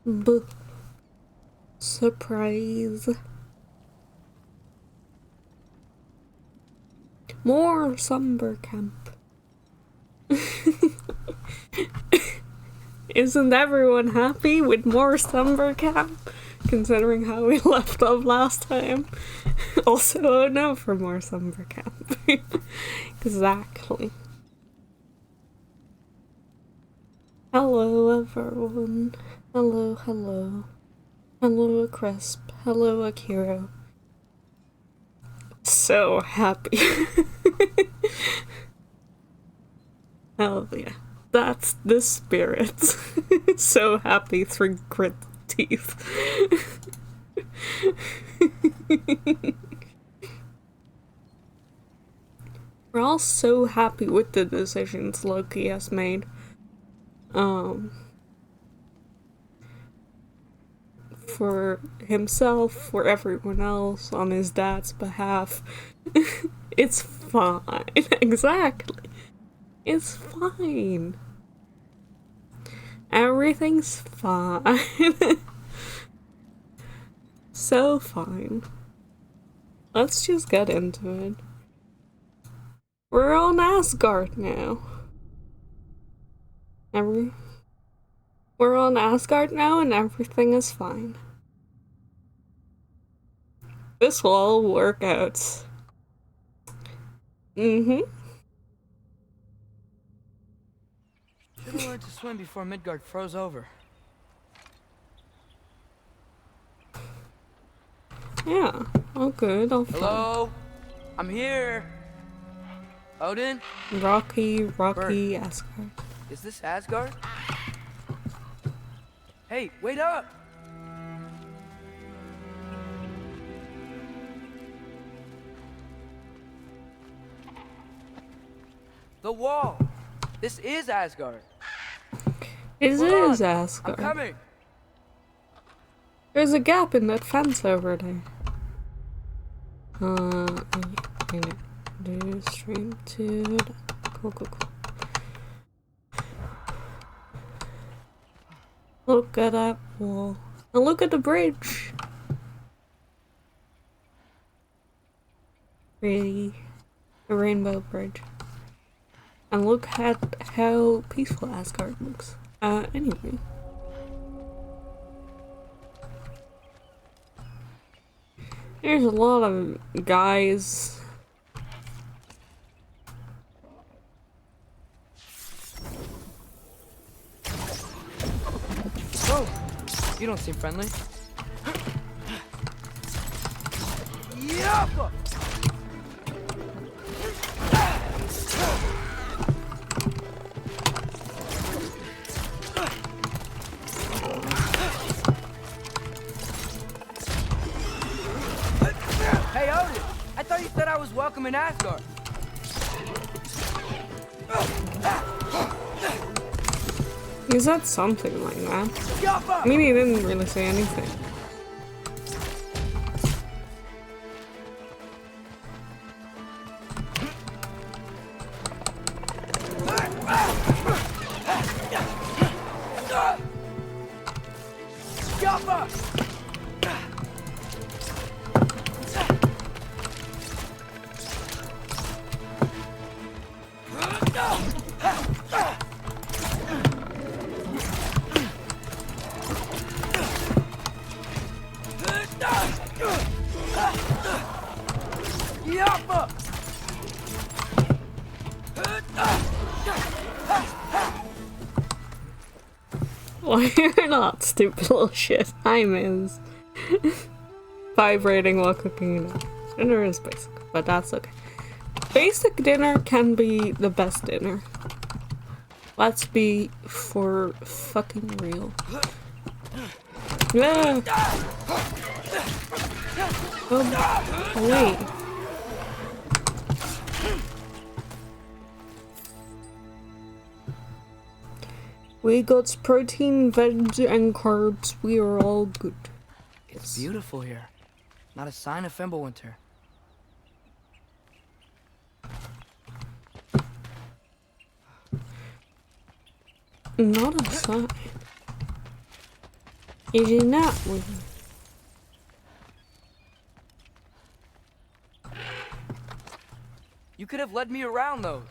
B surprise. More summer camp. Isn't everyone happy with more summer camp? Considering how we left off last time. Also, no for more summer camp. Exactly. Hello everyone. Hello, hello. Hello Crisp. Hello Akira. So happy. Hell yeah. That's the spirit. So happy through grit teeth. We're all so happy with the decisions Loki has made. For himself, for everyone else, on his dad's behalf. It's fine. Exactly. It's fine. Everything's fine. So fine. Let's just get into it. We're on Asgard now. We're on Asgard now and everything is fine. This will all work out. Should've learned to swim before Midgard froze over. Yeah, all good, all fine. Hello? I'm here. Odin? Rocky, Bert. Asgard. Is this Asgard? Hey, wait up! The wall! This is Asgard! It Hold is on. Asgard. I'm coming! There's a gap in that fence over there. Do stream to cool. Look at that wall. And look at the bridge. Pretty. The rainbow bridge. And look at how peaceful Asgard looks. Anyway. There's a lot of guys. Whoa! You don't seem friendly. Yappa! Hey, Odin! I thought you said I was welcome in Asgard. He said something like that. I mean, he didn't really say anything. Well, you're not, stupid little shit. Hi, Miz. Vibrating while cooking dinner. Dinner is basic, but that's okay. Basic dinner can be the best dinner. Let's be for fucking real. Yeah. Oh, wait. We got protein, veg, and carbs. We are all good. It's beautiful here. Not a sign of Fimbulwinter. Not a sign. Is it not? You could have led me around those.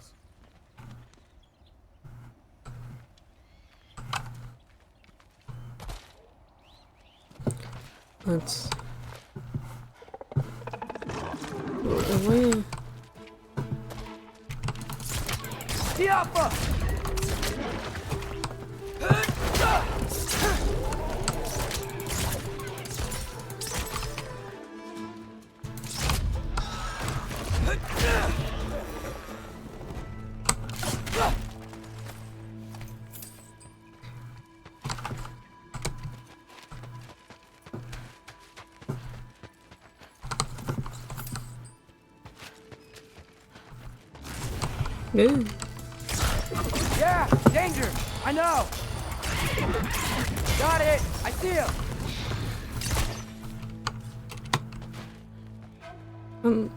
Let's go away. Tiapa! No. Yeah, danger! I know! Got it! I see him!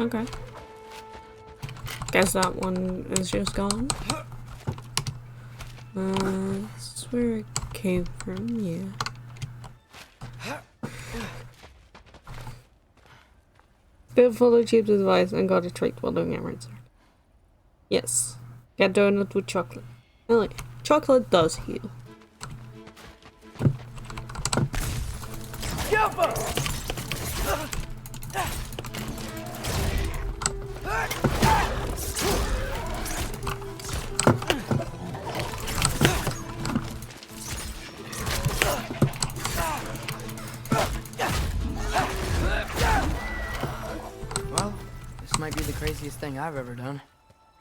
Okay. Guess that one is just gone. This is where it came from, yeah. Bill followed Jeep's advice and got a treat while doing errands. Yes. Get donut with chocolate. Really, chocolate does heal. Well, this might be the craziest thing I've ever done.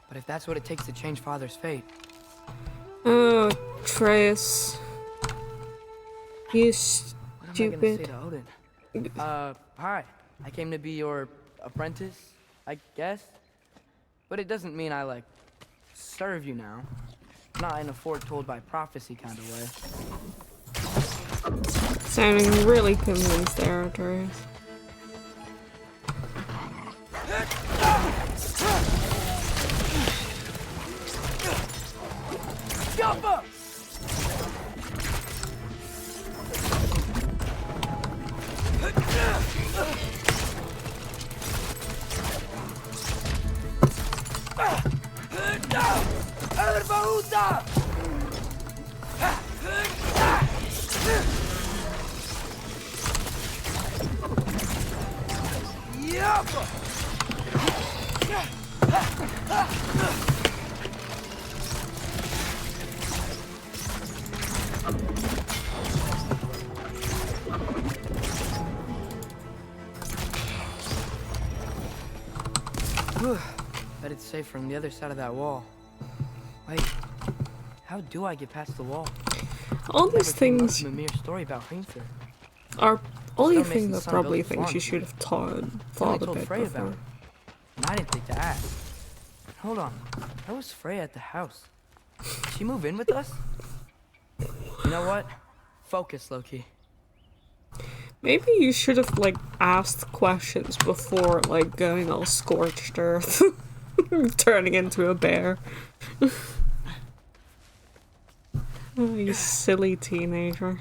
But if that's what it takes to change Father's fate... Oh, Trace. You What am I gonna say stupid. to Odin? Hi. I came to be your apprentice, I guess. But it doesn't mean I, like, serve you now. Not in a foretold by prophecy kind of way. Sounding really convinced there, Trace. Jump up! Bet it's safe from the other side of that wall. Wait, how do I get past the wall? All these things A mere story about Hringthor. are all these Still makes things the are sun probably build things you farms. should have thought I a told bit Frey about before. it. And I didn't think to ask. Hold on, how was Frey at the house? Did she move in with us? You know what? Focus, Loki. Maybe you should have like asked questions before like going all scorched earth, turning into a bear. Oh, you silly teenager.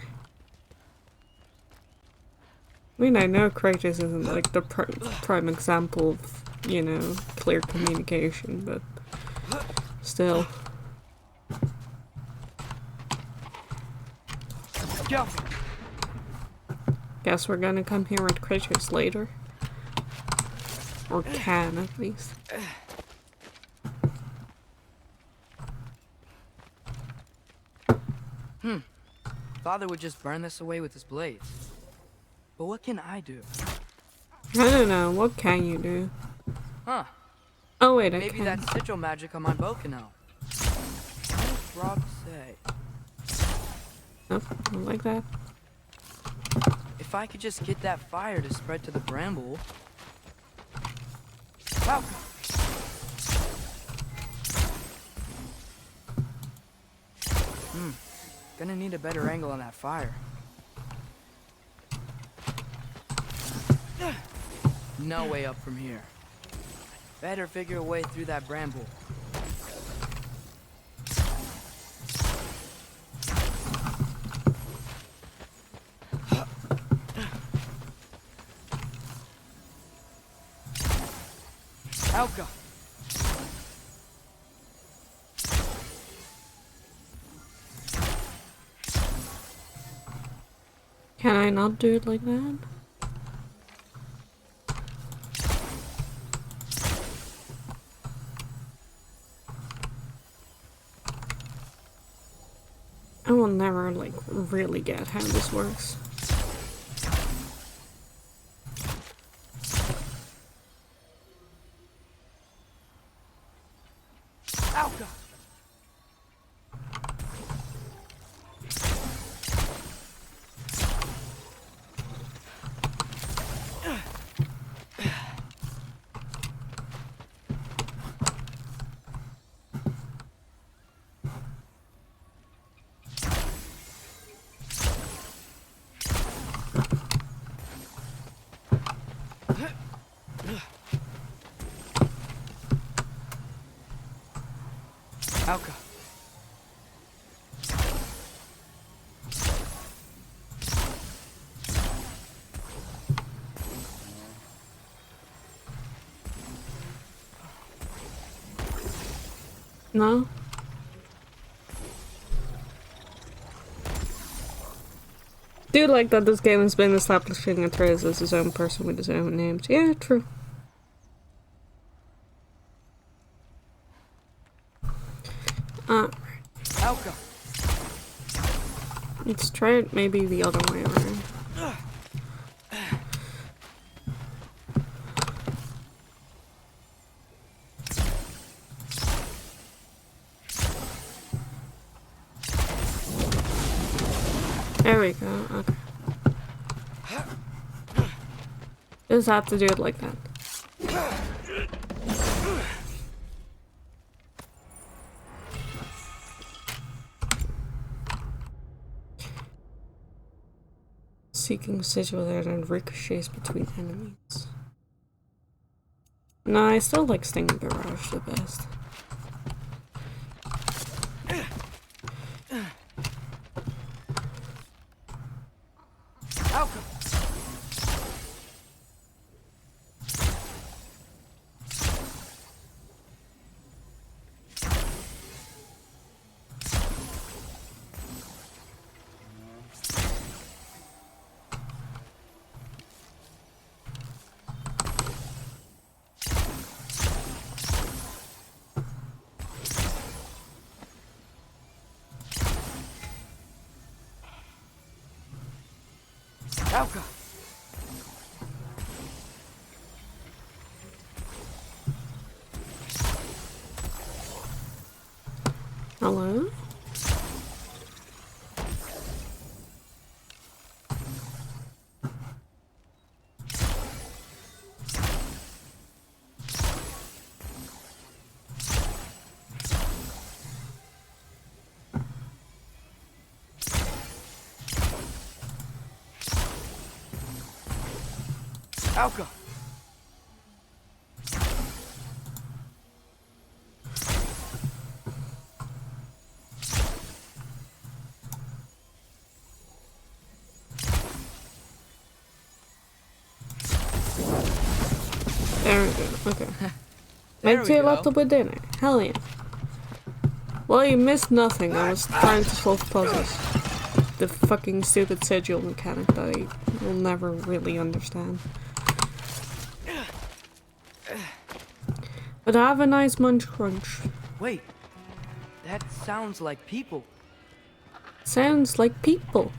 I mean, I know Kratos isn't like the prime example of, you know, clear communication, but still. Go! Guess we're gonna come here with Kratos later. Or can, at least. Father would just burn this away with his blades. But what can I do? I don't know, what can you do? Huh. Oh wait, I Maybe can. that sigil magic on my bow can help. What does Rob say? Nope, not like that. If I could just get that fire to spread to the bramble... Wow. Gonna need a better angle on that fire. No way up from here. Better figure a way through that bramble. Alka! Can I not do it like that? I will never, like, really get how this works. Alka! Alka. No? Do like that this game has been establishing Atreus as his own person with his own names. Yeah, true. Alka. Let's try it maybe the other way around. There we go, okay. Just have to do it like that. Seeking sigil there and ricochets between enemies. No, I still like Stinging Barrage the best. Alka. Alka. Hello? Alka. There we go, okay. There Make we your go. laptop with dinner. Hell yeah. Well, you missed nothing. I was trying to solve puzzles. The fucking stupid sigil mechanic that I will never really understand. But have a nice munch crunch. Wait. That sounds like people. Sounds like people.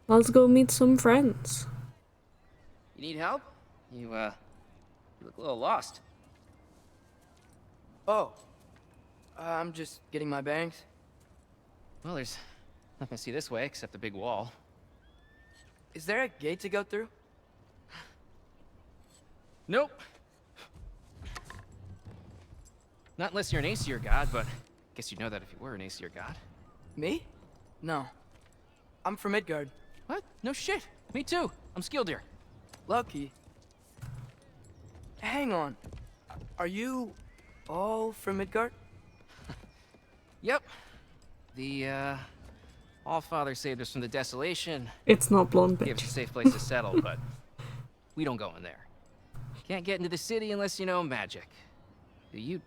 Let's go meet some friends. You need help? You look a little lost. Oh. I'm just getting my bearings. Well, there's nothing to see this way except the big wall. Is there a gate to go through? Nope. Not unless you're an Aesir god, but guess you'd know that if you were an Aesir god. Me? No. I'm from Midgard. What? No shit. Me too. I'm Skildir. Lucky. Hang on. Are you all from Midgard? Yep. The, All-Father saved us from the desolation. It's not blonde, Gave us a bitch. safe place to settle, but we don't go in there. Can't get into the city unless you know magic. You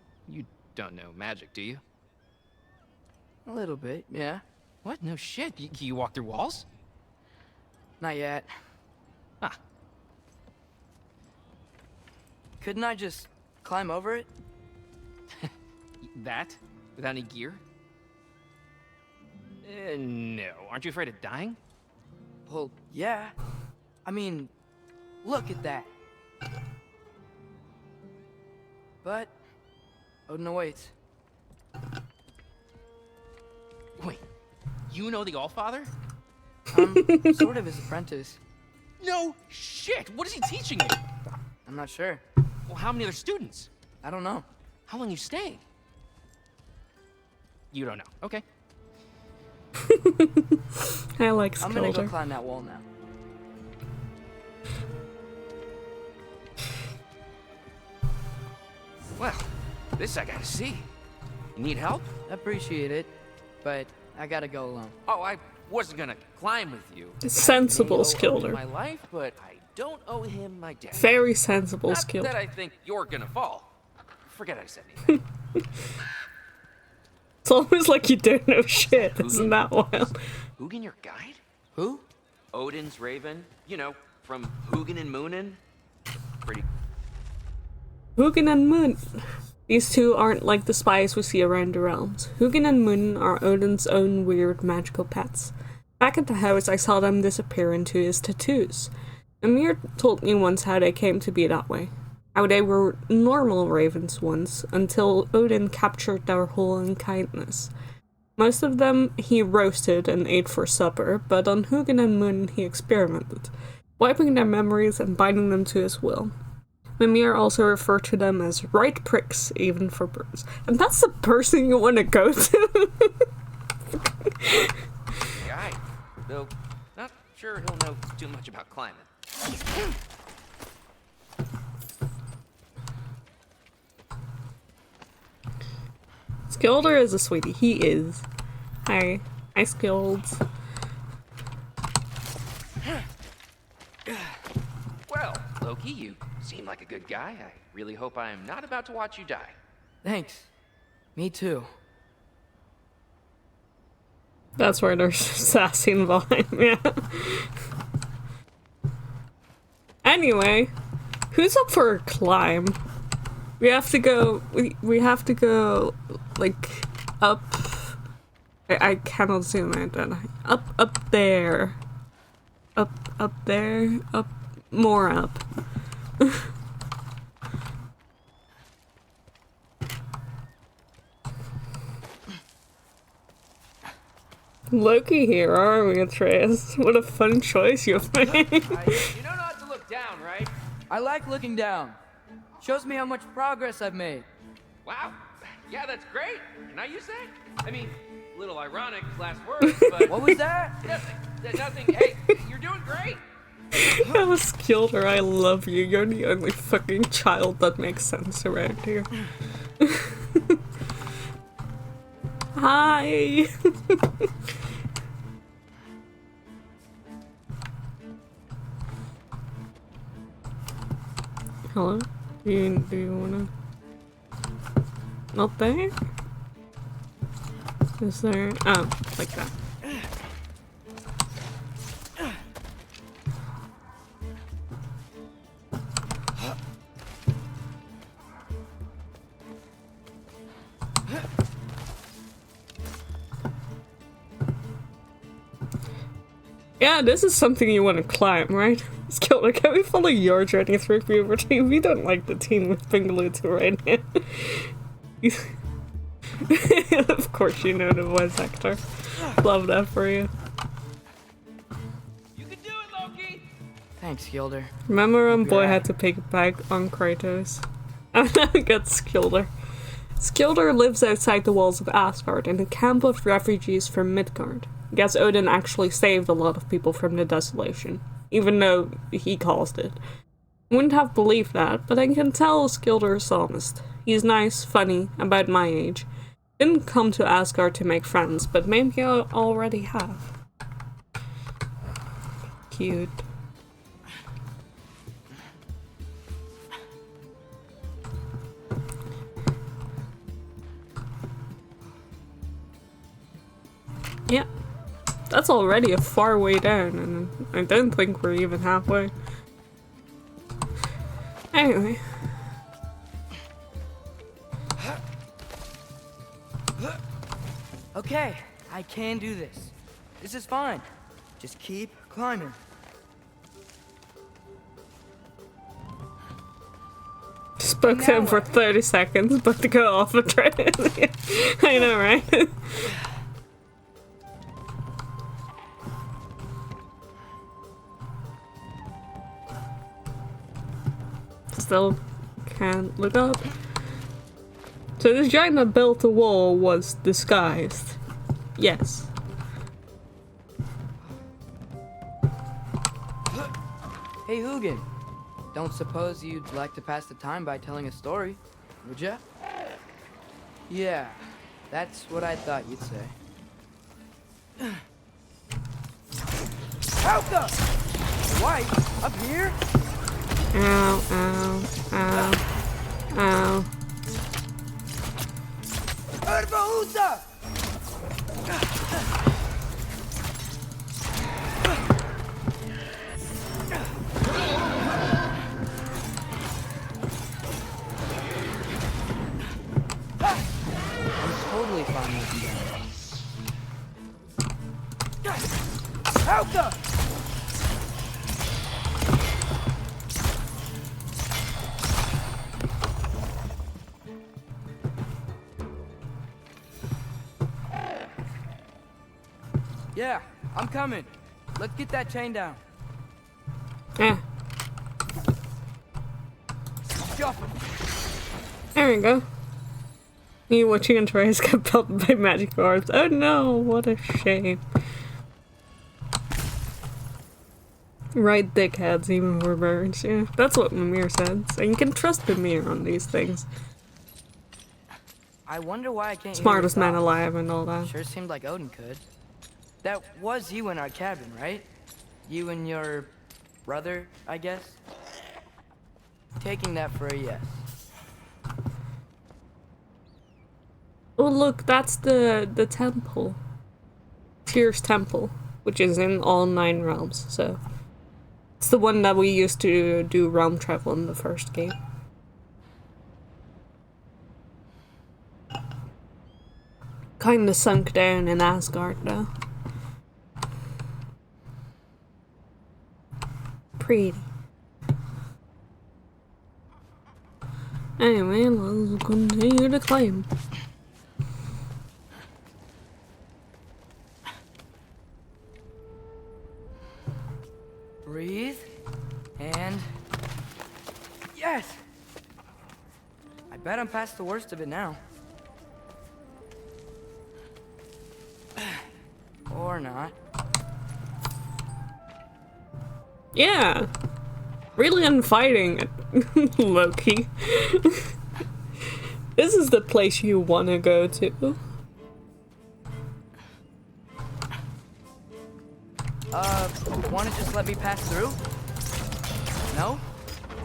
don't know magic, do you? A little bit, yeah. What? No shit. Can you walk through walls? Not yet. Ah. Couldn't I just climb over it? That? Without any gear? No. Aren't you afraid of dying? Well, yeah. I mean, look at that. But Odin awaits. Wait. You know the All-Father? I'm sort of his apprentice. No shit! What is he teaching you? I'm not sure. Well, how many other students? I don't know. How long you staying? You don't know. Okay. I like I'm gonna go Skilder. climb that wall now. Well, this I gotta see. You need help? Appreciate it, but I gotta go alone. Oh, I wasn't gonna climb with you. Sensible I owe Odin Skilder. my life, but I don't owe him my death. Very sensible Not Skilder. that I think you're gonna fall. Forget I said anything. It's almost like you don't know shit, isn't that wild? Hugin your guide? Who? Odin's raven? You know, from Hugin and Moonin? Pretty... Hugin and Moon. These two aren't like the spies we see around the realms. Hugin and Moon are Odin's own weird magical pets. Back at the house, I saw them disappear into his tattoos. Amir told me once how they came to be that way. How they were normal ravens once, until Odin captured their whole unkindness. Most of them he roasted and ate for supper, but on Hugin and Moon he experimented, wiping their memories and binding them to his will. Mimir also referred to them as right pricks, even for birds. And that's the person you want to go to? guide. Though, not sure he'll know too much about climbing. Skilder is a sweetie. He is. Hi. Hi, Skilds. Well, Loki, you seem like a good guy. I really hope I am not about to watch you die. Thanks. Me too. That's where there's sassy involved, yeah. Anyway, who's up for a climb? We have to go, we have to go, like, up. I cannot zoom out, don't I? Up there. Up there. Up, more up. Loki here, are we, Atreus? What a fun choice you've made. You know not to look down, right? I like looking down. Shows me how much progress I've made. Wow. Yeah, that's great. Can I use that? I mean, a little ironic last words, but... What was that? Nothing. Hey, you're doing great. Oh, Skilder, I love you. You're the only fucking child that makes sense around here. Hi! Hello? Do you wanna... Not there? Is there... Oh, like that. Yeah, this is something you want to climb, right? Skilder, can we follow your journey through puberty? We don't like the teen we've been glued to right now. Of course you know the voice actor. Love that for you. You can do it, Loki. Thanks, Gilder. Remember when Boy had to piggyback on Kratos? And now get Skilder. Skilder lives outside the walls of Asgard in a camp of refugees from Midgard. Guess Odin actually saved a lot of people from the desolation, even though he caused it. Wouldn't have believed that, but I can tell Skilder is honest. He's nice, funny, about my age. didn't come to Asgard to make friends, but maybe I already have. Cute. Yeah, that's already a far way down, and I don't think we're even halfway. Anyway. Okay, I can do this. This is fine. Just keep climbing. Spoke to him for 30 seconds, but to go off a train. I know, right? Still can't look up. So this giant that built the wall was disguised. Yes. Hey, Hugin. Don't suppose you'd like to pass the time by telling a story, would ya? Yeah, that's what I thought you'd say. Helga! White, up here? Ow, ow, ow, ow. Urbahusa! I'm totally fine with you. Helga! Yeah, I'm coming. Let's get that chain down. Yeah. Jump. There we go. You watching and tries get pelted by magic orbs. Oh no, what a shame. Right, dickheads, even for birds. Yeah, that's what Mimir said. So you can trust Mimir on these things. I wonder why I can't Smartest hear your man thoughts. alive and all that. Sure seemed like Odin could. That was you in our cabin, right? You and your brother, I guess? Taking that for a yes. Oh look, that's the temple. Tyr's temple, which is in all 9 realms, so it's the one that we used to do realm travel in the first game. Kinda sunk down in Asgard though. Pretty. Anyway, let's continue to climb. Breathe. And... yes! I bet I'm past the worst of it now. Or not. Yeah. Really unfighting, Loki. This is the place you want to go to. Wanna just let me pass through? No?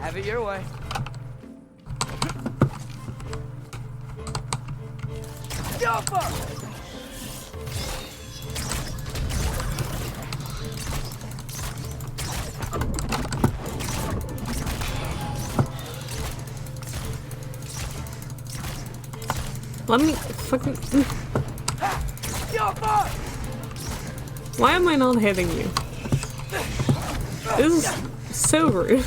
Have it your way. Jump! Let me fucking... Jump! Why am I not hitting you? This is so rude.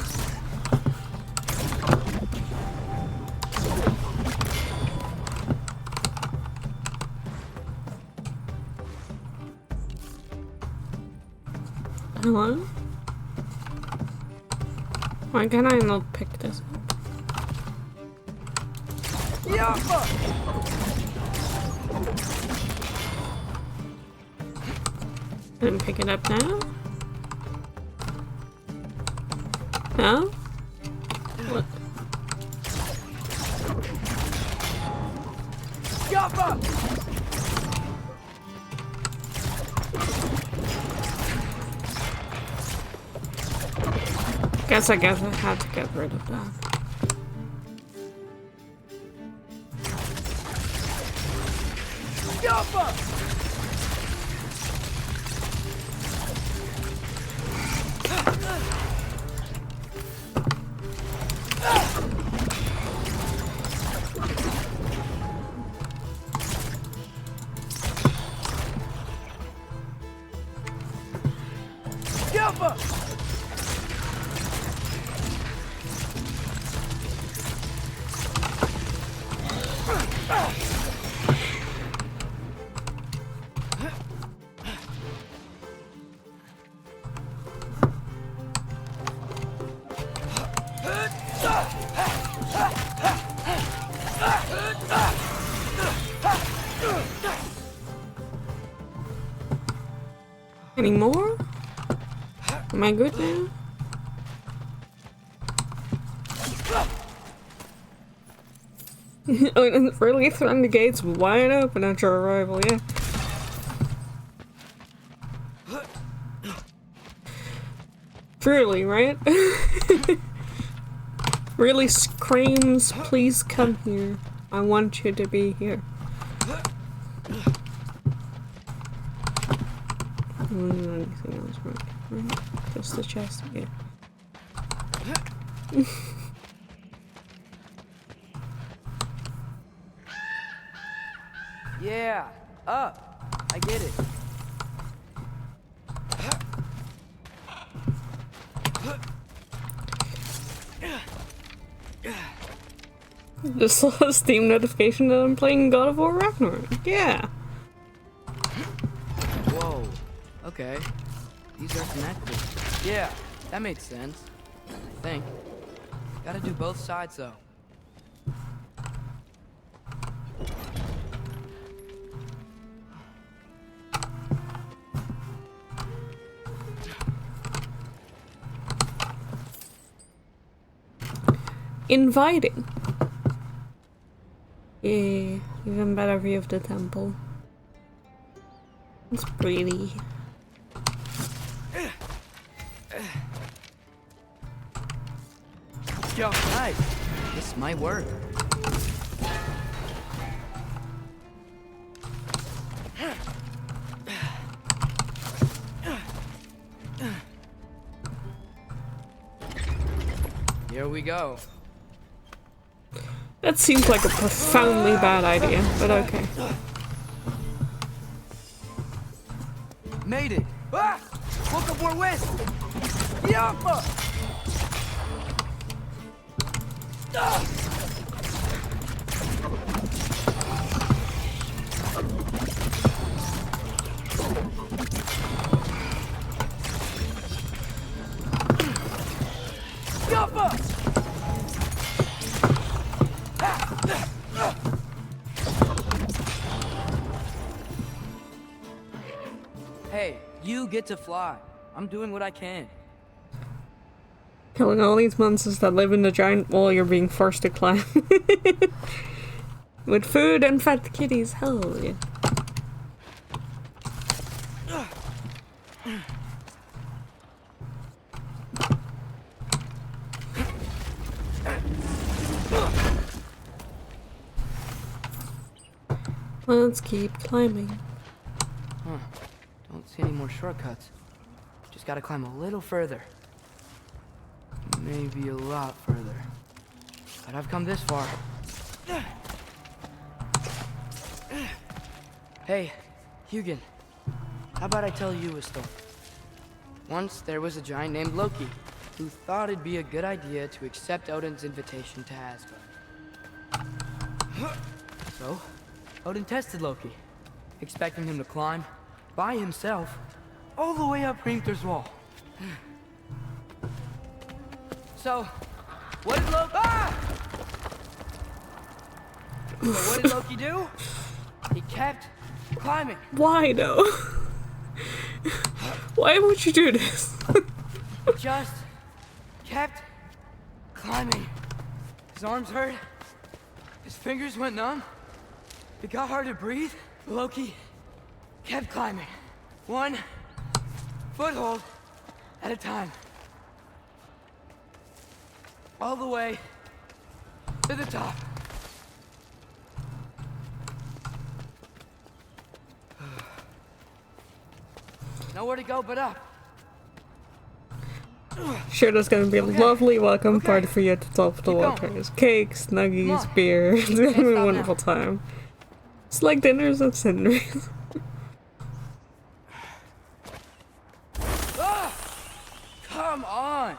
Hello? Why can I not pick this up? And pick it up now? No? What? Jump! Guess I had to get rid of that. Any more? Am I good now? Oh, really throwing the gates wide open at your arrival, yeah. Truly, right? Really screams, please come here. I want you to be here. Anything else, right? Just the chest, yeah. Yeah, up. I get it. Just saw a Steam notification that I'm playing God of War Ragnarök. Yeah. Whoa. Okay. These are connected. Yeah, that makes sense. I think. Gotta do both sides though. Inviting. Yeah, even better view of the temple. It's pretty. Yo, nice. This might work. Here we go. That seems like a profoundly bad idea, but okay. Made it. Ah! Look up more west. Yappa! Ah! Yappa! Hey, you get to fly. I'm doing what I can. Killing all these monsters that live in the giant wall you're being forced to climb. With food and fat kitties, hell yeah. Let's keep climbing. Huh. Don't see any more shortcuts. Just gotta climb a little further. Maybe a lot further. But I've come this far. Hey, Hugin. How about I tell you a story? Once there was a giant named Loki who thought it'd be a good idea to accept Odin's invitation to Asgard. So, Odin tested Loki, expecting him to climb by himself all the way up Hrimthur's wall. So, what did Loki? So what did Loki do? He kept climbing. Why though? Why would you do this? He just kept climbing. His arms hurt. His fingers went numb. It got hard to breathe. Loki kept climbing. One foothold at a time. All the way to the top. Nowhere to go but up. Sure, there's gonna be a lovely welcome Okay. party for you at the top of the Keep water. going. There's cakes, nuggies, Come on. beer. It's gonna be Can't a stop wonderful now. time. It's like dinners at Cinderella's. Ah! Come on.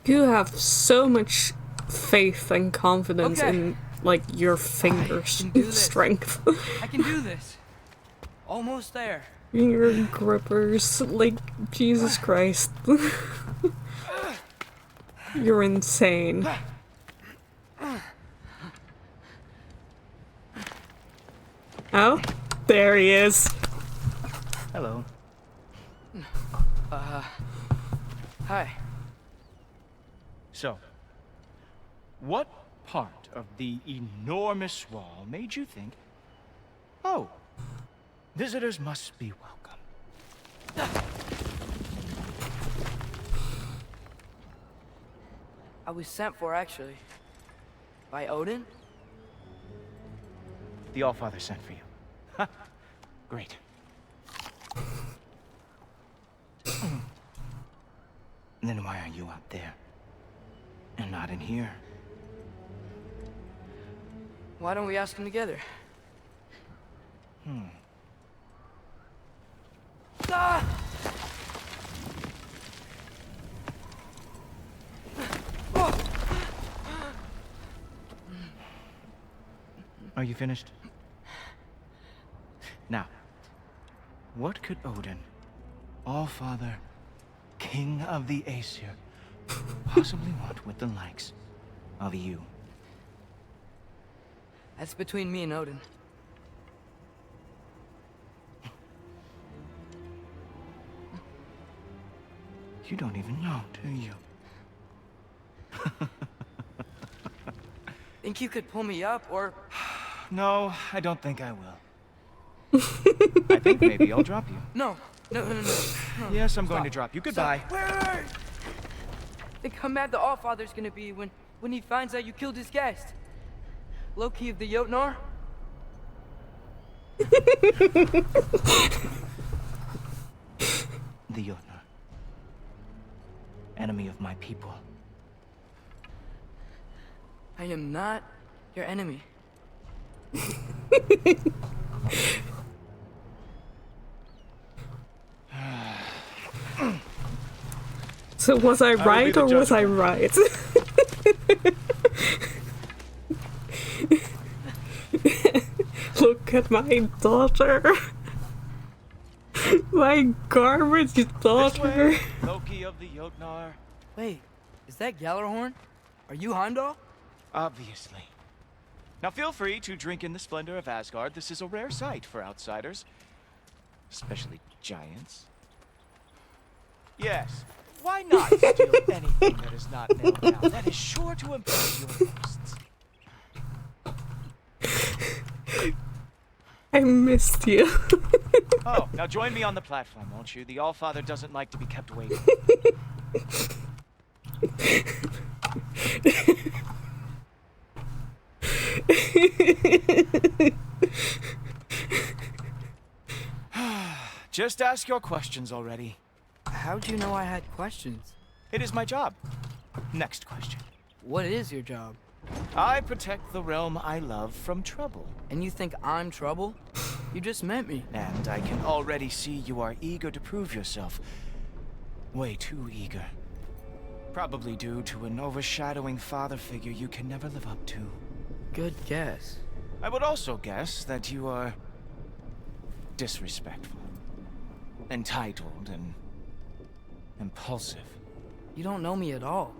You have so much faith and confidence Okay. in, like, your finger can do this. strength. I can do this. Almost there. Your grippers, like, Jesus Christ. You're insane. Oh, there he is. Hello. Hi. So, what part of the enormous wall made you think, oh, visitors must be welcome? I was sent for, actually. By Odin? The Allfather sent for you. Ha! Great. Then why are you out there? And not in here? Why don't we ask him together? Ah! Are you finished? Now, what could Odin, Allfather, King of the Aesir, possibly want with the likes of you? That's between me and Odin. You don't even know, do you? Think you could pull me up, or... No, I don't think I will. I think maybe I'll drop you. No. No. Yes, I'm going to Stop. drop you. Goodbye. Wait! Think how mad the Allfather's gonna be when he finds out you killed his guest. Loki of the Jotnar? The Jotnar. Enemy of my people. I am not your enemy. So was I will be right the or was judge I of right? Look at my daughter. My garbage This daughter. way, Loki of the Jotnar. Wait, is that Gjallarhorn? Are you Heimdall? Obviously. Now feel free to drink in the splendor of Asgard. This is a rare sight for outsiders. Especially giants. Yes. Why not steal anything that is not nailed down? That is sure to impress your hosts. I missed you. Oh, now join me on the platform, won't you? The Allfather doesn't like to be kept waiting. Just ask your questions already. How'd you know I had questions? It is my job. Next question. What is your job? I protect the realm I love from trouble. And you think I'm trouble? You just met me. And I can already see you are eager to prove yourself. Way too eager. Probably due to an overshadowing father figure you can never live up to. Good guess. I would also guess that you are disrespectful, entitled, and impulsive. You don't know me at all.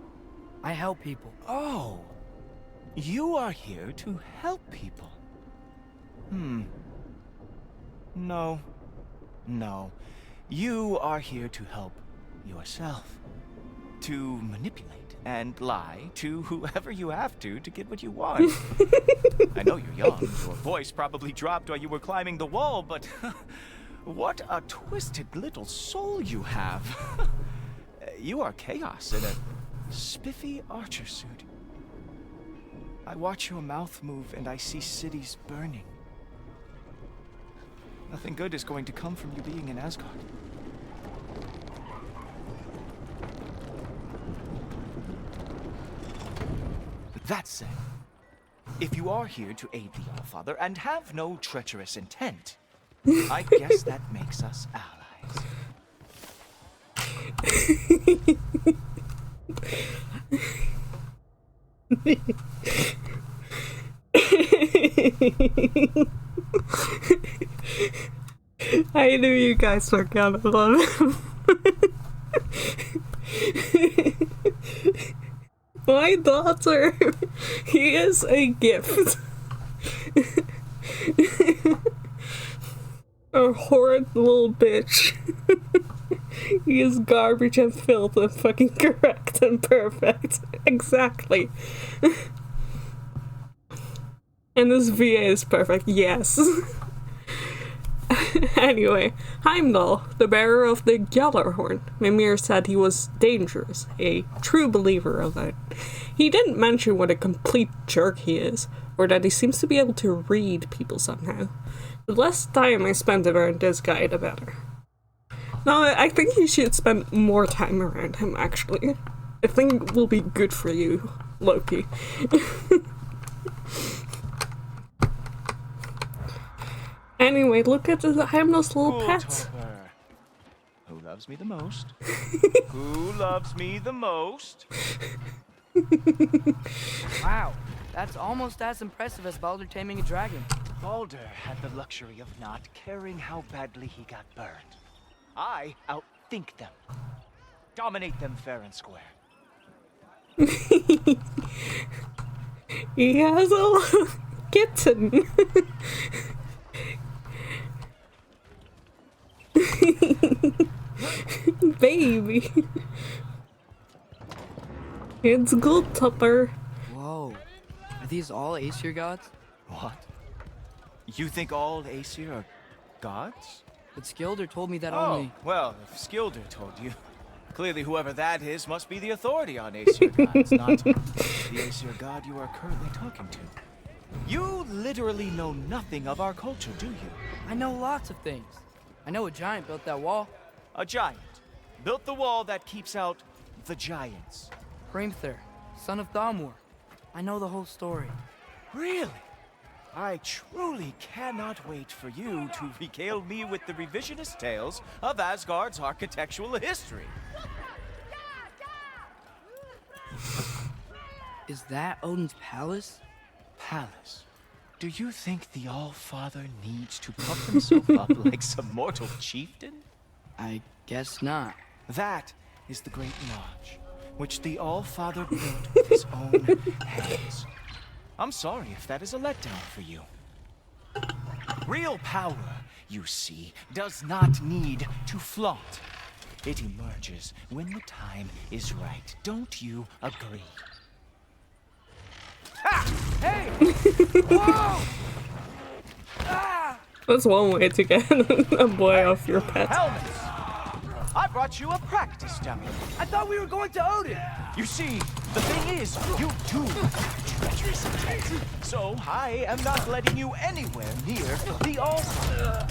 I help people. Oh, you are here to help people. No. You are here to help yourself. to manipulate and lie to whoever you have to get what you want. I know you're young. Your voice probably dropped while you were climbing the wall, but what a twisted little soul you have. You are chaos in a spiffy archer suit. I watch your mouth move and I see cities burning. Nothing good is going to come from you being in Asgard. That said, if you are here to aid the Allfather and have no treacherous intent, I guess that makes us allies. I knew you guys were gonna love him. My daughter, he is a gift. A horrid little bitch. He is garbage and filth and fucking correct and perfect. Exactly. And this VA is perfect, yes. Anyway, Heimdall, the bearer of the Gjallarhorn. Mimir said he was dangerous, a true believer of it. He didn't mention what a complete jerk he is, or that he seems to be able to read people somehow. The less time I spend around this guy, the better. No, I think you should spend more time around him, actually. I think it will be good for you, Loki. Anyway, look at Heimdall's little pet. Topper. Who loves me the most? Who loves me the most? Wow, that's almost as impressive as Baldur taming a dragon. Baldur had the luxury of not caring how badly he got burned. I outthink them. Dominate them fair and square. He has a kitten. Baby. It's good, Topper. Whoa, are these all Aesir gods? What? You think all Aesir are gods? But Skilder told me that Oh, only... well, if Skilder told you, clearly whoever that is must be the authority on Aesir gods, not the Aesir god you are currently talking to. You literally know nothing of our culture, do you? I know lots of things. I know a giant built that wall. A giant built the wall that keeps out the giants. Hrimthur, son of Thamur. I know the whole story. Really? I truly cannot wait for you to regale me with the revisionist tales of Asgard's architectural history. Is that Odin's palace? Palace. Do you think the All-Father needs to puff himself up like some mortal chieftain? I guess not. That is the Great Lodge, which the All-Father built with his own hands. I'm sorry if that is a letdown for you. Real power, you see, does not need to flaunt. It emerges when the time is right. Don't you agree? Ha! Hey! Whoa! Ah! That's one way to get a boy off your pet. Helmets! I brought you a practice dummy. I thought we were going to Odin! You see, the thing is, you do have treacherous intent. So I am not letting you anywhere near the altar.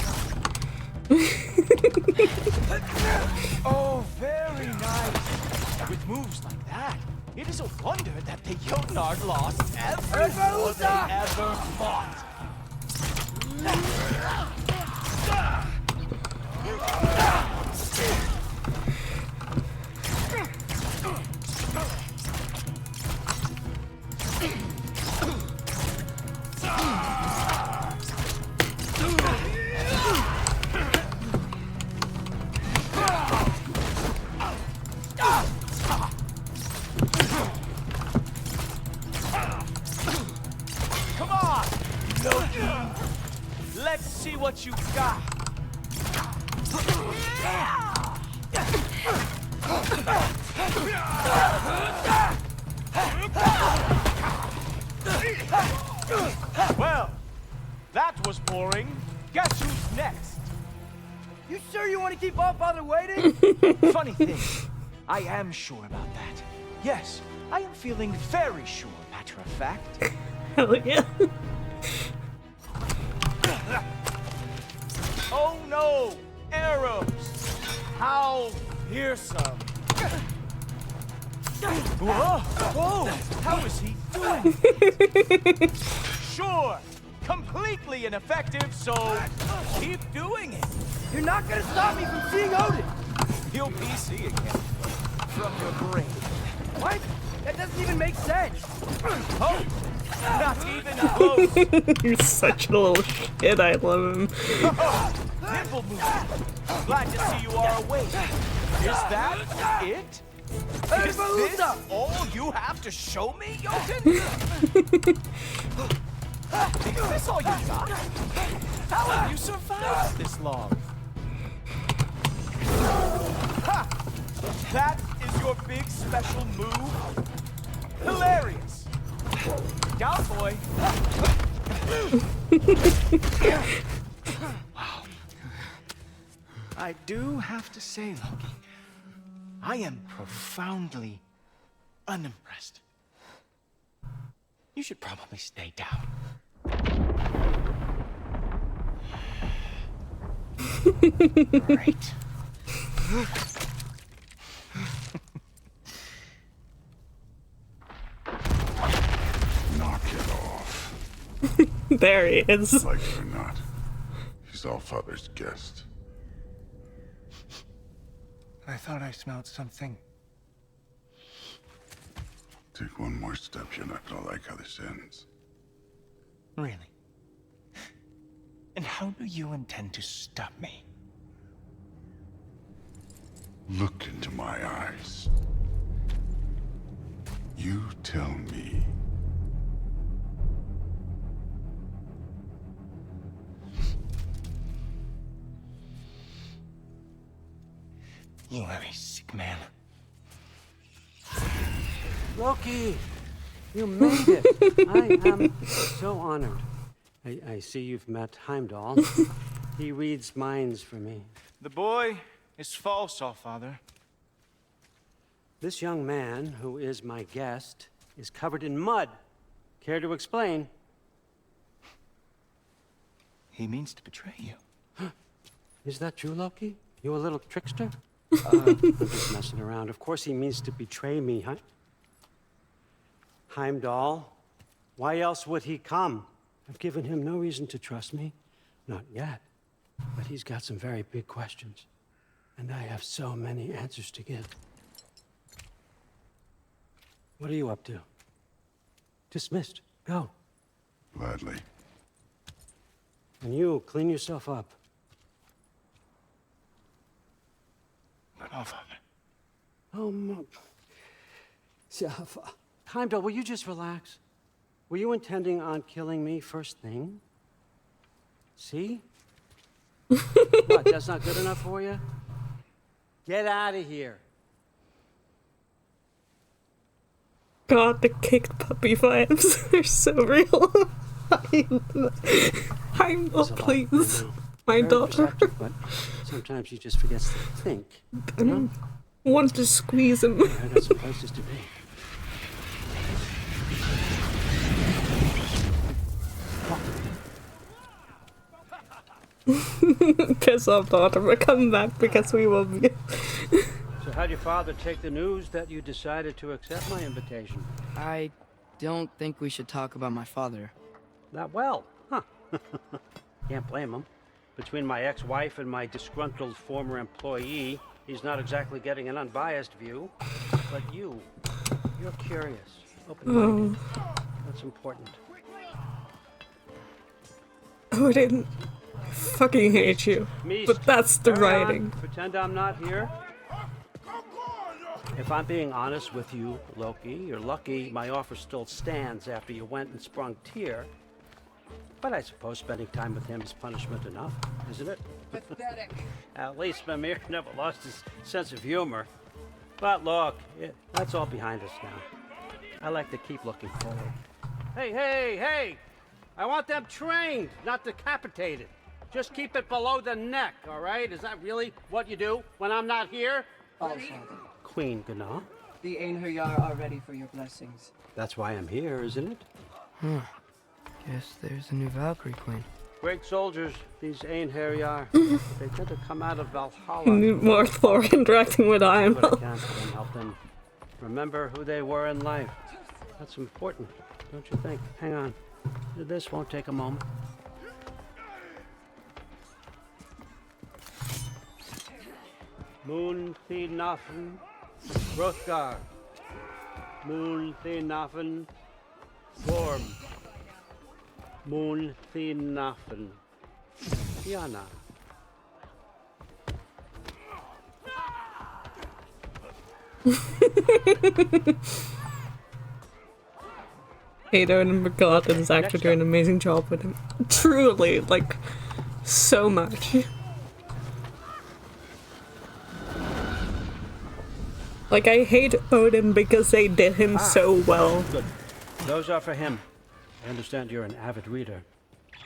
Oh, very nice. With moves like that, it is a wonder that the Jotnar lost every war they ever fought. Come on, Loki. Let's see what you got. Well, that was boring. Guess who's next? You sure you want to keep All Father waiting? Funny thing, I am sure about that. Yes, I am feeling very sure, matter of fact. Hell yeah. Oh no! Arrows! How fearsome! Whoa! Whoa! How is he doing it? Sure! Completely ineffective, so keep doing it! You're not gonna stop me from seeing Odin! You'll be seeing him from your brain. What? That doesn't even make sense! Oh! Not even close! You're such a little shit. I love him. Nimble movement! Glad to see you are awake. Is that it? Is this all you have to show me, Jotun? Is this all you got? How have you survived this long? Ha! That is your big special move? Hilarious! Down, boy! Wow. I do have to say, Loki, I am profoundly unimpressed. You should probably stay down. Right. Knock it off. There he is. Like it or not, he's Allfather's guest. I thought I smelled something. Take one more step, you're not gonna like how this ends. Really? And how do you intend to stop me? Look into my eyes. You tell me. You are a sick man. Loki, you made it. I am so honored. I see you've met Heimdall. He reads minds for me. The boy is false, Allfather. This young man, who is my guest, is covered in mud. Care to explain? He means to betray you. Is that true, Loki? You a little trickster? I'm just messing around. Of course he means to betray me, huh? Heimdall, why else would he come? I've given him no reason to trust me. Not yet. But he's got some very big questions. And I have so many answers to give. What are you up to? Dismissed. Go. Gladly. And you, clean yourself up. But Allfather. Oh, Heimdall, will you just relax? Were you intending on killing me first thing? See? What, that's not good enough for you? Get out of here. God, the kicked puppy vibes are so real. Heimdall, please. My Very daughter. perceptive, but sometimes he just forgets to think. I don't want to squeeze him. I got some places to be. Piss off, daughter. We're coming back because we will be. So how'd your father take the news that you decided to accept my invitation? I don't think we should talk about my father. Not well, huh? Can't blame him. Between my ex-wife and my disgruntled former employee, he's not exactly getting an unbiased view. But you're curious, open-minded. That's important. Oh, I didn't fucking hate you. Meest, But that's the carry on. writing. Pretend I'm not here. If I'm being honest with you, Loki, you're lucky my offer still stands after you went and sprung Tyr. But I suppose spending time with him is punishment enough, isn't it? Pathetic. At least Mimir never lost his sense of humor. But look, that's all behind us now. I like to keep looking forward. Hey! I want them trained, not decapitated. Just keep it below the neck, all right? Is that really what you do when I'm not here? All, Father. Queen Gná. The Einherjar are ready for your blessings. That's why I'm here, isn't it? Guess there's a new Valkyrie Queen. Great soldiers, these Einherjar. They tend to come out of Valhalla. Need more Thor interacting with Iron But I Man. can't let them help them remember who they were in life. That's important, don't you think? Hang on. This won't take a moment. Moon Thinafen, Hrothgar. Moon Thinafen, Gorm. Moon Thinafen, Tiana. Hater and McGod and his actor doing an amazing job with him. Truly, like, so much. Like, I hate Odin because they did him so well. Good. Those are for him. I understand you're an avid reader.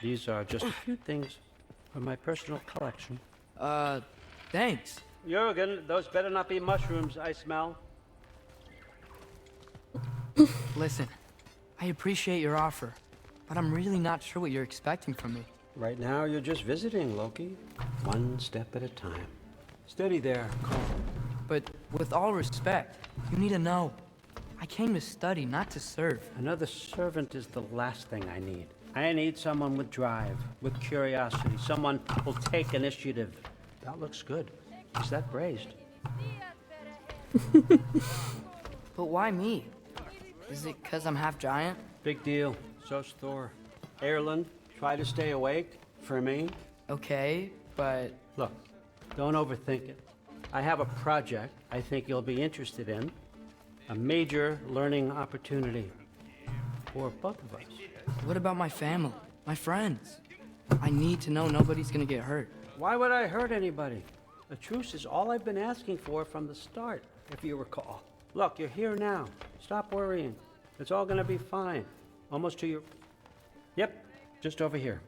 These are just a few things from my personal collection. Thanks. Jurgen, those better not be mushrooms I smell. Listen, I appreciate your offer, but I'm really not sure what you're expecting from me. Right now, you're just visiting, Loki. One step at a time. Steady there, Carl. But with all respect, you need to know, I came to study, not to serve. Another servant is the last thing I need. I need someone with drive, with curiosity, someone who'll take initiative. That looks good. Is that braised? But why me? Is it 'cause I'm half giant? Big deal. So's Thor. Erland, try to stay awake for me. Okay, but Look, don't overthink it. I have a project I think you'll be interested in. A major learning opportunity for both of us. what about my family, my friends? I need to know nobody's gonna get hurt. Why would I hurt anybody? A truce is all I've been asking for from the start, if you recall. Look, you're here now. Stop worrying. It's all gonna be fine. Almost to your... Yep, just over here.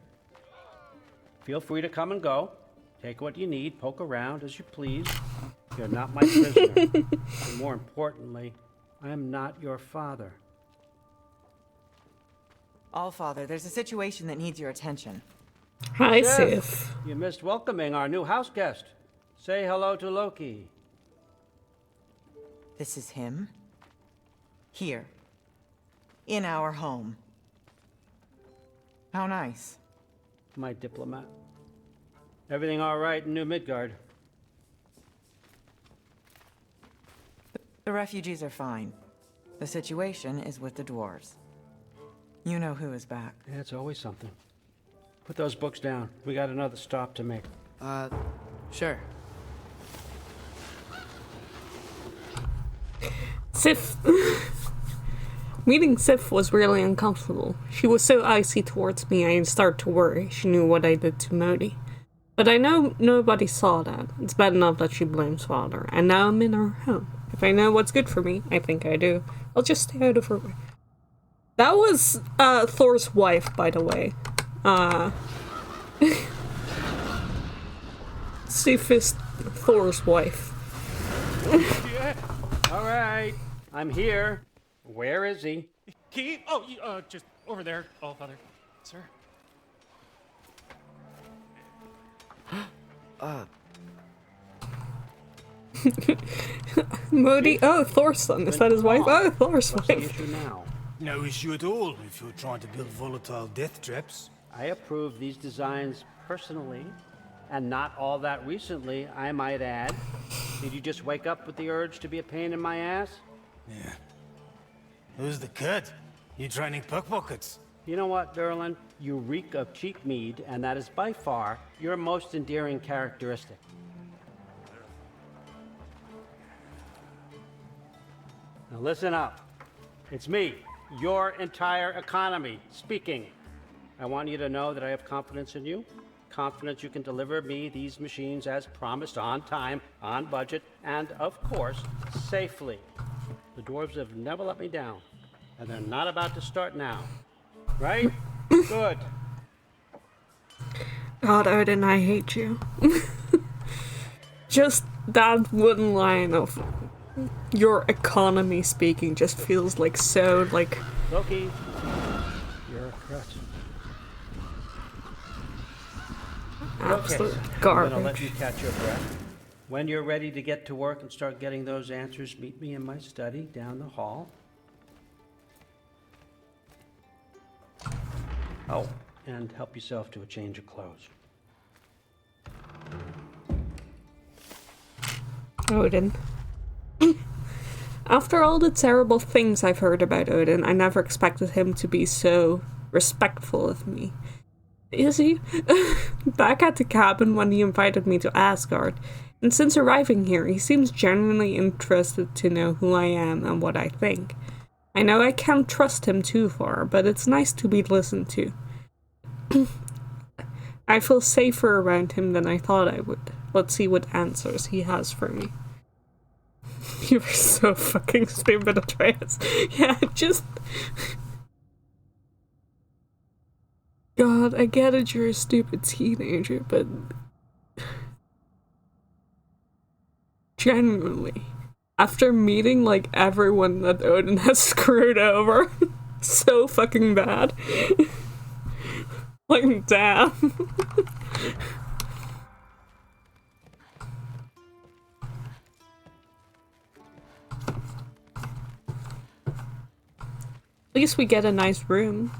Feel free to come and go. Take what you need, poke around as you please. You're not my prisoner. And more importantly, I am not your father. Allfather, there's a situation that needs your attention. Hi, Sif, Sif. you missed welcoming our new house guest. Say hello to Loki. This is him. Here. In our home. How nice. My diplomat. Everything all right in New Midgard? The refugees are fine. The situation is with the dwarves. You know who is back. Yeah, it's always something. Put those books down. We got another stop to make. Sure. Sif. Meeting Sif was really uncomfortable. She was so icy towards me I started to worry she knew what I did to Modi. But I know nobody saw that. It's bad enough that she blames father, and now I'm in her home. If I know what's good for me, I think I do, I'll just stay out of her way. That was Thor's wife, by the way. Sif is Thor's wife. Yeah. All right. I'm here. Where is he? He? Oh, just over there, Allfather. Sir. Modi. Oh, Thor's son. Is that his wife? Oh, Thor's What's the wife. issue now? No issue at all if you're trying to build volatile death traps. I approve these designs personally, and not all that recently, I might add. Did you just wake up with the urge to be a pain in my ass? Yeah. Who's the cut? You training pickpockets? You know what, Derlin? You reek of cheap mead, and that is by far your most endearing characteristic. Now listen up. It's me, your entire economy, speaking. I want you to know that I have confidence in you. Confidence you can deliver me these machines as promised, on time, on budget, and of course, safely. The dwarves have never let me down, and they're not about to start now. Right? Good. God, Odin, I hate you. Just that one line of your economy speaking just feels like so, like... Loki, you're a threat. Absolute Okay, garbage. I'm gonna let you catch your breath. When you're ready to get to work and start getting those answers, meet me in my study down the hall. Oh, and help yourself to a change of clothes. Odin. After all the terrible things I've heard about Odin, I never expected him to be so respectful of me. Is he? Back at the cabin when he invited me to Asgard, and since arriving here, he seems genuinely interested to know who I am and what I think. I know I can't trust him too far, but it's nice to be listened to. I feel safer around him than I thought I would. Let's see what answers he has for me. You were so fucking stupid, Atreus. Yeah, just... God, I get it, you're a stupid teenager, but... Genuinely, after meeting, like, everyone that Odin has screwed over so fucking bad. Like, damn. At least we get a nice room.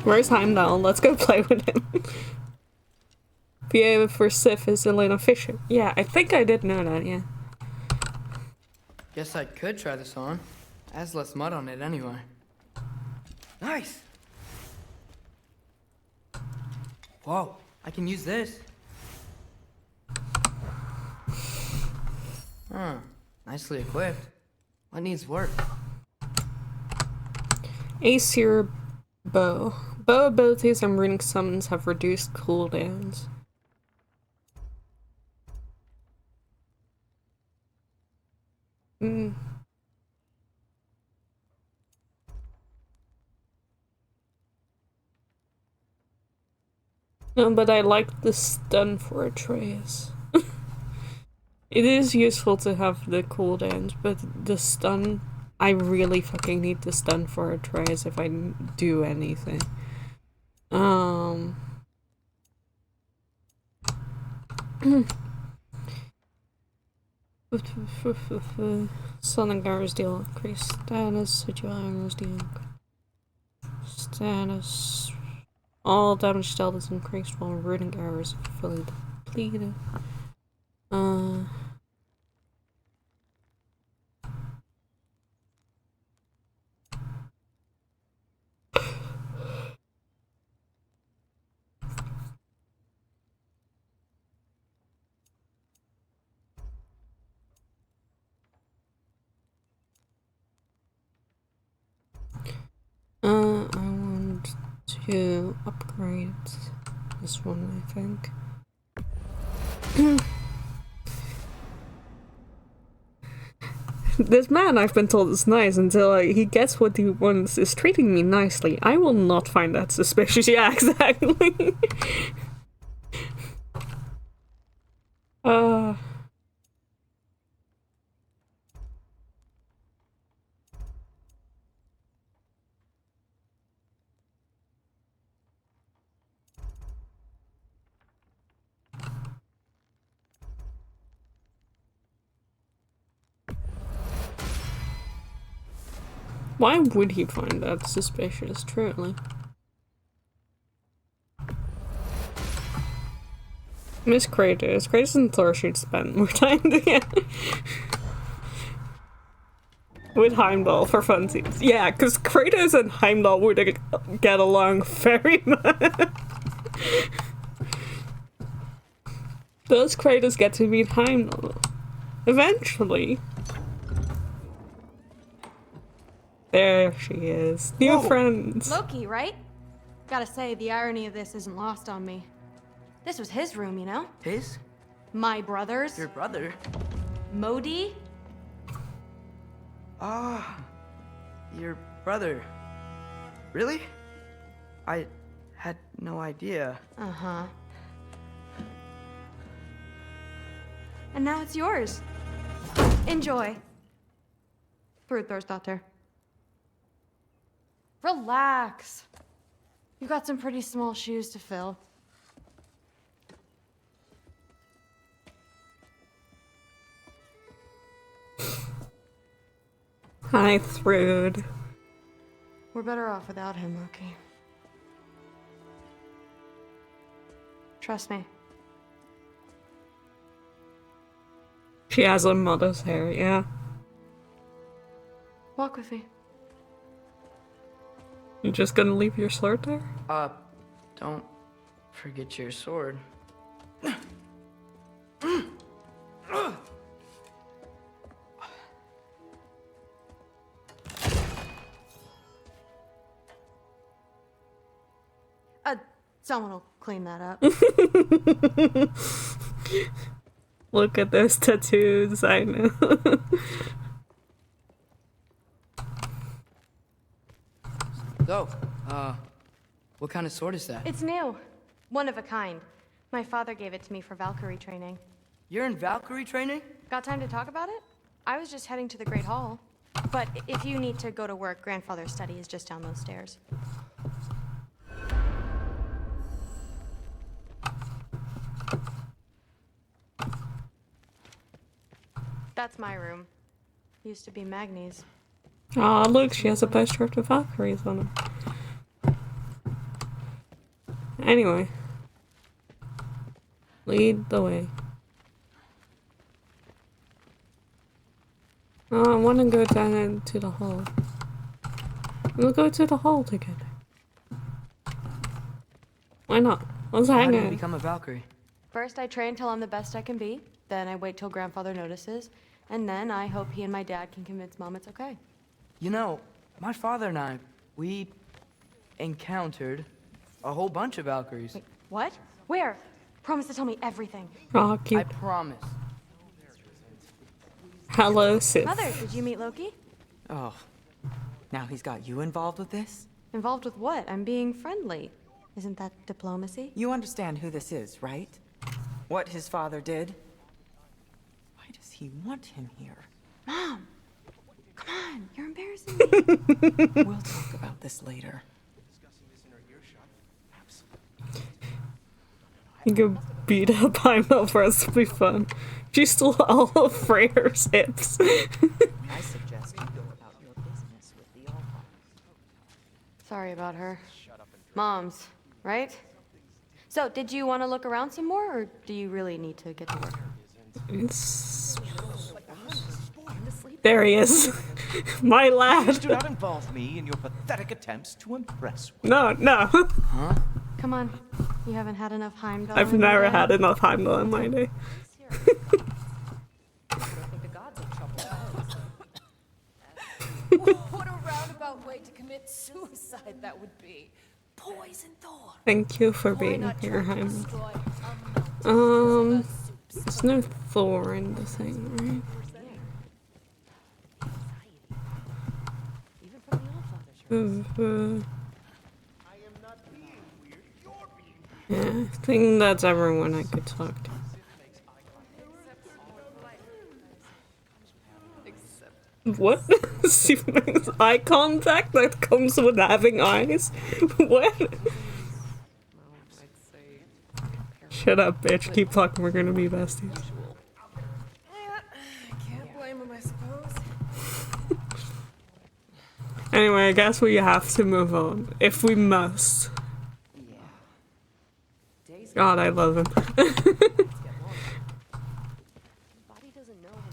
Where's Heimdall? Let's go play with him. PA for Sif is Elena Fisher. Yeah, I think I did know that, yeah. Guess I could try this on. Has less mud on it anyway. Nice! Whoa, I can use this. Huh, nicely equipped. What needs work? Aesir bow. Bow abilities and runic summons have reduced cooldowns. No, but I like the stun for Atreus. It is useful to have the cooldowns, but the stun... I really fucking need the stun for Atreus if I do anything. Southern arrows deal increased status, Sigil arrows deal status. All damage dealt is increased while runic arrows are fully depleted. I want to upgrade this one, I think. This man, I've been told, is nice until he gets what he wants, is treating me nicely. I will not find that suspicious. Yeah, exactly. Why would he find that suspicious, truly? Miss Kratos. Kratos and Thor should spend more time together. With Heimdall for funsies. Yeah, because Kratos and Heimdall would get along very much. Does Kratos get to meet Heimdall? Eventually. There she is. New friends. Loki, right? Gotta say, the irony of this isn't lost on me. This was his room, you know? His? My brother's. Your brother? Modi? Ah, your Brother. Really? I had no idea. Uh-huh. And now it's yours. Enjoy. Brudbörsdotter. Relax. You got some pretty small shoes to fill. Hi, Thrud. We're better off without him, Loki. Trust me. She has a mother's hair, yeah. Walk with me. You just gonna leave your sword there? Don't forget your sword. Someone will clean that up. Look at those tattoos, I know. So, what kind of sword is that? It's new. One of a kind. My father gave it to me for Valkyrie training. You're in Valkyrie training? Got time to talk about it? I was just heading to the Great Hall. But if you need to go to work, Grandfather's study is just down those stairs. That's my room. Used to be Magni's. Aw, look, she has a poster of the Valkyries on her. Anyway. Lead the way. Oh, I want to go down into the hall. We'll go to the hall together. Why not? Let's How hang do you out. become a Valkyrie? First, I train till I'm the best I can be. Then I wait till Grandfather notices. And then I hope he and my dad can convince Mom it's okay. You know, my father and I, we encountered a whole bunch of Valkyries. Wait, what? Where? Promise to tell me everything. Oh, I cute. promise. Hello, Sith. Mother, did you meet Loki? Oh, now he's got you involved with this? Involved with what? I'm being friendly. Isn't that diplomacy? You understand who this is, right? What his father did? Why does he want him here? Mom! Come on, you're embarrassing me. We'll talk about this later. You can beat up Heimdall for us to be fun. She stole all of Freyr's hips. I suggest you go about your business with the Allfather. Sorry about her. Mom's, right? So, did you want to look around some more, or do you really need to get to work? There he is. My Please lad. do not involve me in your pathetic attempts to impress me. No, no. Come on. You haven't had enough Heimdall. I've in your never day? had enough Heimdall in my day. What a roundabout way to commit suicide that would be. Poison thorn. Thank you for being here, Heimdall. There's no Thor in the thing, right? Yeah, I think that's everyone I could talk to. What? She makes eye contact that comes with having eyes? What? Shut up, bitch. Keep talking. We're gonna be besties. Can't blame him, I suppose. Anyway, I guess we have to move on. If we must. God, I love him.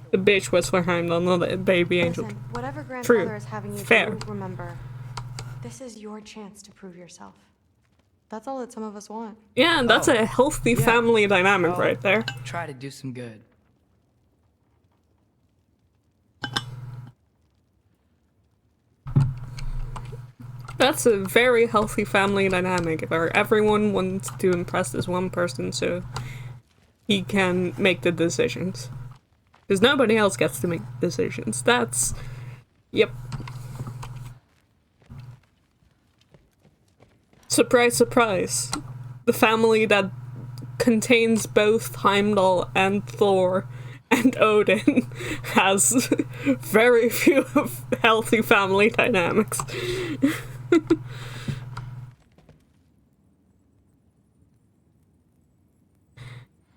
The bitch was for Heimdall, not the baby angel. Listen, whatever True. Grandfather is having you Fair. do, remember, this is your chance to prove yourself. That's all that some of us want. Yeah, and that's a healthy family dynamic I'll right there. Try to do some good. That's a very healthy family dynamic where everyone wants to impress this one person so he can make the decisions. Because nobody else gets to make decisions. That's... Yep. surprise, surprise, the family that contains both Heimdall and Thor and Odin has very few healthy family dynamics.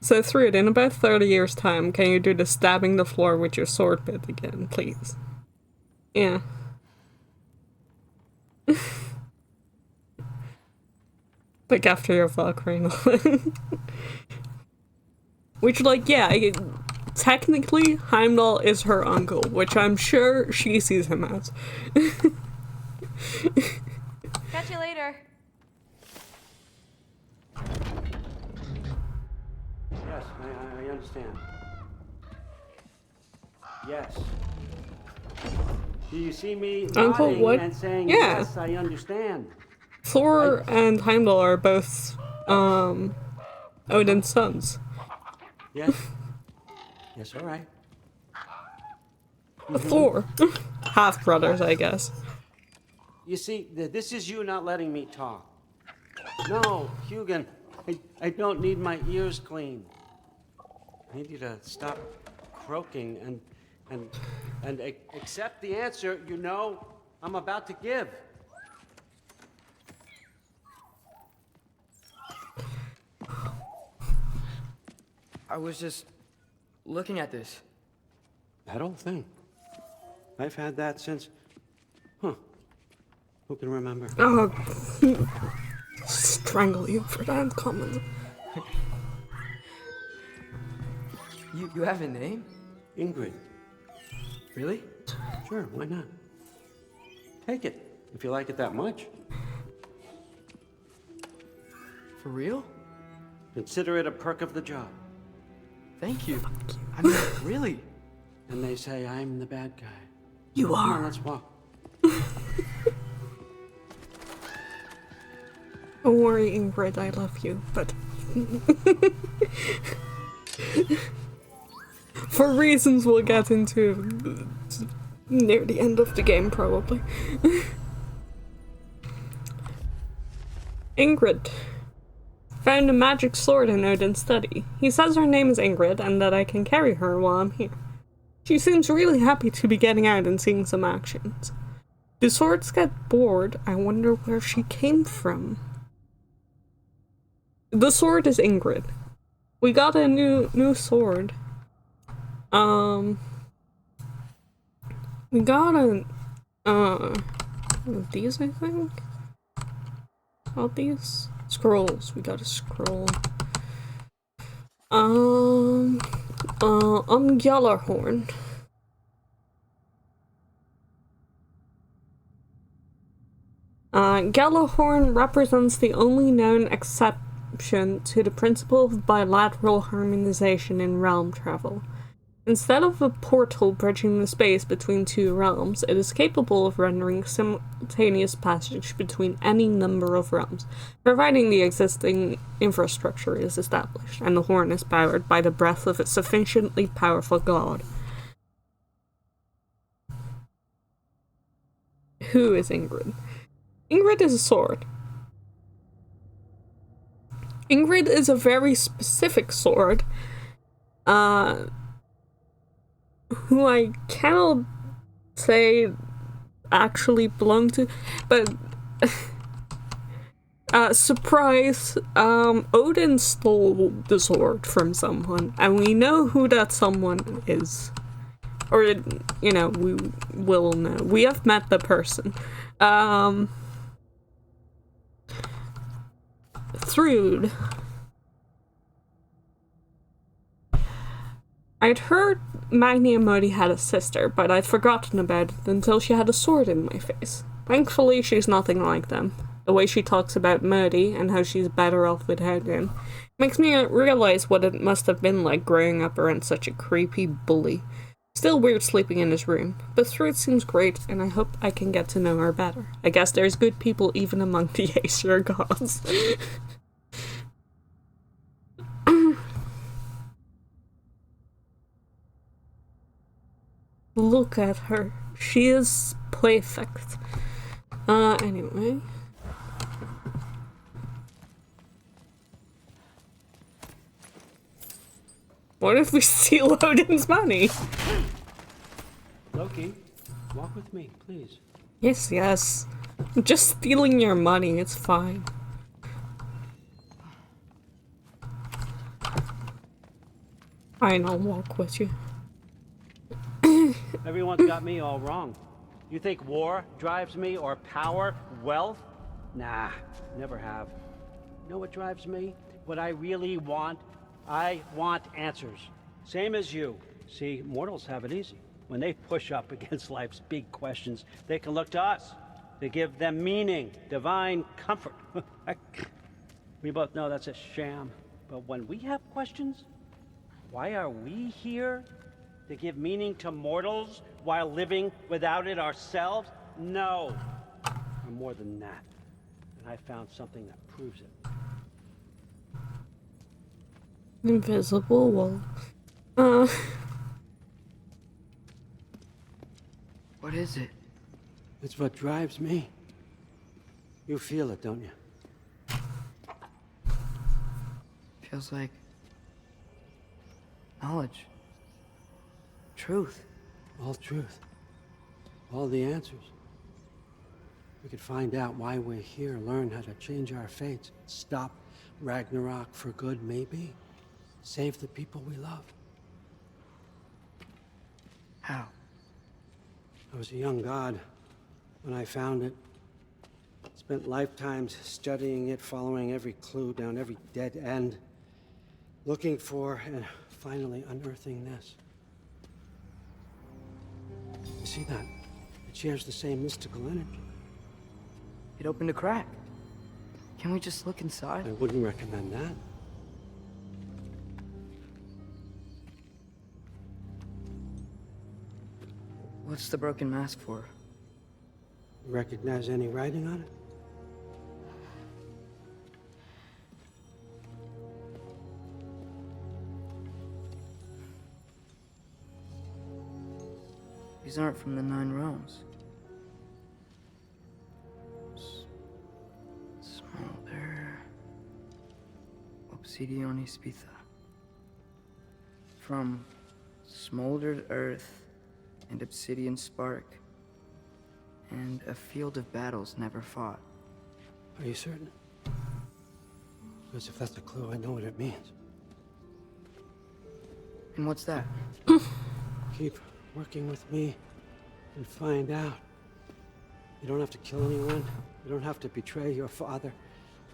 So Thrud, in about 30 years' time, can you do the stabbing the floor with your sword bit again, please? Yeah. Like after your Valkyrie. Which, like, yeah, technically, Heimdall is her uncle, which I'm sure she sees him as. Catch you later. Yes, I understand. Yes. Do you see me Uncle, nodding what? and saying, Yeah. yes, I understand? Thor and Heimdall are both, Odin's sons. Yes? Yes, all right. Thor. Half brothers, I guess. You see, this is you not letting me talk. No, Hugin, I don't need my ears cleaned. I need you to stop croaking and accept the answer you know I'm about to give. I was just looking at this. That old thing. I've had that since... Huh. Who can remember? Oh, strangle you for that comment. You have a name? Ingrid. Really? Sure, why not? Take it, if you like it that much. For real? Consider it a perk of the job. Thank you. I mean, really. And they say I'm the bad guy. You Come are. on, let's walk. Don't worry, Ingrid, I love you, but... for reasons we'll get into near the end of the game, probably. Ingrid found a magic sword in Odin's study. He says her name is Ingrid and that I can carry her while I'm here. She seems really happy to be getting out and seeing some actions. Do swords get bored? I wonder where she came from. The sword is Ingrid. We got a new sword. We got these, I think? All these? Scrolls. We got a scroll. Gjallarhorn. Gjallarhorn represents the only known exception to the principle of bilateral harmonization in realm travel. Instead of a portal bridging the space between two realms, it is capable of rendering simultaneous passage between any number of realms, providing the existing infrastructure is established, and the horn is powered by the breath of a sufficiently powerful god. Who is Ingrid? Ingrid is a sword. Ingrid is a very specific sword, who I cannot say actually belong to, but surprise, Odin stole the sword from someone, and we know who that someone is. Or, you know, we will know. We have met the person. Thrud. I'd heard Magni and Modi had a sister, but I'd forgotten about it until she had a sword in my face. Thankfully, she's nothing like them. The way she talks about Modi and how she's better off without him makes me realize what it must have been like growing up around such a creepy bully. Still weird sleeping in his room, but Thrud seems great, and I hope I can get to know her better. I guess there's good people even among the Aesir gods. Look at her. She is perfect. Anyway. What if we steal Odin's money? Loki, walk with me, please. Yes, yes. I'm just stealing your money, it's fine. Fine, I'll walk with you. Everyone's got me all wrong. You think war drives me, or power, wealth? Nah, never have. You know what drives me? What I really want? I want answers. Same as you. See, mortals have it easy. When they push up against life's big questions, they can look to us. They give them meaning, divine comfort. We both know that's a sham. But when we have questions, why are we here? To give meaning to mortals while living without it ourselves? No. We're more than that. And I found something that proves it. Invisible wall. What is it? It's what drives me. You feel it, don't you? Feels like knowledge. Truth. All truth. All the answers. We could find out why we're here, learn how to change our fates, stop Ragnarok for good, maybe. Save the people we love. How? I was a young god when I found it. Spent lifetimes studying it, following every clue down every dead end, looking for and finally unearthing this. You see that? It shares the same mystical energy. It opened a crack. Can we just look inside? I wouldn't recommend that. What's the broken mask for? You recognize any writing on it? These aren't from the Nine Realms. Smolder. Obsidione Spitha. From smoldered earth and obsidian spark, and a field of battles never fought. Are you certain? Because if that's a clue, I know what it means. And what's that? Keep working with me and find out. You don't have to kill anyone. You don't have to betray your father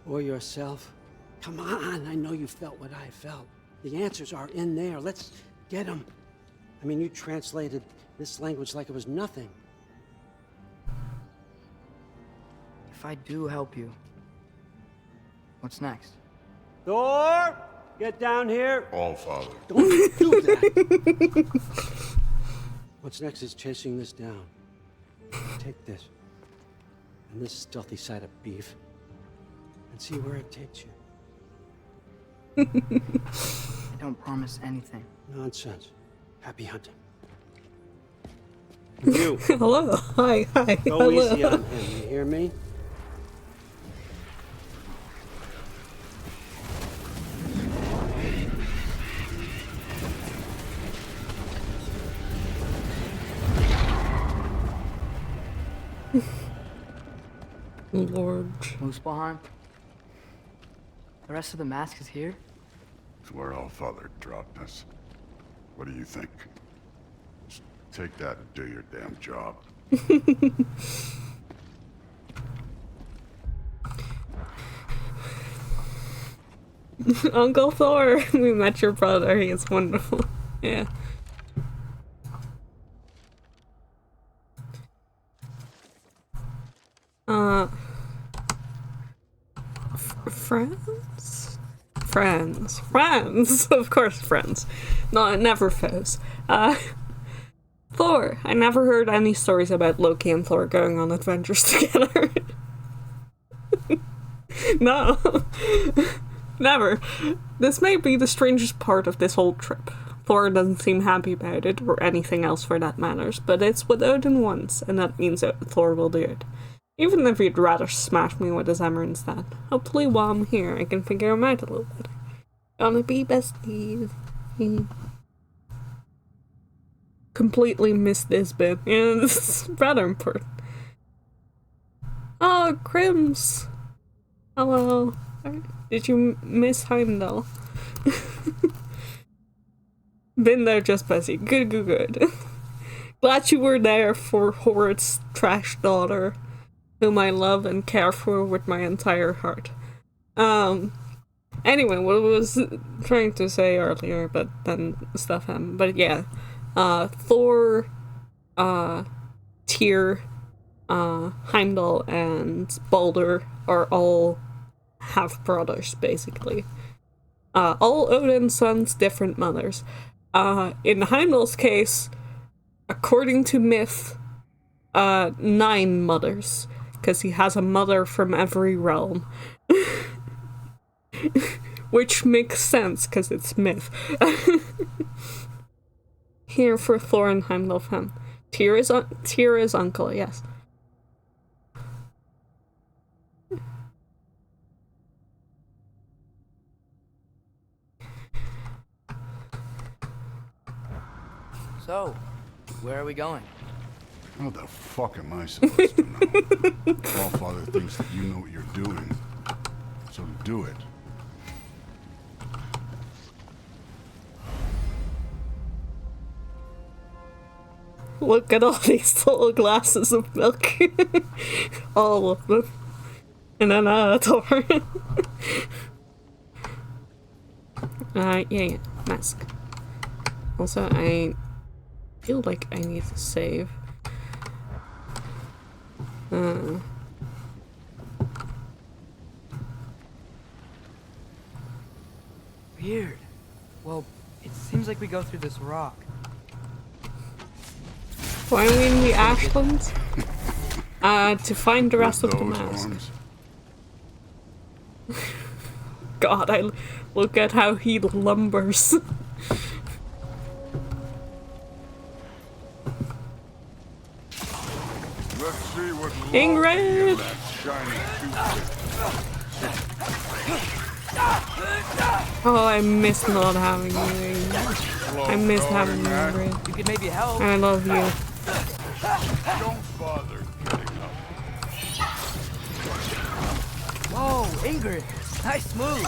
or yourself. Come on, I know you felt what I felt. The answers are in there. Let's get them. I mean, you translated this language like it was nothing. If I do help you, what's next? Thor, get down here. All father. Don't do that. What's next is chasing this down. Take this and this stealthy side of beef and see where it takes you. I don't promise anything. Nonsense. Happy hunting. You. Hello. Hi. Go Hello. easy on him, you hear me? Lord. Muspelheim? The rest of the mask is here? It's where all father dropped us. What do you think? Just take that and do your damn job. Uncle Thor, we met your brother. He is wonderful. Yeah. Friends? Friends! Of course, friends. No, never foes. Thor. I never heard any stories about Loki and Thor going on adventures together. No. Never. This may be the strangest part of this whole trip. Thor doesn't seem happy about it, or anything else for that matters, but it's what Odin wants, and that means that Thor will do it. Even if he'd rather smash me with his hammer instead. Hopefully while I'm here, I can figure him out a little better. Gonna be besties. Completely missed this bit. Yeah, this is rather important. Oh, Crims! Hello. Did you miss Heimdall? Been there, just busy. Good, good, good. Glad you were there for Horrid's trash daughter, whom I love and care for with my entire heart. Anyway, what I was trying to say earlier, but then stuff happened. But yeah, Thor, Tyr, Heimdall, and Baldur are all half-brothers, basically. All Odin's sons, different mothers. In Heimdall's case, according to myth, 9 mothers, because he has a mother from every realm. Which makes sense, because it's myth. Here for Thor and Heimdall fam. Tyr is uncle, yes. So, where are we going? How the fuck am I supposed to know? Allfather thinks that you know what you're doing, so do it. Look at all these little glasses of milk. All of them. And then Thor. Yeah, mask. Also, I feel like I need to save. Weird. Well, it seems like we go through this rock. Why are we in the Ashlands? To find the rest of the mask. God, I look at how he lumbers. Let's see what Ingrid! Oh, I miss not having you. I miss having you, Ingrid. You could maybe help. I love you. Don't bother getting up. Whoa, Ingrid. Nice move.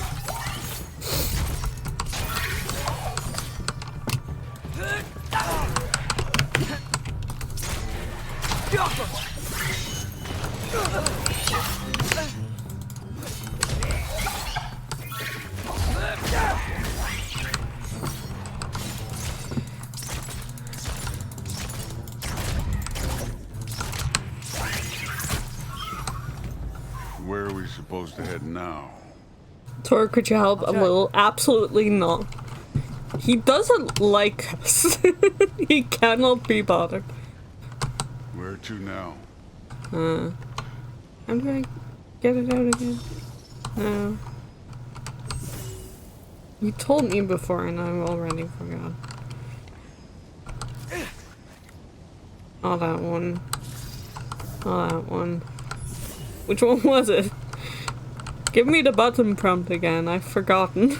Where are we supposed to head now? Tor, could you help a little? Absolutely not. He doesn't like us. He cannot be bothered. Where to now? How do I get it out again? No. You told me before and I've already forgot. Oh, that one. Oh, that one. Which one was it? Give me the button prompt again, I've forgotten.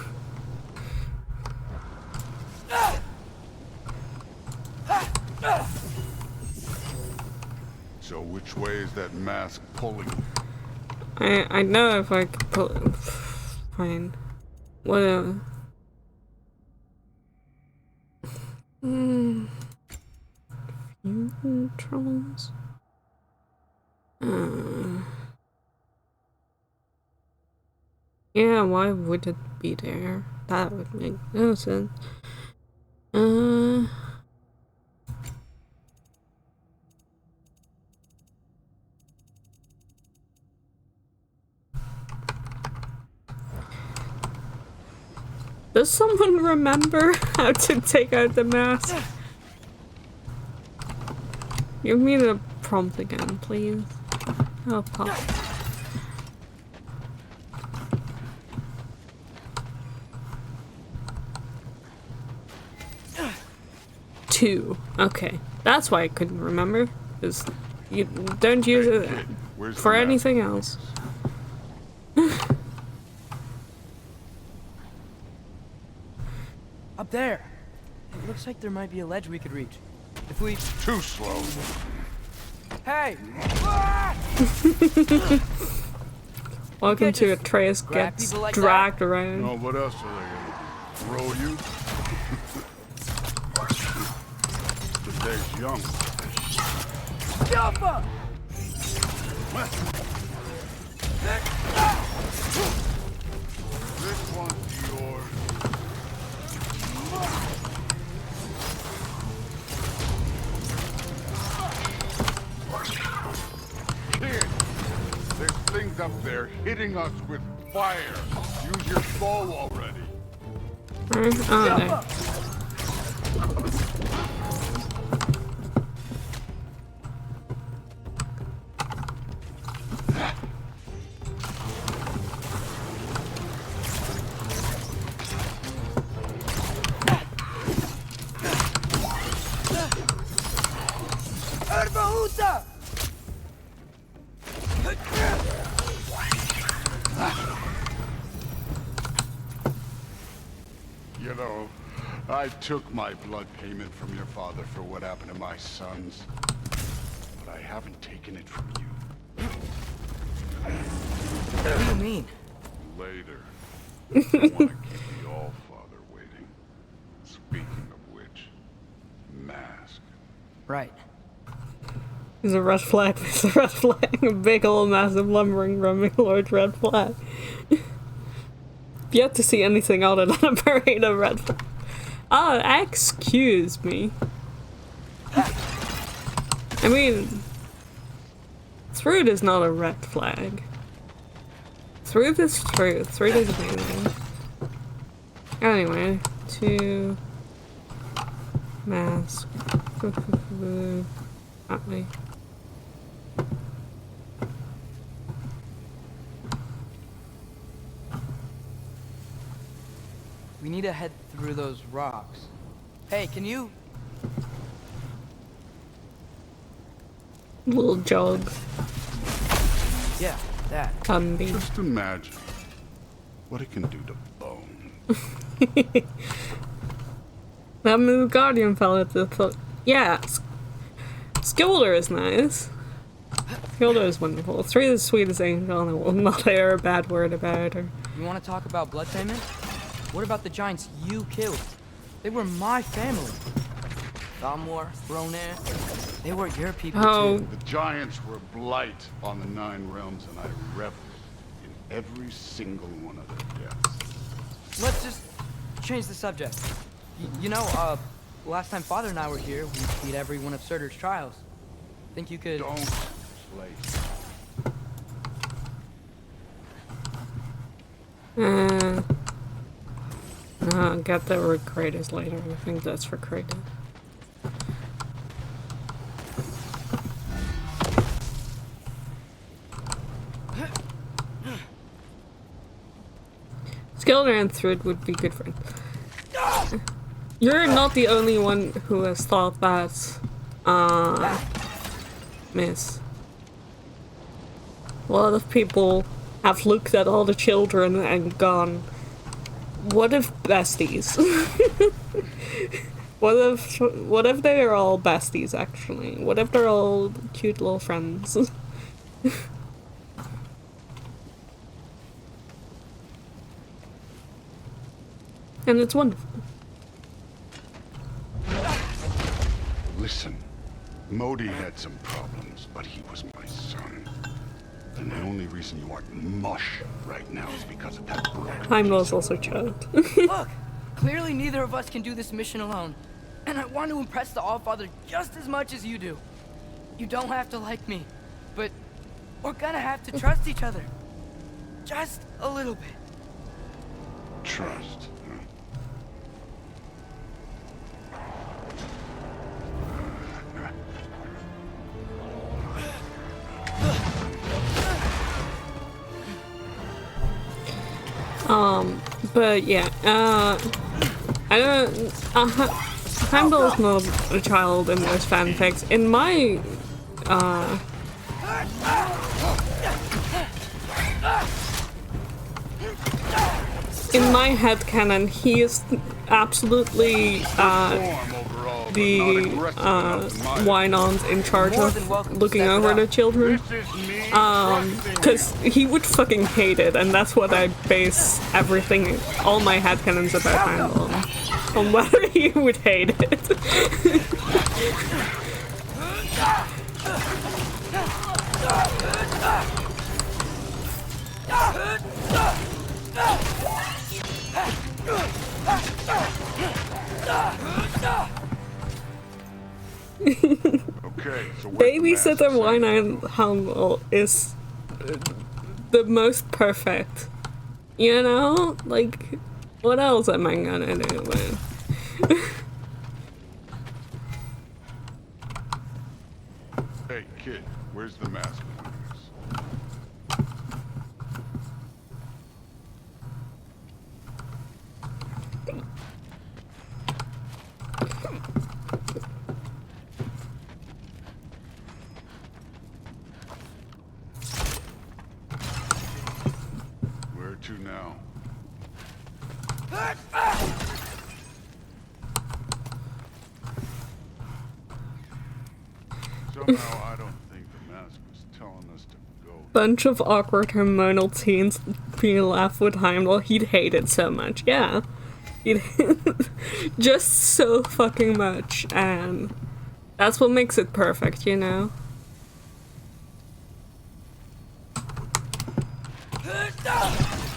So which way is that mask pulling? I know if I could pull it. Fine. Whatever. Controls. Yeah, why would it be there? That would make no sense. Does someone remember how to take out the mask? Give me the prompt again, please. Oh, pop. Two. Okay. That's why I couldn't remember. Because you don't use it for anything else. A Up there. It looks like there might be a ledge we could reach. If we... Too slow. Hey! Welcome to just Atreus grab gets people like dragged around. No, what else are they gonna do? Throw you? The day's young. Jump up! This one's yours. Kid, there's things up there hitting us with fire. Use your bow already. Oh, no. Erbahuta! You know, I took my blood payment from your father for what happened to my sons. But I haven't taken it from you. What do you mean? Later. I don't want to keep the All-Father waiting. Speaking of which, mask. Right. There's a red flag, there's a red flag. A big old massive lumbering roaming large red flag. Yet to see anything other than a parade of red flag. Oh, excuse me. I mean, Thrud is not a red flag. Thrud is true. Thrud is amazing. Anyway, to mask. At me. We need to head through those rocks. Hey, can you... Little jog. Yeah, that. Can be. Just imagine what it can do to bone. That move Guardian fella thought, yeah, Skilder is nice. Skilder is wonderful. Three is the sweetest angel, and I will not hear a bad word about her. You want to talk about blood payment? What about the giants you killed? They were my family. Thamor, Ronan, they were your people too. The giants were blight on the 9 realms, and I reveled in every single one of their deaths. Let's just change the subject. You know, last time Father and I were here, we beat every one of Surtur's trials. Think you could... Don't play. Get the word Kratos later. I think that's for Kratos. Skilder and Thrud would be good friends. You're not the only one who has thought that, miss. A lot of people have looked at all the children and gone, what if besties? What if they are all besties, actually? What if they're all cute little friends? And it's wonderful. Listen, Modi had some problems, but he was my son. And the only reason you aren't mush right now is because of that broken Heimdall's also child. Look, clearly neither of us can do this mission alone. And I want to impress the Allfather just as much as you do. You don't have to like me, but we're gonna have to trust each other. Just a little bit. trust. But yeah, I don't, Heimdall's not a child in those fanfics. In my, in my headcanon, he is absolutely the Wynons in charge of looking over the children. Because he would fucking hate it, and that's what I base everything, all my headcanons about Heimdall on whether he would hate it. Okay, so Babysitter Wynine Heimdall is the most perfect. You know? Like, what else am I gonna do with? Hey, kid, where's the mask? Where to now? Somehow I don't think the mask was telling us to go. Bunch of awkward hormonal teens being laughed with Heimdall. He'd hate it so much. Yeah. He'd just so fucking much, and that's what makes it perfect, you know?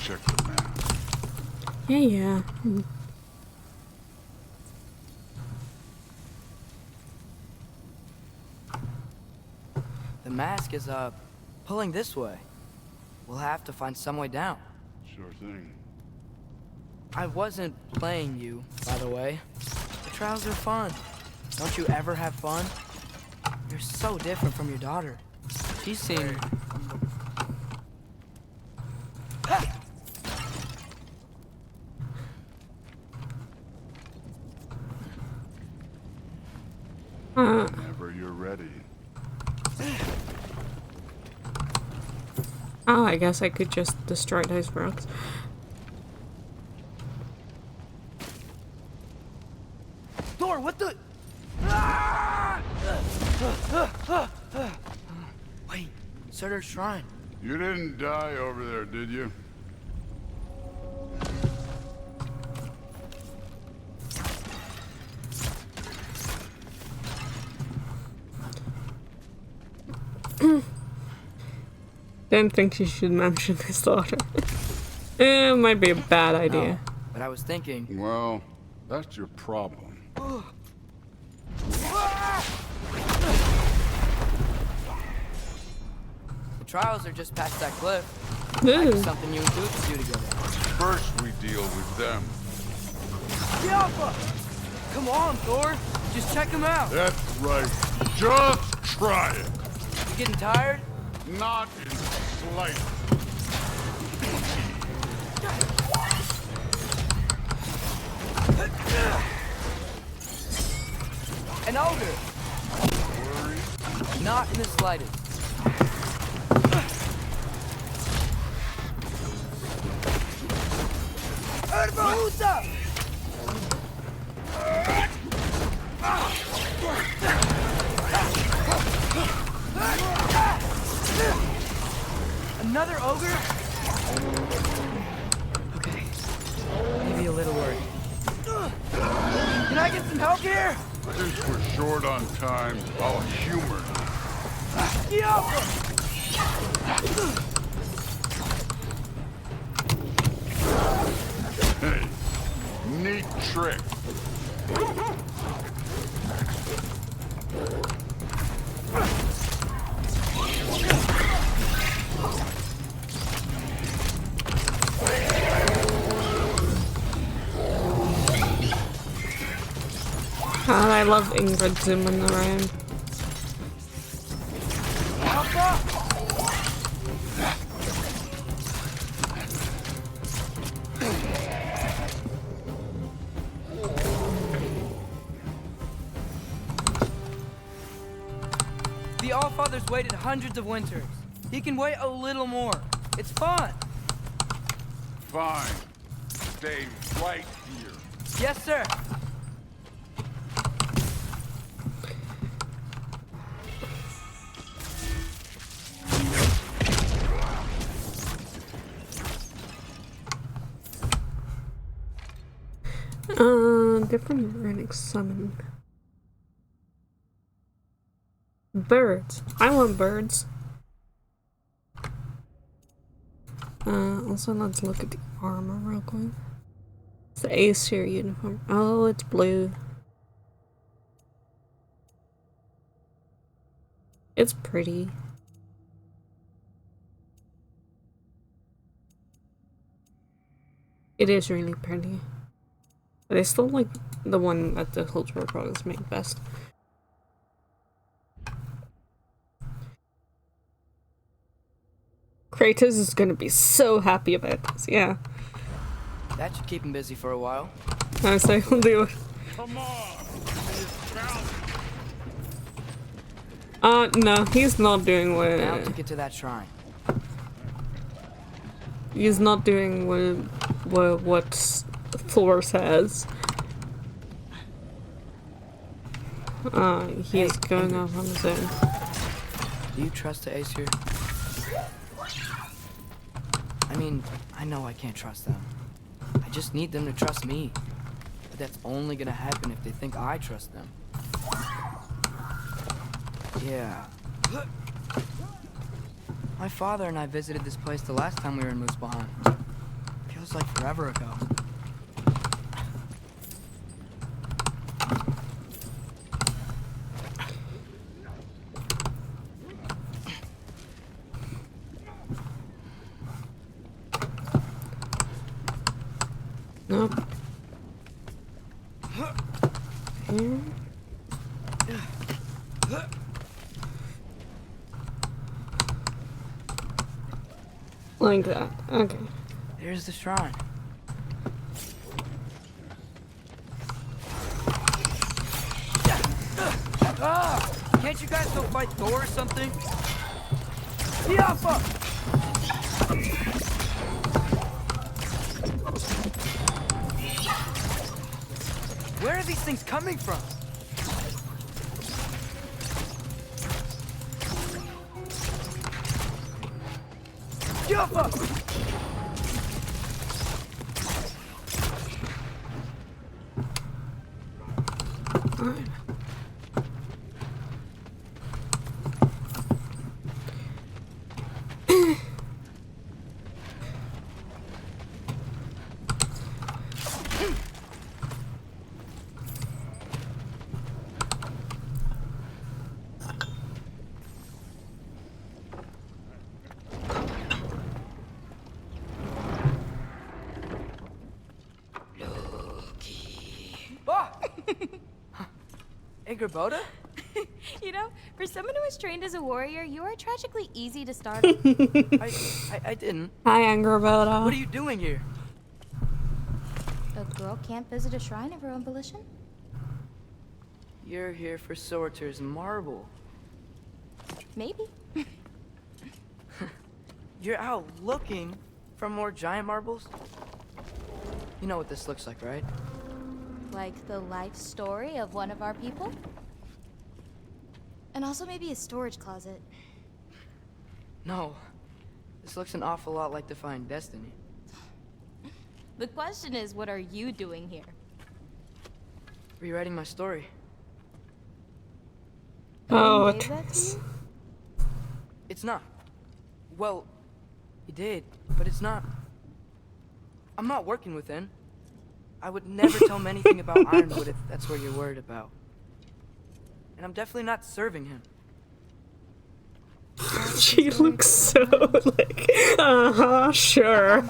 Check the map. Yeah. The mask is, pulling this way. We'll have to find some way down. Sure thing. I wasn't playing you, by the way. The trials are fun. Don't you ever have fun? You're so different from your daughter. She seemed... Whenever you're ready. Oh, I guess I could just destroy those rocks. Thor, what the... Wait, Surtur's shrine. You didn't die over there, did you? Didn't think she should mention his daughter. It might be a bad idea. No, but I was thinking... Well, that's your problem. The trials are just past that cliff. Might be something you and Goose do together. First we deal with them. Alpha! Come on, Thor! Just check them out! That's right. Just try it! You getting tired? Not in the slightest. An ogre! Not in the slightest. Urbahusa! Another ogre? Okay. Maybe a little worried. Can I get some help here? Since we're short on time, I'll humor you. Hey, neat trick. God, I love Ingrid zooming around. The Allfather's waited hundreds of winters. He can wait a little more. It's fun. Fine. Stay right here. Yes, sir. Different runic summon. Birds. I want birds. Also let's look at the armor real quick. It's the Aesir uniform. Oh, it's blue. It's pretty. It is really pretty. But I still like the one that the Cultural Products make best. Kratos is gonna be so happy about this, yeah. That should keep him busy for a while. I say he'll do it. No, he's not doing Now to what... get to that shrine. He's not doing what Thor says. He's going off on his own. Do you trust the Aesir? I mean, I know I can't trust them. I just need them to trust me. But that's only gonna happen if they think I trust them. Yeah. My father and I visited this place the last time we were in Muspelheim. Feels like forever ago. Nope. Here. Like that. Okay. There's the shrine. Can't you guys go fight Thor or something? Yafa! Where are these things coming from? Yafa! Angerboda? You know, for someone who was trained as a warrior, you are tragically easy to startle. I didn't. Hi, Angerboda. What are you doing here? A girl can't visit a shrine of her own volition? You're here for Sorter's marble. Maybe. You're out looking for more giant marbles? You know what this looks like, right? Like the life story of one of our people? And also maybe a storage closet. No. This looks an awful lot like Defying Destiny. The question is, what are you doing here? Rewriting my story. Oh, Gave that to you? It's not. Well, he did, but it's not. I'm not working with him. I would never tell him anything about Ironwood if that's what you're worried about. And I'm definitely not serving him. She looks so like, sure.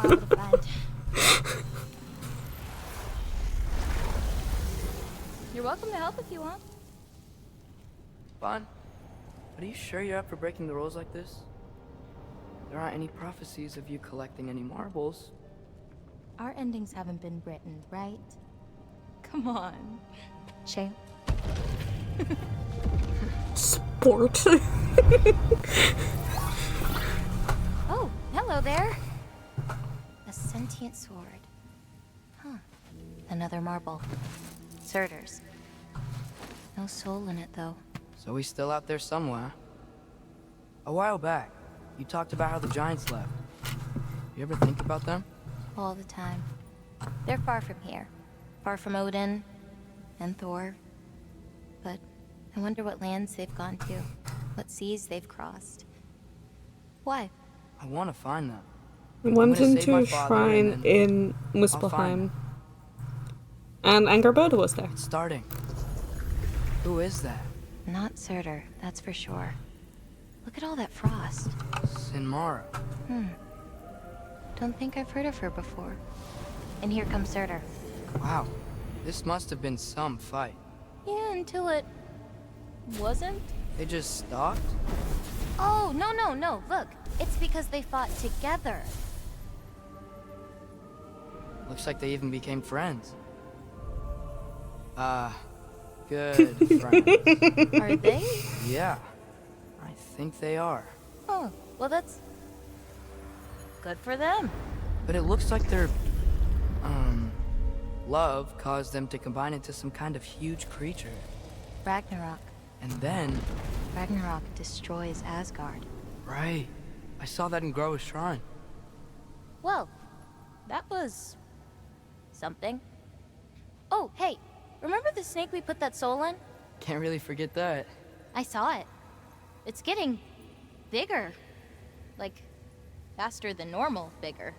You're welcome to help if you want. Bon, are you sure you're up for breaking the rules like this? There aren't any prophecies of you collecting any marbles. Our endings haven't been written, right? Come on. Shale. Sport. Oh, hello there. A sentient sword. Huh. Another marble. Surtur's. No soul in it, though. So he's still out there somewhere. A while back, you talked about how the giants left. You ever think about them? All the time. They're far from here. Far from Odin and Thor. But I wonder what lands they've gone to. What seas they've crossed. Why? I want to find them. Went I'm gonna save into my a father shrine and in I'll find Muspelheim. them. And Angerboda was there. It's starting. Who is that? Not Surtur, that's for sure. Look at all that frost. Sinmara. Don't think I've heard of her before. And here comes Surtur. Wow. This must have been some fight. Yeah, until it... wasn't? They just stopped? Oh, no. Look, it's because they fought together. Looks like they even became friends. Good friends. Are they? Yeah. I think they are. Oh, well that's... good for them. But it looks like their... love caused them to combine into some kind of huge creature. Ragnarok. And then... Ragnarok destroys Asgard. Right. I saw that in Groa's shrine. Well, that was... something. Oh, hey, remember the snake we put that soul in? Can't really forget that. I saw it. It's getting... bigger. Like, faster than normal bigger.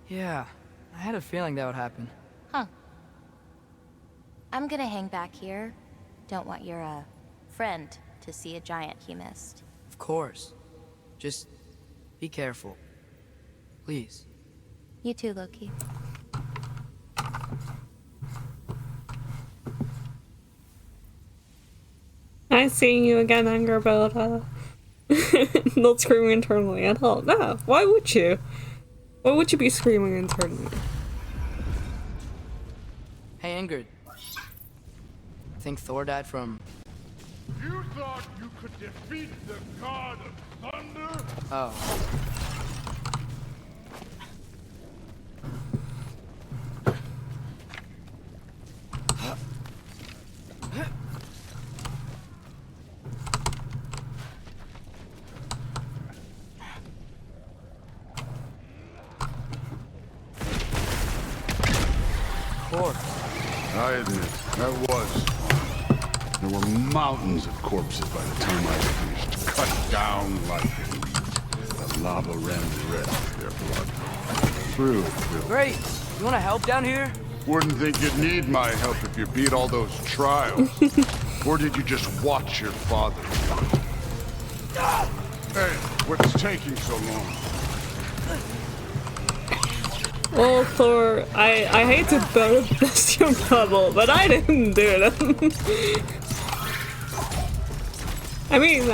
Yeah, I had a feeling that would happen. Huh. I'm gonna hang back here. Don't want your, friend to see a giant he missed. Of course. Just be careful. Please. You too, Loki. Nice seeing you again, Angerboda. Not screaming internally at all. No, why would you? Why would you be screaming internally? Hey, Ingrid. Think Thor died from... You thought you could defeat the god of thunder? Oh. I admit, that was. There were mountains of corpses by the time I finished. Cut down like wheat. The lava ran red with their blood. True. Great! You wanna help down here? Wouldn't think you'd need my help if you beat all those trials. Or did you just watch your father? Hey, what's taking so long? Well, Thor, I hate to burst your bubble, but I didn't do them. I mean,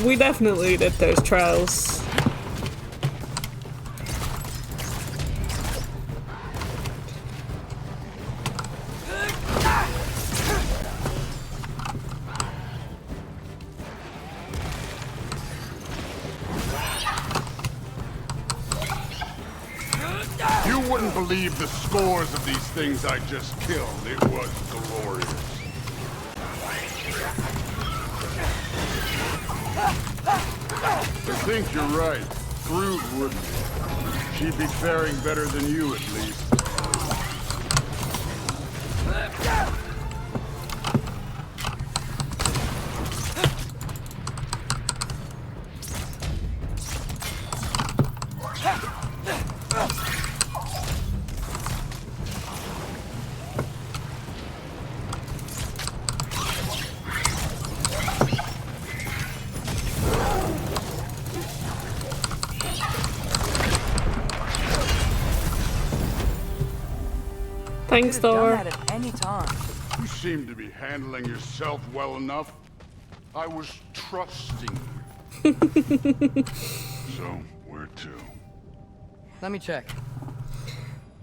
we definitely did those trials. You wouldn't believe the scores of these things I just killed. It was glorious. I think you're right. Groot wouldn't. She'd be faring better than you, at least. Thanks, Thor. Done that at any time. You seem to be handling yourself well enough. I was trusting you. So, where to? Let me check.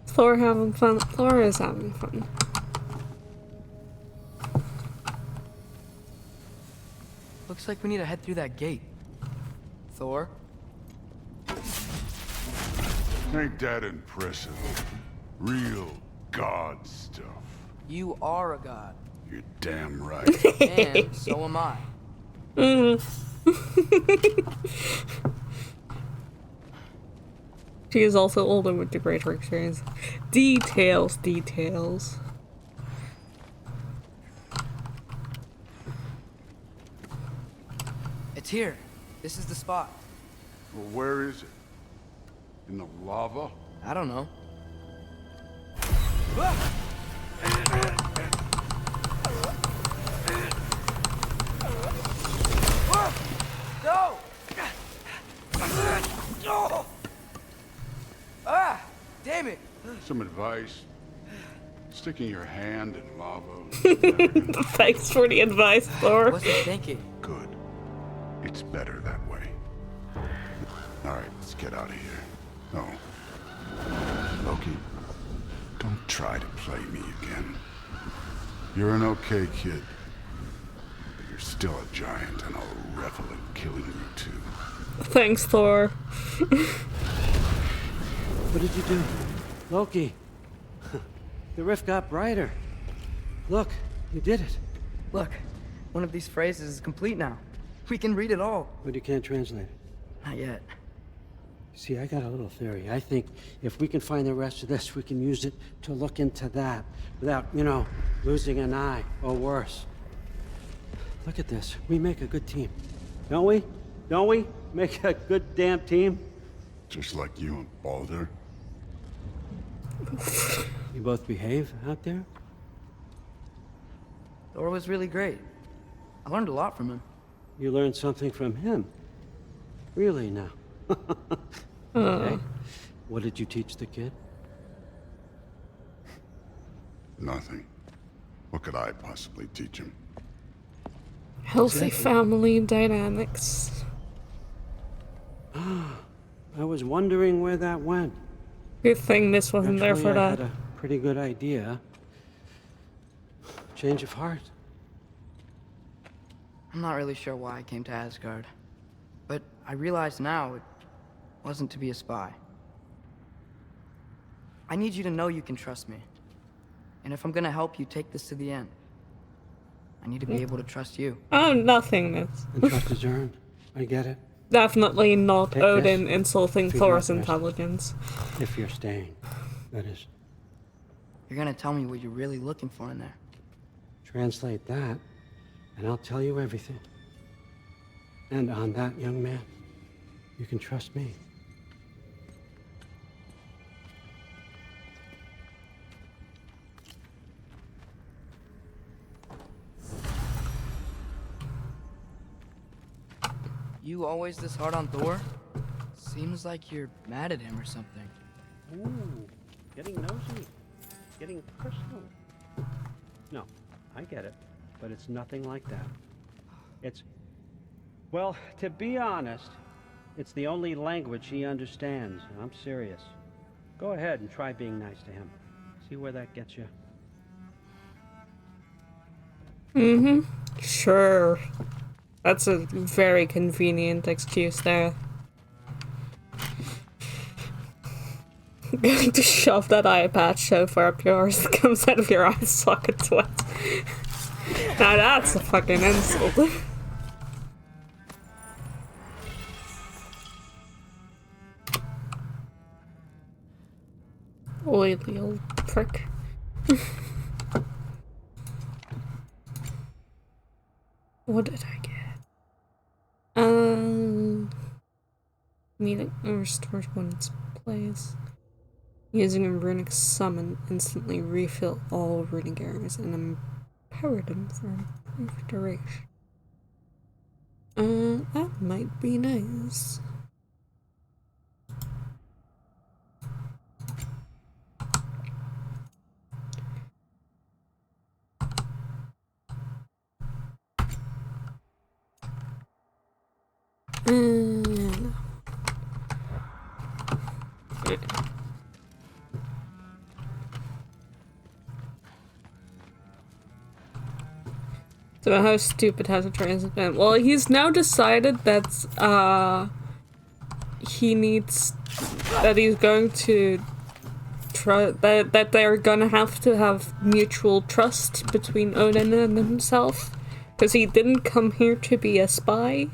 Thor having fun. Thor is having fun. Looks like we need to head through that gate. Thor? Ain't that impressive? Real god stuff. You are a god. You're damn right. And so am I. She is also older with the greater experience. Details, details. It's here. This is the spot. Well, where is it? In the lava? I don't know. No! Ah! Damn it! Some advice? Sticking your hand in lava. Thanks for the advice, Thor. What's he thinking? Good. It's better that way. Alright, let's get out of here. No. Loki, don't try to play me again. You're an okay kid. But you're still a giant, and I'll revel in killing you too. Thanks, Thor. What did you do? Loki. The rift got brighter. Look, you did it. Look, one of these phrases is complete now. We can read it all. But you can't translate it. Not yet. See, I got a little theory. I think if we can find the rest of this, we can use it to look into that without, you know, losing an eye or worse. Look at this. We make a good team. Don't we? Don't we? Make a good damn team? Just like you and Baldur. You both behave out there? Thor was really great. I learned a lot from him. You learned something from him? Really now? Okay. What did you teach the kid? Nothing. What could I possibly teach him? Healthy family dynamics. I was wondering where that went. Good thing this wasn't there for Actually, I that. had a pretty good idea. Change of heart. I'm not really sure why I came to Asgard. But I realize now it wasn't to be a spy. I need you to know you can trust me. And if I'm gonna help you take this to the end, I need to be able to trust you. Oh, nothingness. And trust is earned. I get it. Definitely not Take Odin this. insulting Feed Thor's my rest. intelligence. If you're staying, that is. You're gonna tell me what you're really looking for in there. Translate that, and I'll tell you everything. And on that, young man, you can trust me. You always this hard on Thor? Seems like you're mad at him or something. Ooh, getting nosy. Getting personal. No, I get it, but it's nothing like that. It's... Well, to be honest, it's the only language he understands, and I'm serious. Go ahead and try being nice to him. See where that gets you. Mm-hmm. Sure. That's a very convenient excuse there. Going to shove that eye patch so far up yours that comes out of your eye socket sweat. Now that's a fucking insult. Oily old prick. What did I get? Meeting restores one's place. Using a runic summon, instantly refill all runic areas and empower them for improved duration. That might be nice. So how stupid has a transit been? Well, he's now decided that he's going to that they're gonna have to have mutual trust between Odin and himself, because he didn't come here to be a spy.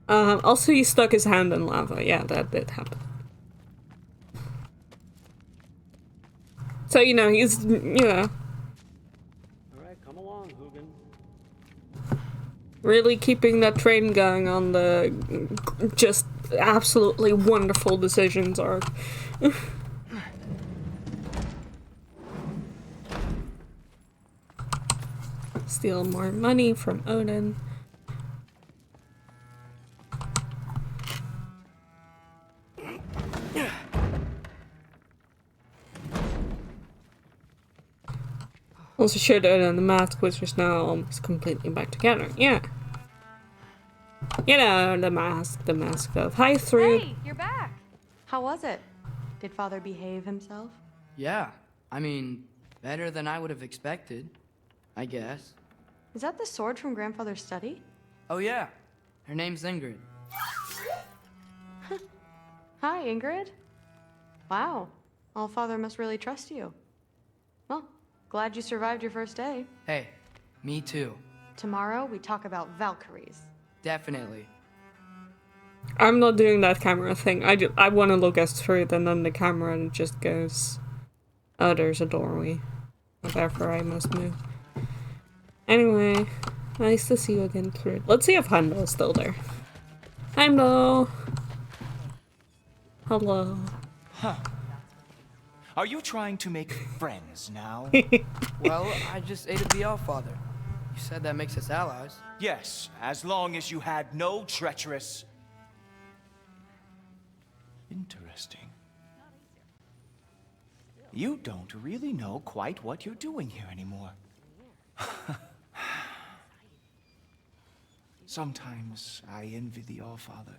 Also, he stuck his hand in lava. Yeah, that did happen. So, you know, he's, you know... Alright, come along, Hugin. Really keeping that train going on the just absolutely wonderful decisions arc. Steal more money from Odin. Also showed Odin the mask, which is now almost completely back together. Yeah. You know, the mask of hi through. Hey, you're back. How was it? Did Father behave himself? Yeah, I mean, better than I would have expected, I guess. Is that the sword from Grandfather's study? Oh yeah, her name's Ingrid. Hi, Ingrid. Wow, Allfather must really trust you. Well, glad you survived your first day. Hey, me too. Tomorrow we talk about Valkyries. Definitely. I'm not doing that camera thing. I want to look us through it, and then the camera just goes, oh, there's a doorway. Therefore, I must move. Anyway, nice to see you again through it. Let's see if Heimdall's still there. Heimdall! Hello. Huh. Are you trying to make friends now? Well, I just ate a BL, Father. You said that makes us allies. Yes, as long as you had no treacherous... Interesting. You don't really know quite what you're doing here anymore. Sometimes I envy the Allfather.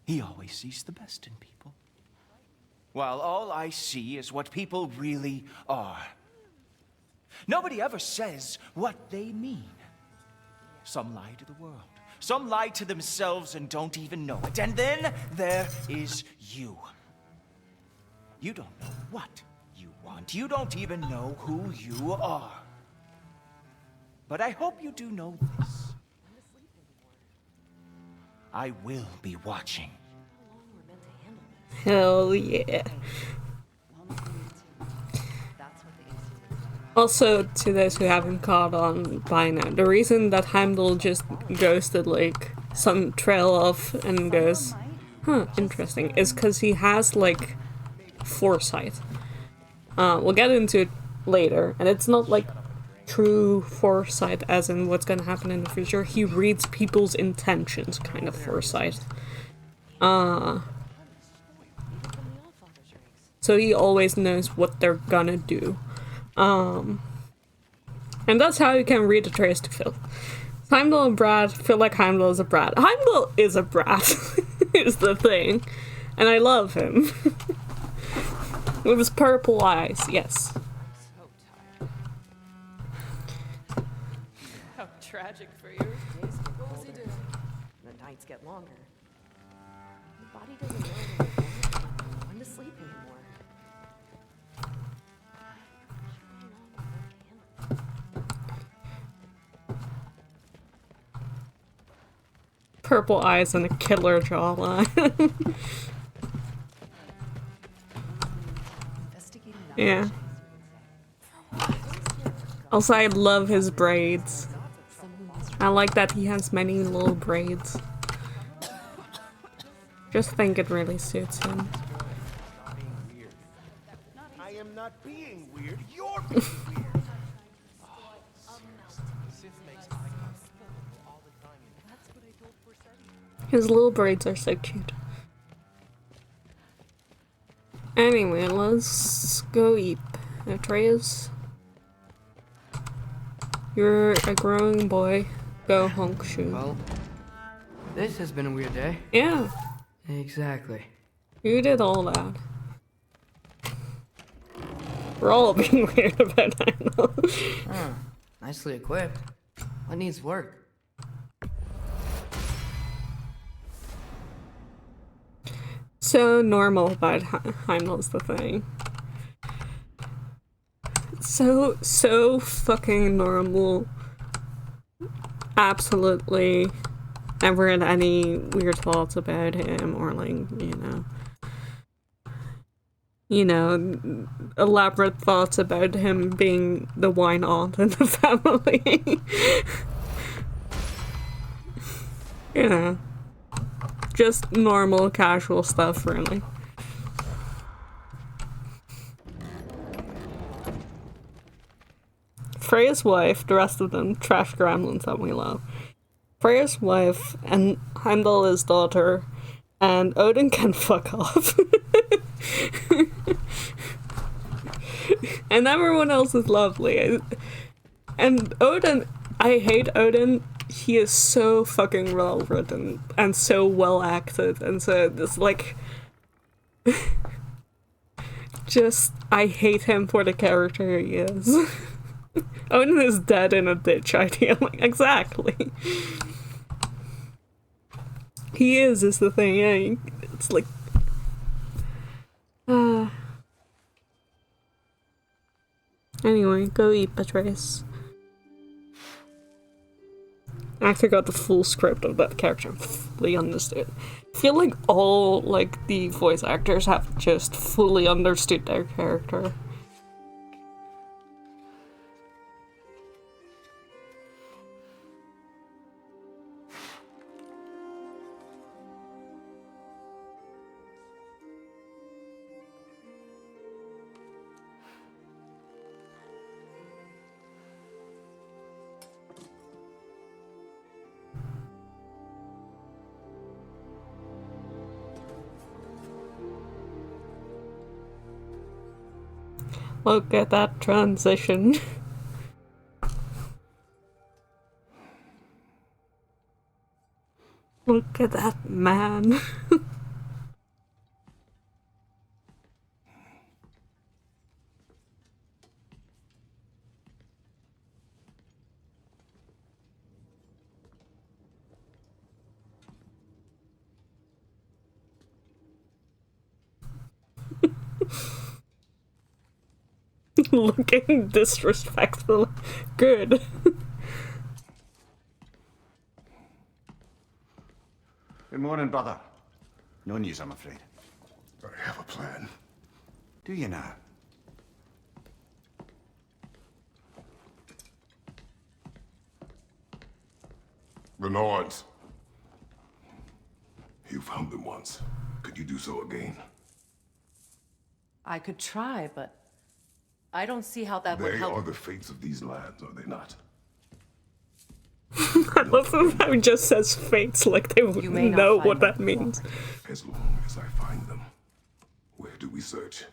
He always sees the best in people, while all I see is what people really are. Nobody ever says what they mean. Some lie to the world. Some lie to themselves and don't even know it. And then there is you. You don't know what you want. You don't even know who you are. But I hope you do know this. I will be watching. Hell yeah. Also, to those who haven't caught on by now, the reason that Heimdall just ghosted, like, some trail off and goes, huh, interesting, is because he has, like, foresight. We'll get into it later, and it's not, like, true foresight as in what's gonna happen in the future. He reads people's intentions kind of foresight. So he always knows what they're gonna do. And that's how you can read a trace to Phil. Heimdall and Brad feel like Heimdall is a brat. Heimdall is a brat, is the thing. And I love him. With his purple eyes, yes. How tragic for you. What was he doing? The nights get longer. The body doesn't know when to sleep anymore. Purple eyes and a killer jawline. Yeah. Also, I love his braids. I like that he has many little braids. Just think it really suits him. I am not being weird. You're being weird. His little braids are so cute. Anyway, let's go eat. Atreus, you're a growing boy. Go honk shoe. Well, this has been a weird day. Yeah. Exactly. You did all that. We're all being weird about that. Huh. Nicely equipped. What needs work? so normal about Heimel's the thing. So fucking normal. Absolutely never had any weird thoughts about him or like, elaborate thoughts about him being the wine aunt in the family. Just normal, casual stuff, really. Freya's wife, the rest of them, trash gremlins that we love. Freya's wife and Heimdall his daughter, and Odin can fuck off. And everyone else is lovely. And Odin, I hate Odin. He is so fucking well written and so well acted, and so it's like just I hate him for the character he is. Odin is dead in a ditch, ideally. Exactly. He is the thing, yeah. It's like anyway, go eat, Beatrice. I actually got the full script of that character and fully understood. I feel like all the voice actors have just fully understood their character. Look at that transition. Look at that man. Looking disrespectful. Good. Good morning, brother. No news, I'm afraid. I have a plan. Do you now? The Norns. You found them once. Could you do so again? I could try, but I don't see how that would They help. are the fates of these lands, are they not? I love how he just says fates like they would know what that means. As long as I find them, where do we search?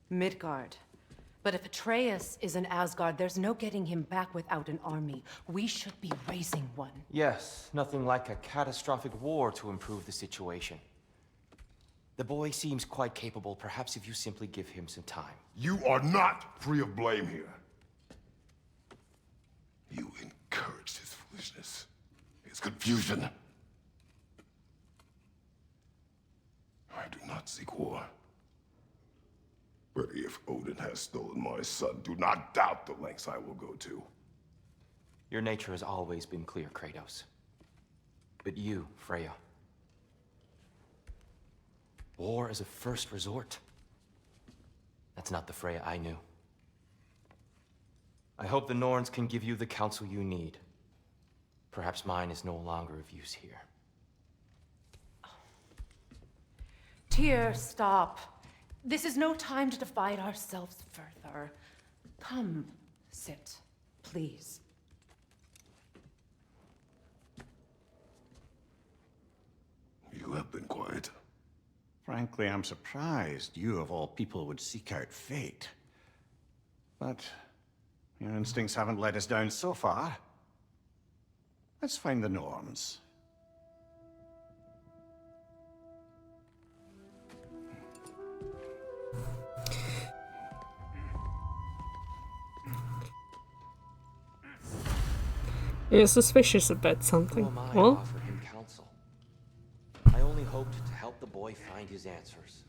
Midgard. But if Atreus is in Asgard, there's no getting him back without an army. We should be raising one. Yes, nothing like a catastrophic war to improve the situation. The boy seems quite capable. Perhaps if you simply give him some time. You are not free of blame here. You encouraged his foolishness, his confusion. I do not seek war. But if Odin has stolen my son, do not doubt the lengths I will go to. Your nature has always been clear, Kratos. But you, Freya. War is a first resort. That's not the Freya I knew. I hope the Norns can give you the counsel you need. Perhaps mine is no longer of use here. Tyr, stop. This is no time to divide ourselves further. Come, sit, please. You have been quiet. Frankly, I'm surprised you of all people would seek out fate. But your instincts haven't let us down so far. Let's find the Norns. You're suspicious about something. Who am I to Well, offer him counsel? I boy find his answers.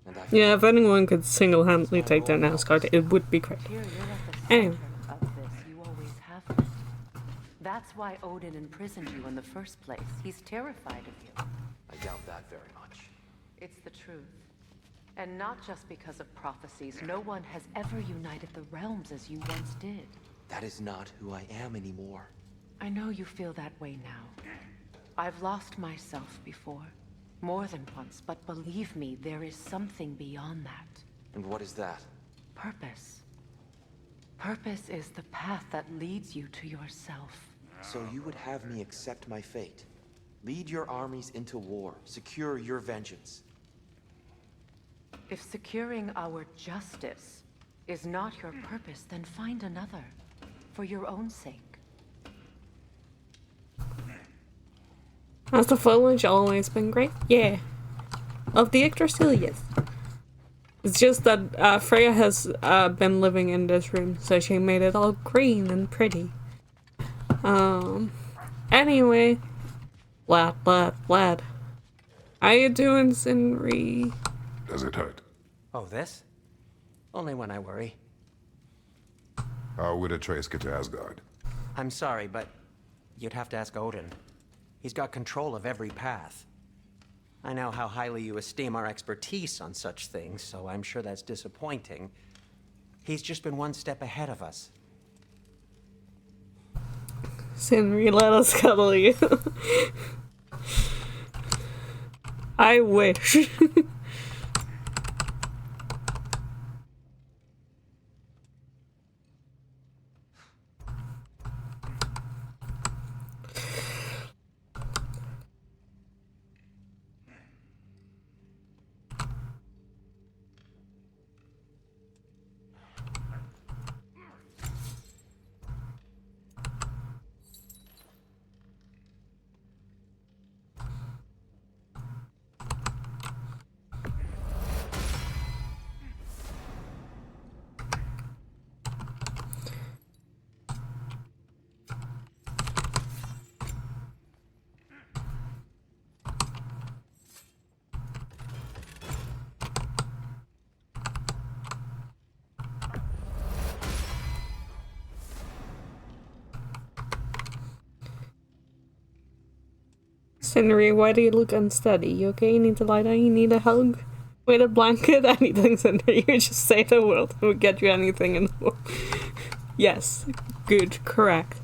And I Yeah, if anyone could single-handedly take down Asgard, it would be great. Here, you're at the Anyway. center of this. You always have been. That's why Odin imprisoned you in the first place. He's terrified of you. I doubt that very much. It's the truth. And not just because of prophecies. No one has ever united the realms as you once did. That is not who I am anymore. I know you feel that way now. I've lost myself before. More than once, but believe me, there is something beyond that. And what is that? Purpose. Purpose is the path that leads you to yourself. So you would have me accept my fate? Lead your armies into war, secure your vengeance. If securing our justice is not your purpose, then find another. For your own sake. Has the foliage always been great? Yeah. Of the Yggdrasil, yes. It's just that Freya has been living in this room, so she made it all green and pretty. Anyway. Lad. How you doing, Sinri? Does it hurt? Oh, this? Only when I worry. How would Atreus get to Asgard? I'm sorry, but you'd have to ask Odin. He's got control of every path. I know how highly you esteem our expertise on such things, so I'm sure that's disappointing. He's just been one step ahead of us. Sinri, let us cuddle you. I wish. Sinri, why do you look unsteady? You okay? You need to lie down? You need a hug? With a blanket? Anything, Sinri. You just say the word and we'll get you anything in the world. Yes. Good. Correct.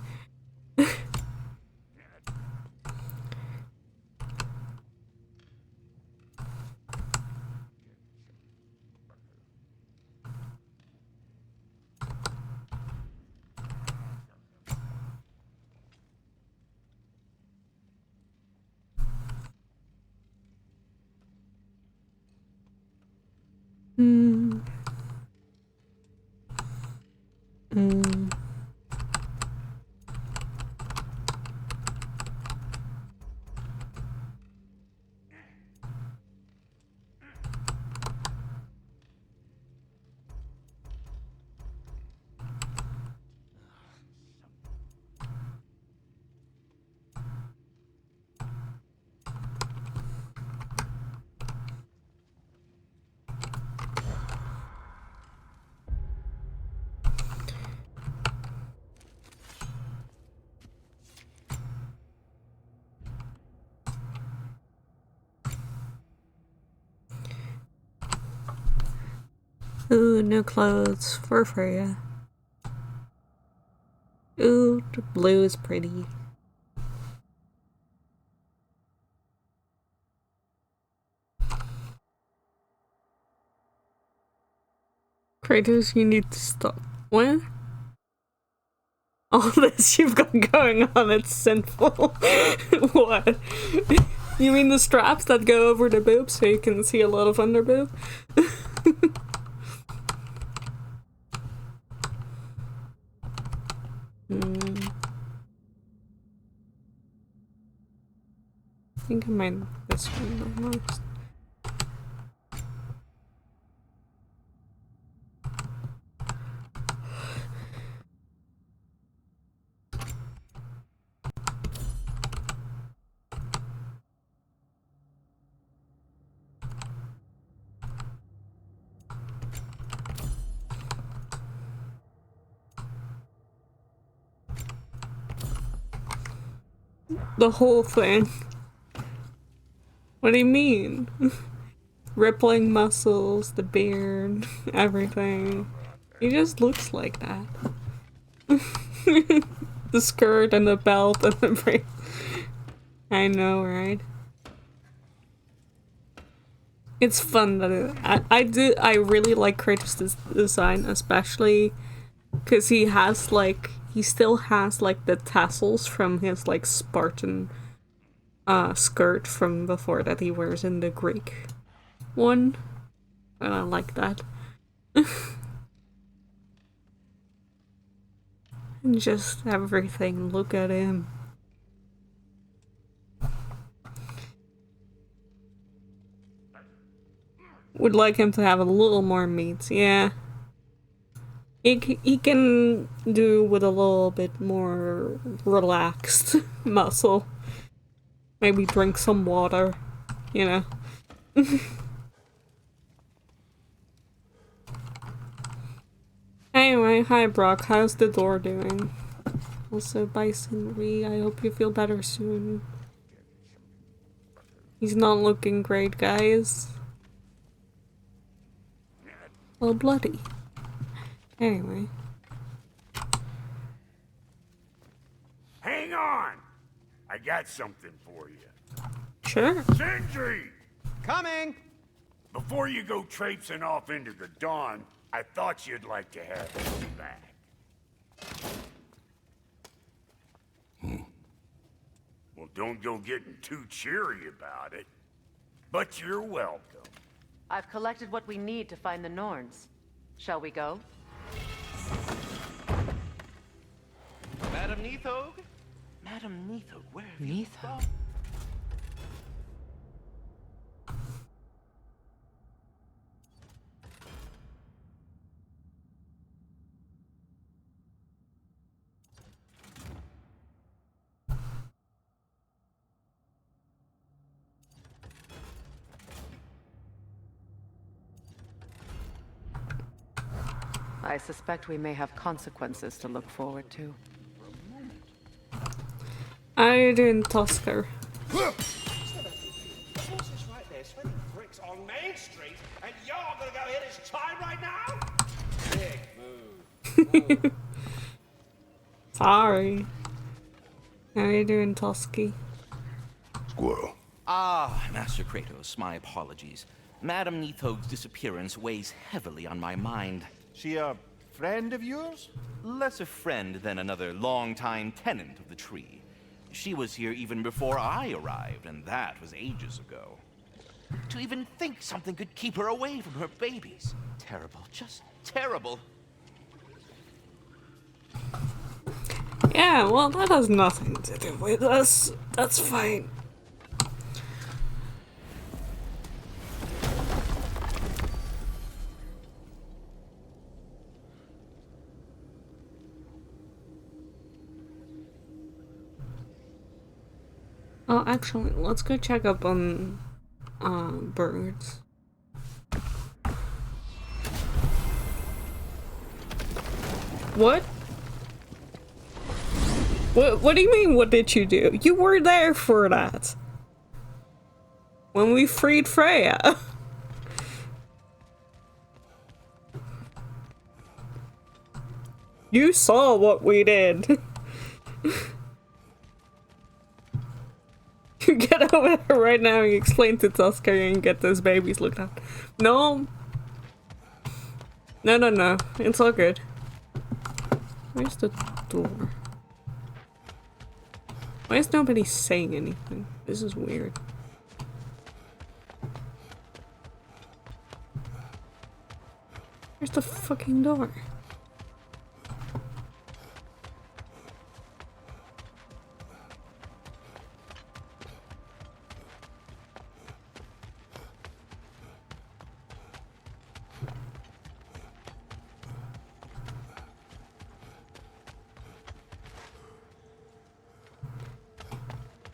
Ooh, new clothes for Freya. Ooh, the blue is pretty. Kratos, you need to stop. What? All this you've got going on, it's sinful. What? You mean the straps that go over the boobs so you can see a lot of underboob? I think I might this one the most. The whole thing. What do you mean? Rippling muscles, the beard, everything. He just looks like that. The skirt and the belt and the brace. I know, right? It's fun that I really like Kratos' design, especially because he still has like the tassels from his like Spartan skirt from before that he wears in the Greek one. And I like that. And just everything, look at him. Would like him to have a little more meat, yeah. He can do with a little bit more relaxed muscle. Maybe drink some water, you know. Anyway, hi Brock, how's the door doing? Also, Bison Lee, I hope you feel better soon. He's not looking great, guys. Well, bloody. Anyway. Hang on! I got something for you. Sure. Sindri! Coming! Before you go traipsing off into the dawn, I thought you'd like to have this back. Well, don't go getting too cheery about it. But you're welcome. I've collected what we need to find the Norns. Shall we go? Madam Neathog? Madam Neathog, where have you gone? I suspect we may have consequences to look forward to. How are you doing, Tusker? What's this right there? Sweating bricks on Main Street, and you're gonna go hit his child right now? Big move. Sorry. How are you doing, Tusky? Squirrel. Ah, Master Kratos, my apologies. Madam Neathog's disappearance weighs heavily on my mind. She a friend of yours? Less a friend than another longtime tenant of the tree. She was here even before I arrived, and that was ages ago. To even think something could keep her away from her babies. Terrible, just terrible. Yeah, well, that has nothing to do with us. That's fine. Oh, actually, let's go check up on birds. What? What do you mean, what did you do? You were there for that. When we freed Freya. You saw what we did. You get over there right now and explain to Tusker and get those babies looked at. No. No. It's all good. Where's the door? Why is nobody saying anything? This is weird. Where's the fucking door?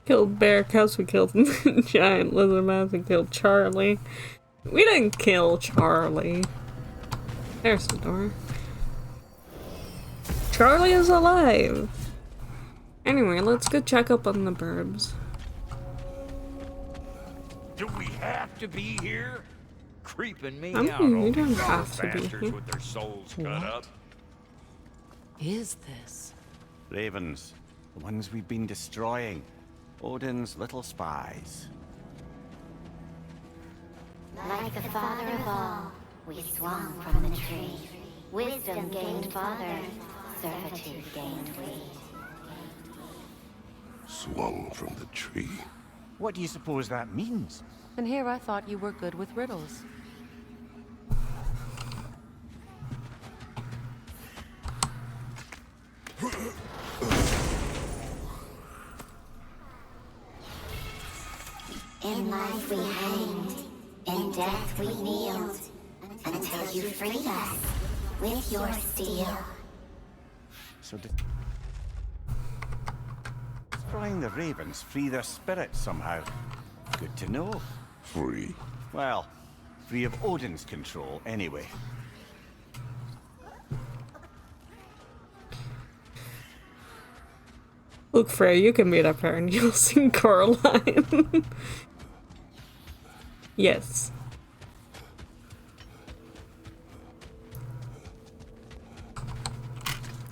Killed bear cubs, we killed giant lizard mouse, we killed Charlie. We didn't kill Charlie. There's the door. Charlie is alive. Anyway, let's go check up on the burbs. Do we have to be here? Creeping me I out, mean, all we these don't other have to be bastards here. with their souls cut up. Is this? Ravens. The ones we've been destroying. Odin's little spies. Like the father of all, we swung from the tree. Wisdom gained father, servitude gained we. Swung from the tree. What do you suppose that means? And here I thought you were good with riddles. In life we hanged, in death we kneeled, until you freed us with your steel. So destroying the ravens free their spirits somehow. Good to know. Free? Well, free of Odin's control, anyway. Look, Freya, you can meet up her and you'll sing Coraline. Yes.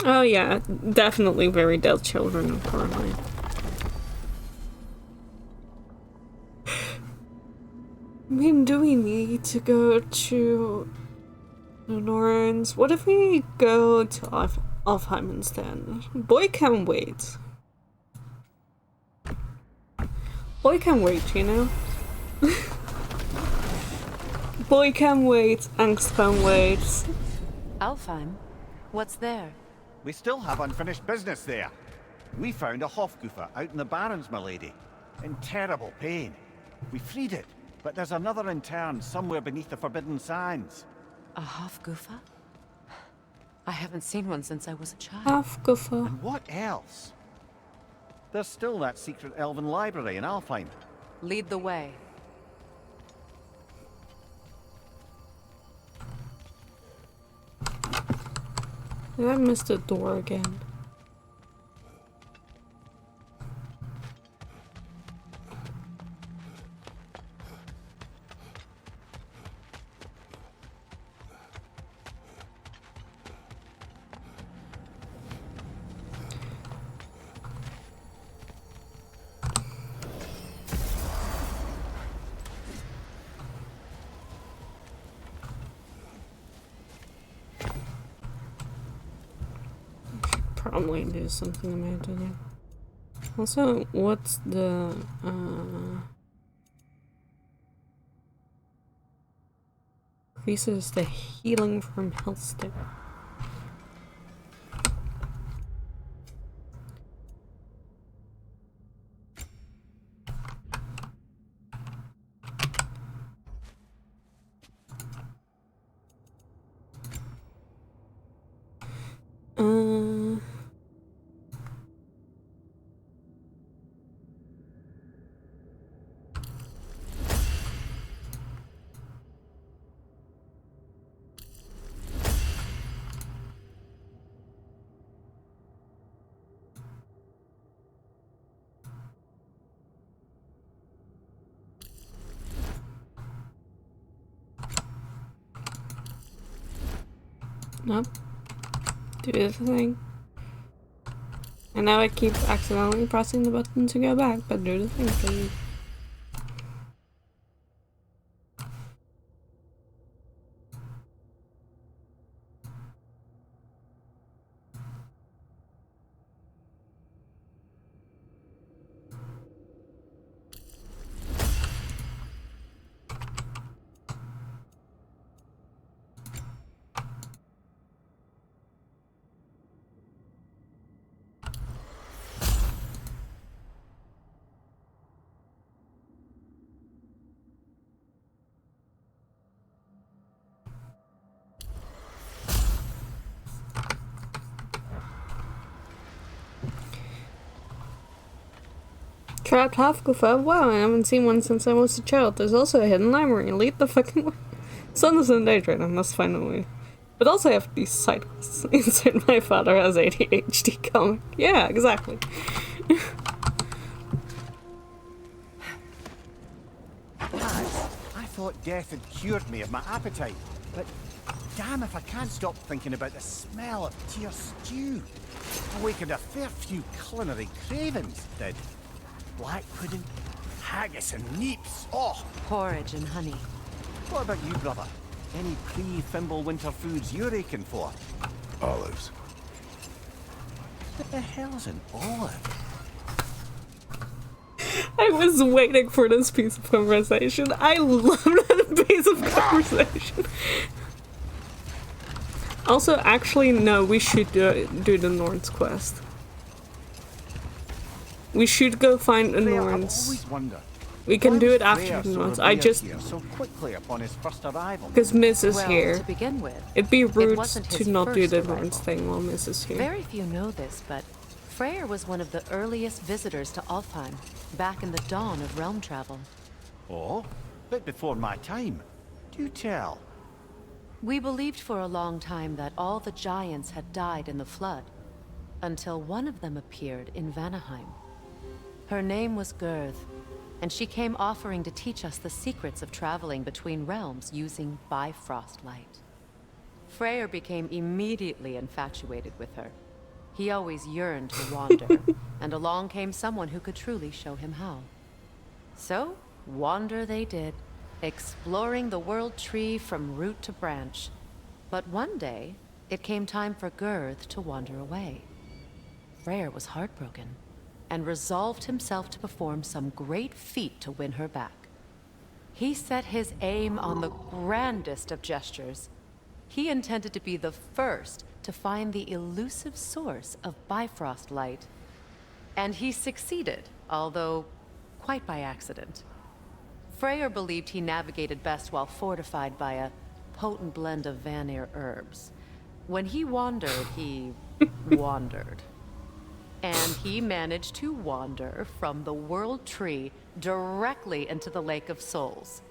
Oh yeah, definitely very dead children of Coraline. I mean, do we need to go to the Norns? What if we go to Alfheim instead? Boy can wait. Boy can wait, you know? Boy can wait, angst can wait. Alfheim? What's there? We still have unfinished business there. We found a Hofgufa out in the Barrens, my lady. In terrible pain. We freed it, but there's another intern somewhere beneath the Forbidden Sands. A Hofgufa? I haven't seen one since I was a child. Hofgufa. And what else? There's still that secret elven library in Alfheim. Lead the way. I missed a door again. Probably do something about it. Also, what's the increases the healing from health stick. Nope. Do the thing. And now I keep accidentally pressing the button to go back, but do the thing, please. Trapped Hofgufa? Wow, I haven't seen one since I was a child. There's also a hidden library. Lead the fucking way. Sun is in danger, and must find a way. But also I have these side quests. Inside my father has ADHD comic. Yeah, exactly. Lads, I thought death had cured me of my appetite, but damn if I can't stop thinking about the smell of tear stew. Awakened a fair few culinary cravings, did. Black pudding, haggis and neeps, oh! Porridge and honey. What about you, brother? Any pre-Fimble winter foods you're aching for? Olives. What the hell's an olive? I was waiting for this piece of conversation. I love that piece of conversation. Also, actually, no, we should do the Norns quest. We should go find the Norns. We can do it after the Norns. I just... so quickly upon his first arrival. Because Miss is Well, here. to begin with, It'd be rude wasn't to his not do first the arrival. Norns thing while Miss is here. Very few know this, but Freyr was one of the earliest visitors to Alfheim, back in the dawn of realm travel. Oh, bit before my time. Do tell. We believed for a long time that all the giants had died in the flood, until one of them appeared in Vanaheim. Her name was Gurth, and she came offering to teach us the secrets of traveling between realms using Bifrost light. Freyr became immediately infatuated with her. He always yearned to wander, and along came someone who could truly show him how. So, wander they did, exploring the world tree from root to branch. But one day, it came time for Gurth to wander away. Freyr was heartbroken, and resolved himself to perform some great feat to win her back. He set his aim on the grandest of gestures. He intended to be the first to find the elusive source of Bifrost light. And he succeeded, although quite by accident. Freyr believed he navigated best while fortified by a potent blend of Vanir herbs. When he wandered, he wandered. And he managed to wander from the World Tree directly into the Lake of Souls.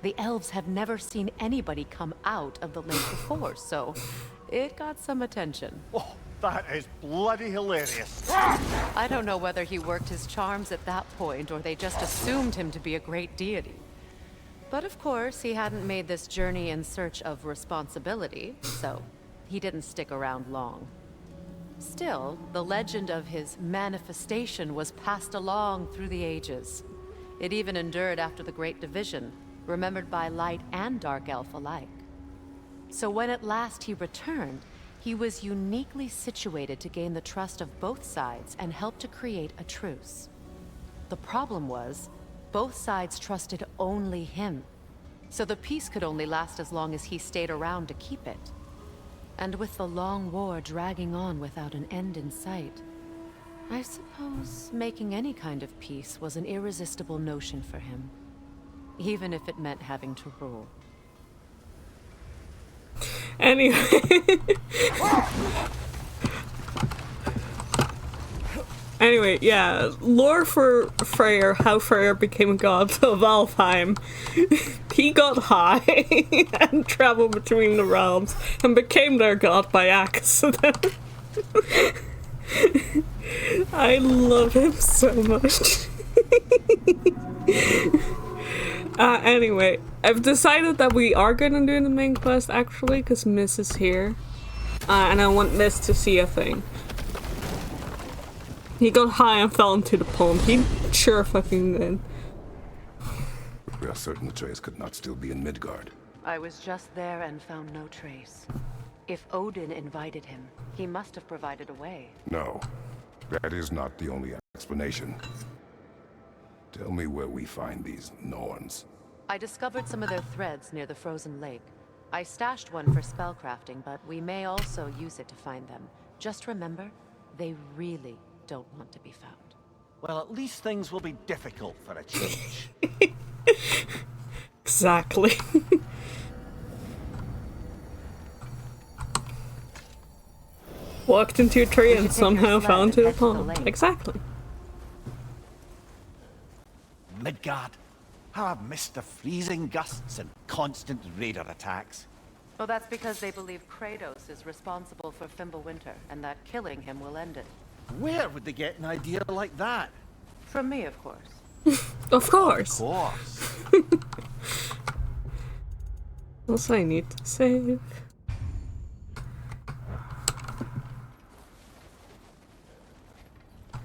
The elves have never seen anybody come out of the lake before, so it got some attention. Oh, that is bloody hilarious. I don't know whether he worked his charms at that point or they just assumed him to be a great deity. But of course, he hadn't made this journey in search of responsibility, so he didn't stick around long. Still, the legend of his manifestation was passed along through the ages. It even endured after the Great Division, remembered by Light and Dark Elf alike. So when at last he returned, he was uniquely situated to gain the trust of both sides and help to create a truce. The problem was, both sides trusted only him, so the peace could only last as long as he stayed around to keep it. And with the long war dragging on without an end in sight, I suppose making any kind of peace was an irresistible notion for him, even if it meant having to rule. Anyway. Anyway, yeah, lore for Freyr, how Freyr became a god of Alfheim. He got high and traveled between the realms and became their god by accident. I love him so much. Anyway, I've decided that we are gonna do the main quest actually, because Miss is here. And I want Miss to see a thing. He got high and fell into the pond. He sure fucking did. We are certain the trace could not still be in Midgard. I was just there and found no trace. If Odin invited him, he must have provided a way. No, that is not the only explanation. Tell me where we find these Norns. I discovered some of their threads near the frozen lake. I stashed one for spellcrafting, but we may also use it to find them. Just remember, they really don't want to be found. Well, at least things will be difficult for a change. Exactly. Walked into a tree and somehow fell into the pond. Exactly. Midgard. How I've missed the freezing gusts and constant raider attacks. Well, that's because they believe Kratos is responsible for Fimbulwinter, and that killing him will end it. Where would they get an idea like that? From me, of course. Of course. Of course. Also, I need to save.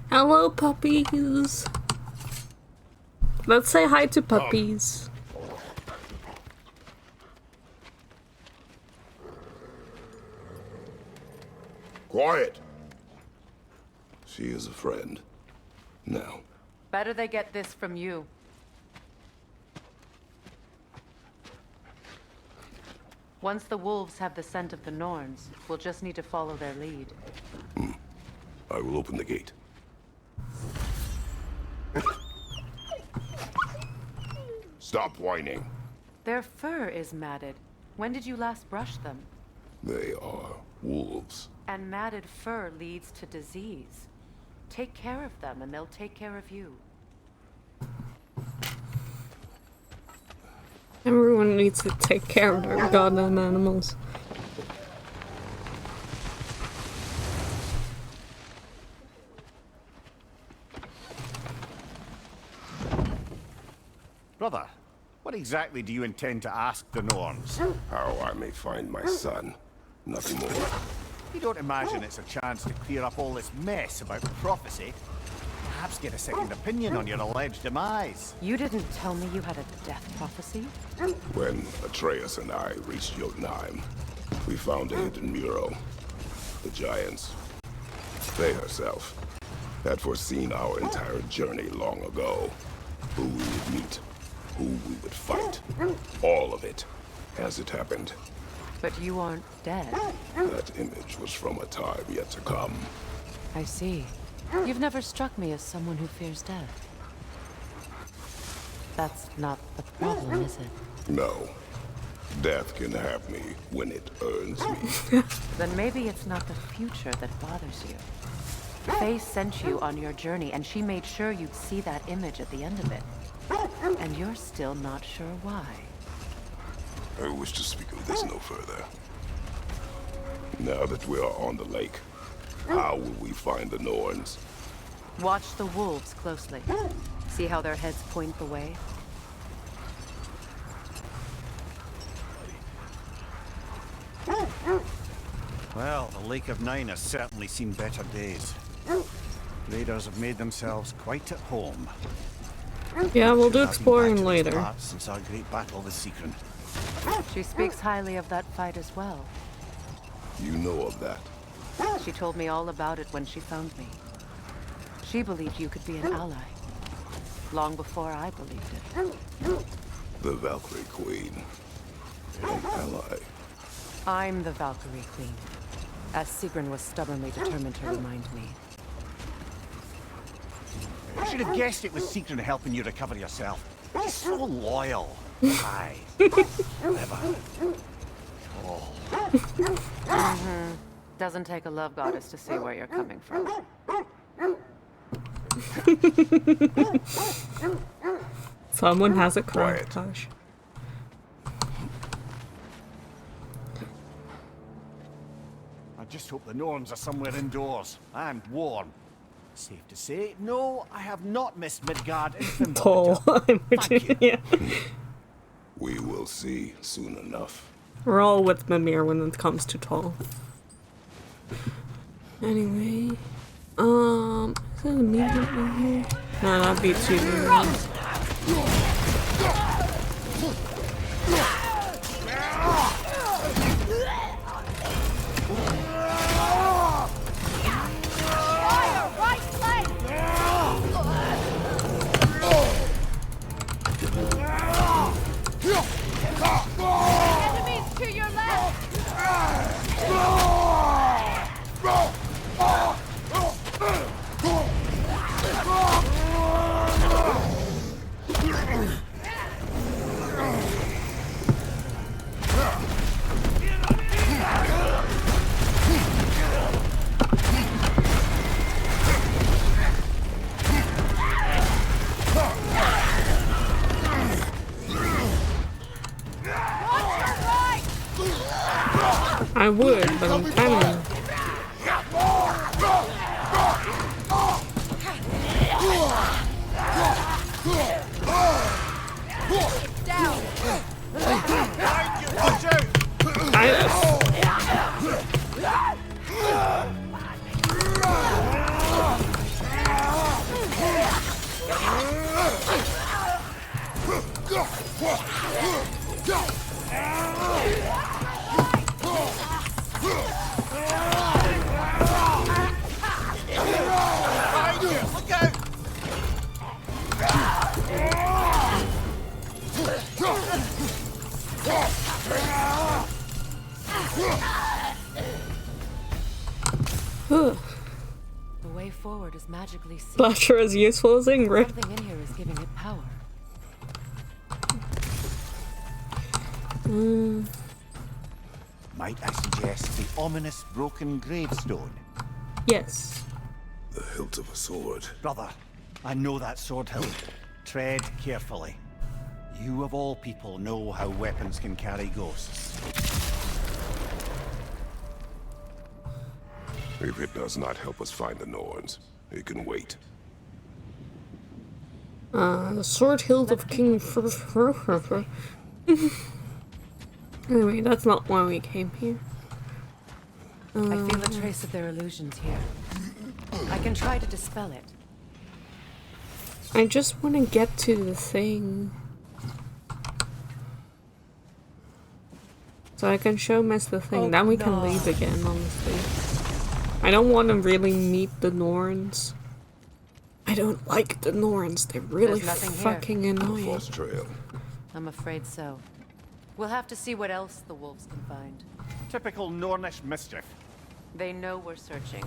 Hello, puppies. Let's say hi to puppies. Quiet. She is a friend. Now. Better they get this from you. Once the wolves have the scent of the Norns, we'll just need to follow their lead. I will open the gate. Stop whining. Their fur is matted. When did you last brush them? They are wolves. And matted fur leads to disease. Take care of them and they'll take care of you. Everyone needs to take care of their goddamn animals. Brother, what exactly do you intend to ask the Norns? How I may find my son. Nothing more. You don't imagine it's a chance to clear up all this mess about prophecy? Perhaps get a second opinion on your alleged demise. You didn't tell me you had a death prophecy? When Atreus and I reached Jotunheim, we found a hidden mural. The Giants, they herself, had foreseen our entire journey long ago. Who we would meet, who we would fight. All of it, as it happened. But you aren't dead. That image was from a time yet to come. I see. You've never struck me as someone who fears death. That's not the problem, is it? No. Death can have me when it earns me. Then maybe it's not the future that bothers you. Faye sent you on your journey, and she made sure you'd see that image at the end of it. And you're still not sure why. I wish to speak of this no further. Now that we are on the lake, how will we find the Norns? Watch the wolves closely. See how their heads point the way? Well, the Lake of Nine has certainly seen better days. Raiders have made themselves quite at home. Yeah, we'll do I've been exploring back to this later. part since our great battle with Secret. She speaks highly of that fight as well. You know of that? She told me all about it when she found me. She believed you could be an ally. Long before I believed it. The Valkyrie Queen. An ally. I'm the Valkyrie Queen, as Sigrun was stubbornly determined to remind me. I should have guessed it was Secret helping you recover yourself. He's so loyal. Aye. Clever. Oh. Doesn't take a love goddess to see where you're coming from. Someone has a crush. I just hope the Norns are somewhere indoors and warm. Safe to say, no, I have not missed Midgard in Fimbulvita. Tall. Thank you. Yeah. We will see soon enough. We're all with Mimir when it comes to tall. Anyway, is it immediately here? No, that'd be too early. Enemies to your I would, but I'm kind of... magically see. Flasher as useful as Ingrid. Something in here is giving it power. Might I suggest the ominous broken gravestone? Yes. The hilt of a sword. Brother, I know that sword hilt. Tread carefully. You of all people know how weapons can carry ghosts. If it does not help us find the Norns, it can wait. The sword hilt of King Anyway, that's not why we came here. I feel a trace of their illusions here. I can try to dispel it. I just want to get to the thing. So I can show Miss the thing, then we can leave again, honestly. I don't want to really meet the Norns. I don't like the Norns, they're really fucking annoying. False trail. I'm afraid so. We'll have to see what else the wolves can find. Typical Nornish mischief. They know we're searching.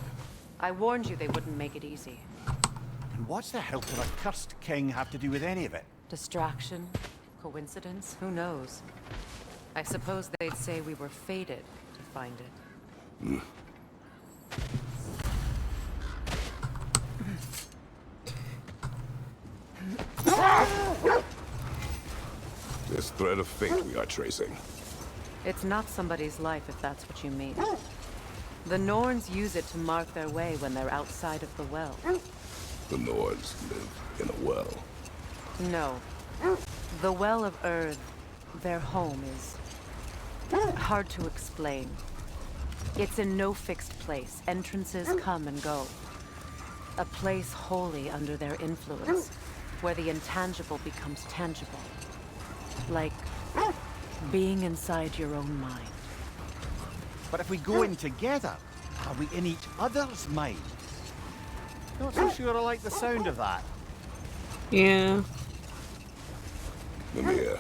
I warned you they wouldn't make it easy. And what's the hilt of a cursed king have to do with any of it? Distraction? Coincidence? Who knows? I suppose they'd say we were fated to find it. This thread of fate we are tracing. It's not somebody's life, if that's what you mean. The Norns use it to mark their way when they're outside of the well. The Norns live in a well. No. The Well of Earth, their home, is hard to explain. It's in no fixed place. Entrances come and go. A place wholly under their influence, where the intangible becomes tangible. Like being inside your own mind. But if we go in together, are we in each other's mind? Not so sure I like the sound of that. Yeah. Mimir,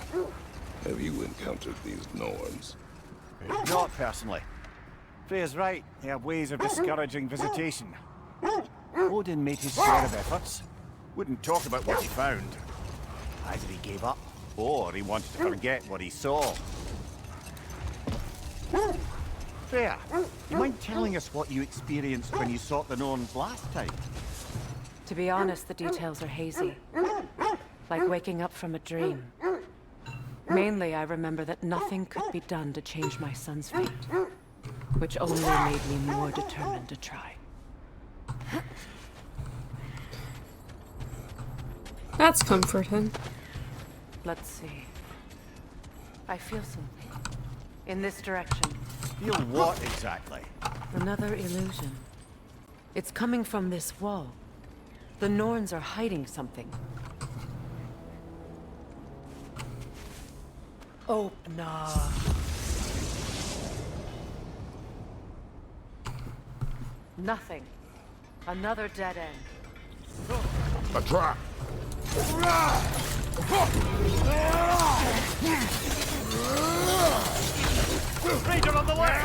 have you encountered these Norns? Not personally. Freya's right, they have ways of discouraging visitation. Odin made his share of efforts. Wouldn't talk about what he found. Either he gave up, or he wanted to forget what he saw. Freya, you mind telling us what you experienced when you sought the Norns last time? To be honest, the details are hazy. Like waking up from a dream. Mainly, I remember that nothing could be done to change my son's fate. Which only made me more determined to try. That's comforting. Let's see. I feel something. In this direction. Feel what exactly? Another illusion. It's coming from this wall. The Norns are hiding something. Oh, nah. Nothing. Another dead end. A trap! Ranger on the way!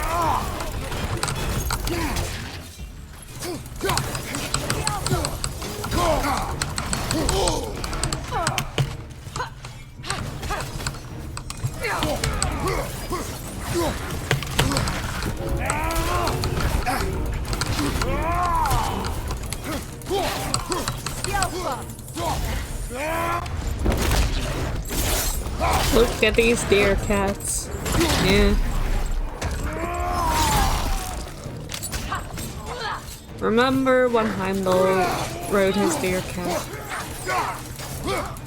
Look at these deer cats. Yeah. Remember when Heimdall rode his deer cat?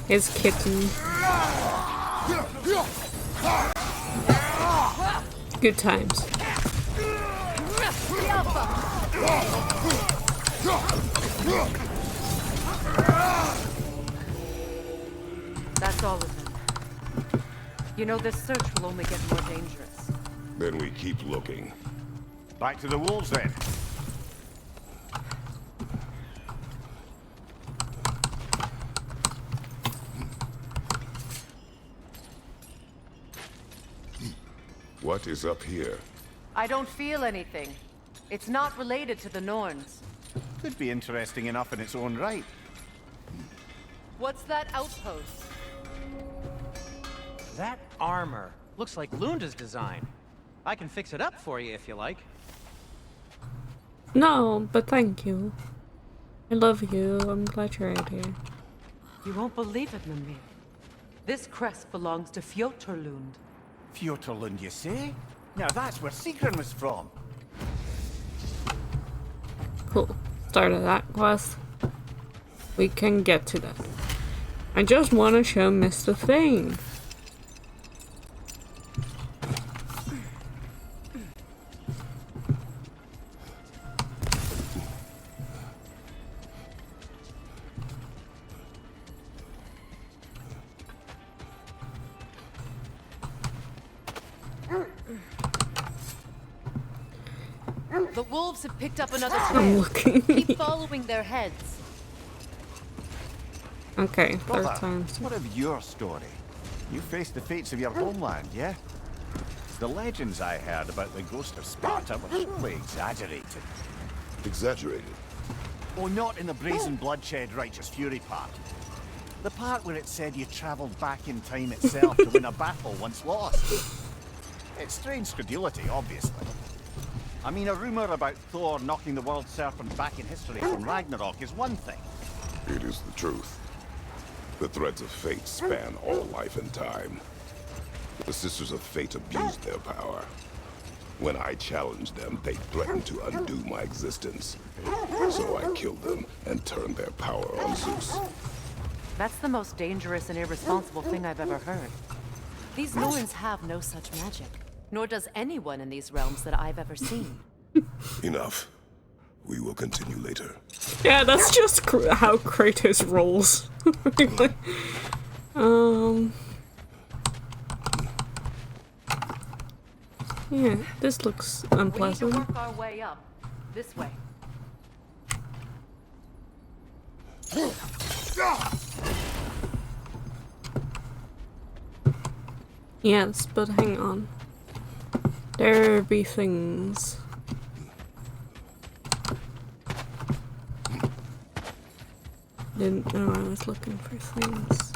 His kitten. Good times. That's all of them. You know, this search will only get more dangerous. Then we keep looking. Back to the wolves then. What is up here? I don't feel anything. It's not related to the Norns. Could be interesting enough in its own right. What's that outpost? That armor looks like Lunda's design. I can fix it up for you if you like. No, but thank you. I love you. I'm glad you're out here. You won't believe it, Mimir. This crest belongs to Fjotorlund. Fjotorlund, you say? Now that's where Sigrun was from. Cool. Start of that quest. We can get to that. I just want to show Mr. Thing. The wolves have picked up another I'm trail. looking. Keep following their heads. Okay, third Brother, time. what of your story? You faced the fates of your homeland, yeah? The legends I heard about the ghost of Sparta were surely exaggerated. Exaggerated? Oh, not in the brazen bloodshed righteous fury part. The part where it said you travelled back in time itself to win a battle once lost. It's strange credulity, obviously. I mean, a rumour about Thor knocking the world serpent back in history from Ragnarok is one thing. It is the truth. The threads of fate span all life and time. The Sisters of Fate abused their power. When I challenged them, they threatened to undo my existence. So I killed them and turned their power on Zeus. That's the most dangerous and irresponsible thing I've ever heard. These Norns have no such magic, nor does anyone in these realms that I've ever seen. Enough. We will continue later. Yeah, that's just how Kratos rolls. Yeah, this looks unpleasant. We need to work our way up. This way. Yes, but hang on. There be things. Didn't know I was looking for things.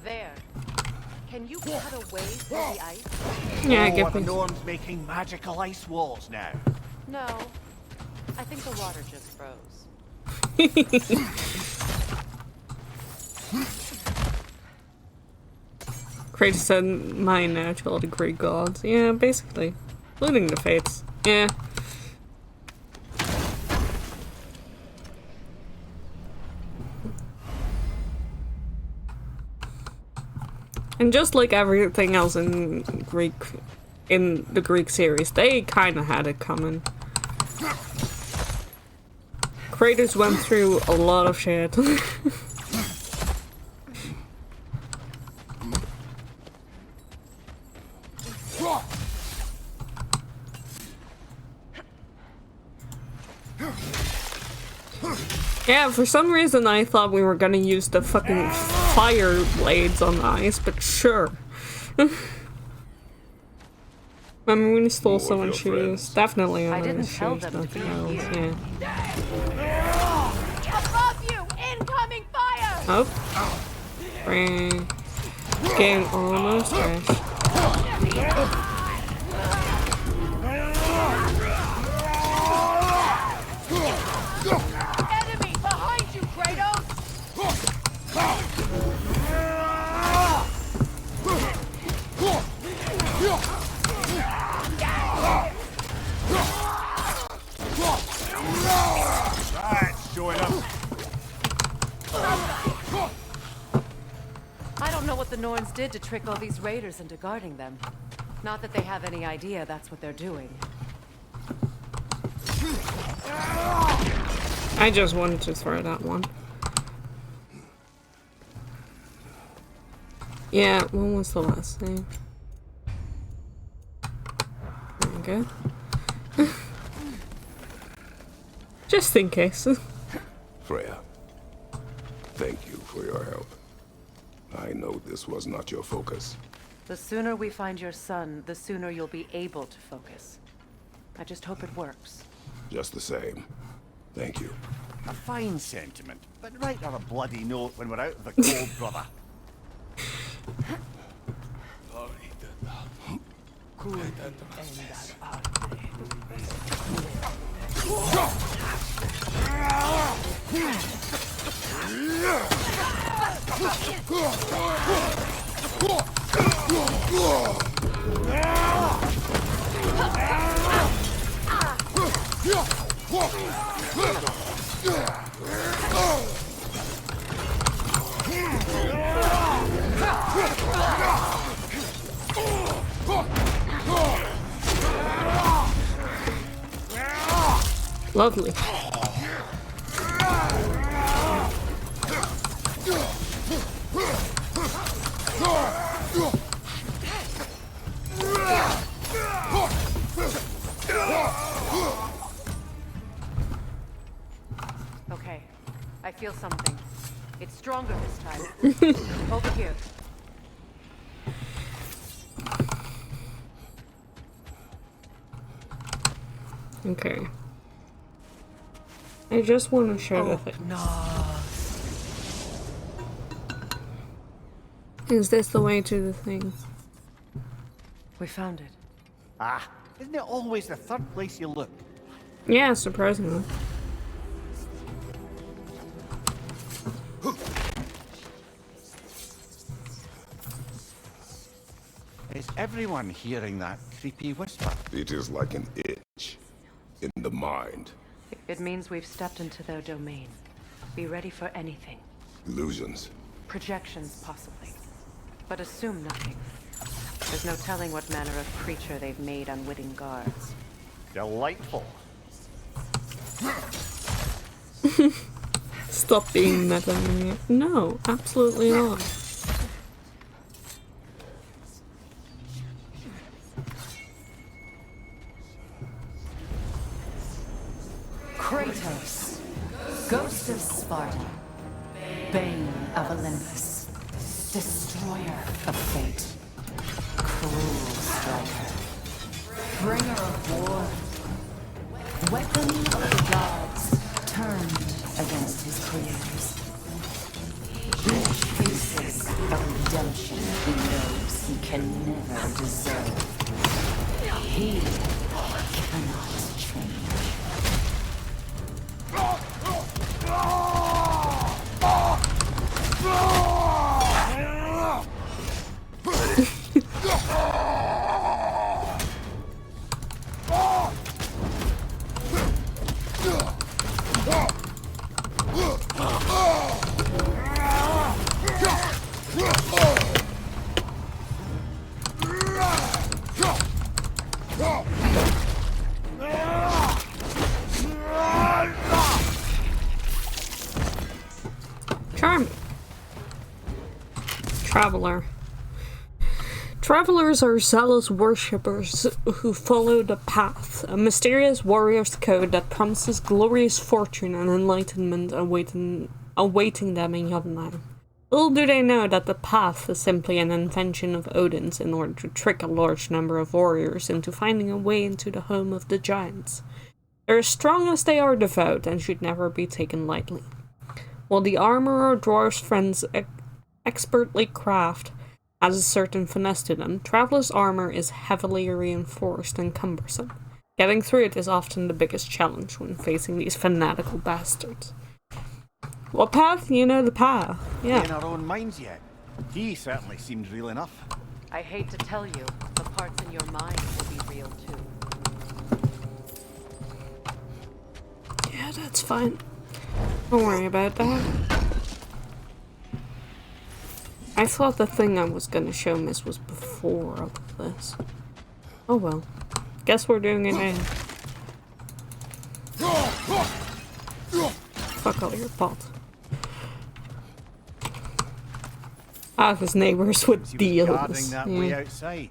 There. Can you cut away through the ice? Yeah, I oh, get are the me. Norns making magical ice walls now? No. I think the water just froze. Kratos said mine now to all the Greek gods. Yeah, basically. Including the fates. Yeah. And just like everything else in the Greek series, they kind of had it coming. Kratos went through a lot of shit. Yeah, for some reason I thought we were gonna use the fucking fire blades on the ice, but sure. Remember when he stole someone's shoes? Definitely on his shoes, nothing else, yeah. Above you! Incoming fire! Oh. Ring. Getting almost finished. Enemy behind you, Kratos! the Norns did to trick all these raiders into guarding them. Not that they have any idea that's what they're doing. I just wanted to throw that one. Yeah, when was the last thing? Okay. Just in case. Freya, thank you for your help. I know this was not your focus. The sooner we find your son, the sooner you'll be able to focus. I just hope it works. Just the same. Thank you. A fine sentiment, but write her a bloody note when we're out of the cold, brother. Lovely. Okay, I feel something. It's stronger this time. Over here. Okay. I just want to show the thing. Is this the way to the thing? We found it. Ah, isn't it always the third place you look? Yeah, surprisingly. Is everyone hearing that creepy whisper? It is like an itch in the mind. It means we've stepped into their domain. Be ready for anything. Illusions. Projections, possibly. But assume nothing. There's no telling what manner of creature they've made unwitting guards. Delightful. Stop being meta. No, absolutely not. Kratos, Ghost of Sparta, Bane of Olympus, Destroyer of Fate, Cruel Striker, Bringer of War, Weapon of the Gods, turned against his creators. He faces a redemption he knows he can never deserve. He cannot change. Charming. Traveler. Travelers are zealous worshippers who follow the path, a mysterious warrior's code that promises glorious fortune and enlightenment awaiting them in Jotunheim. Little do they know that the path is simply an invention of Odin's in order to trick a large number of warriors into finding a way into the home of the giants. They're as strong as they are devout and should never be taken lightly. While the armor our dwarves' friends expertly craft has a certain finesse to them, travelers' armor is heavily reinforced and cumbersome. Getting through it is often the biggest challenge when facing these fanatical bastards. What path? You know the path. Yeah. In our own minds yet. He certainly seemed real enough. I hate to tell you, the parts in your mind will be real too. Yeah, that's fine. Don't worry about that. I thought the thing I was gonna show Miss was before all of this. Oh well. Guess we're doing it now. Fuck all your fault. Ah, his neighbors would deal with Guarding this. that way outside.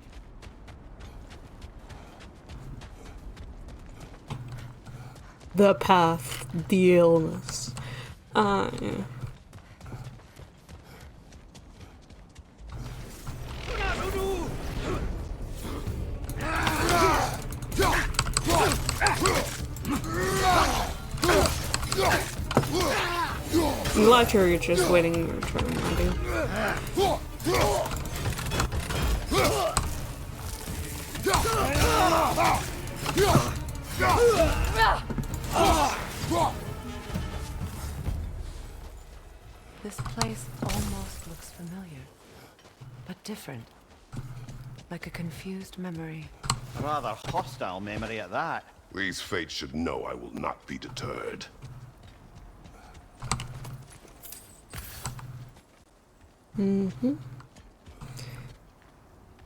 The path, the illness. Yeah. I'm glad you're just waiting your turn, buddy. This place almost looks familiar, but different. Like a confused memory. A rather hostile memory at that. These fates should know I will not be deterred. Mm-hmm.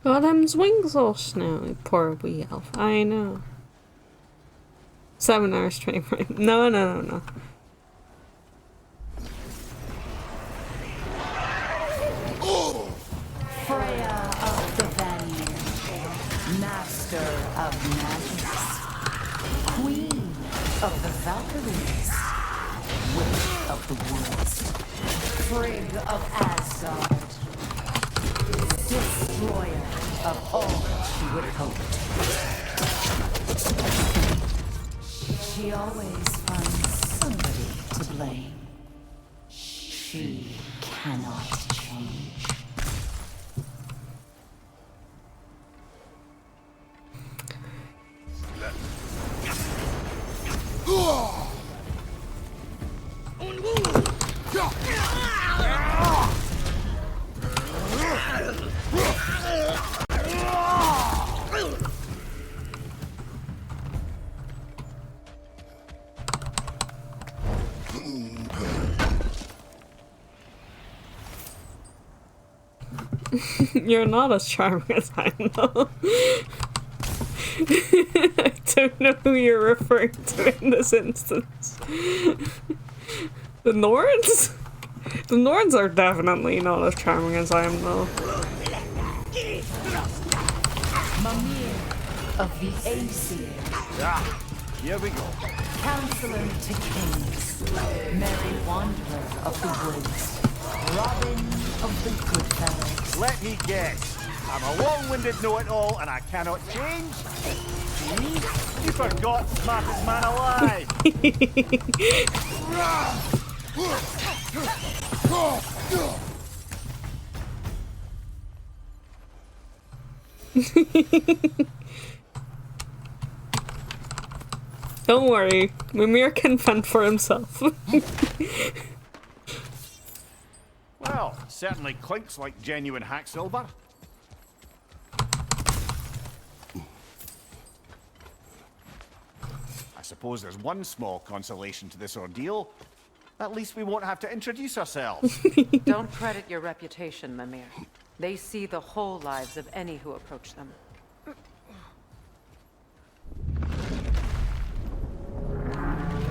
Got him's wings all snowy, poor wee elf. I know. 7 hours train ride. No. Freya of the Vanir, Master of Magics, Queen of the Valkyries, Witch of the Woods, Frigg of Asgard, Destroyer of all she would hope. She always finds somebody to blame. She cannot change. You're not as charming as I am, though. I don't know who you're referring to in this instance. The Nords? The Nords are definitely not as charming as I am, though. Mimir of the Aesir. Ah, here we go. Counselor to kings. Merry wanderer of the woods. Robin of the good fellows. Let me guess. I'm a long-winded know-it-all and I cannot change? See? You forgot smartest man alive. Don't worry, Mimir can fend for himself. Well, certainly clinks like genuine hack silver. I suppose there's one small consolation to this ordeal. At least we won't have to introduce ourselves. Don't credit your reputation, Mimir. They see the whole lives of any who approach them.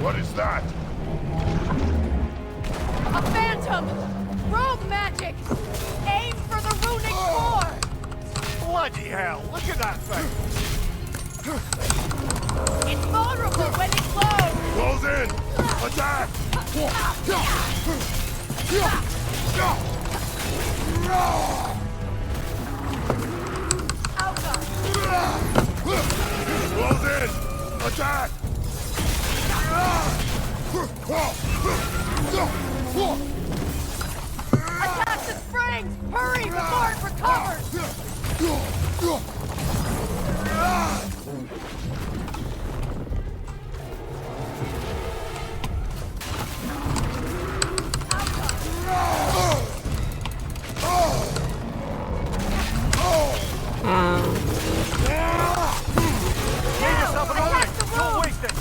What is that? A phantom! Rogue magic! Aim for the runic core! Bloody hell, look at that thing! It's vulnerable when it glows! Close in! Attack! Close in! Attack! Attack the springs! Hurry before it recovers! Give yourself an opening! Don't waste it!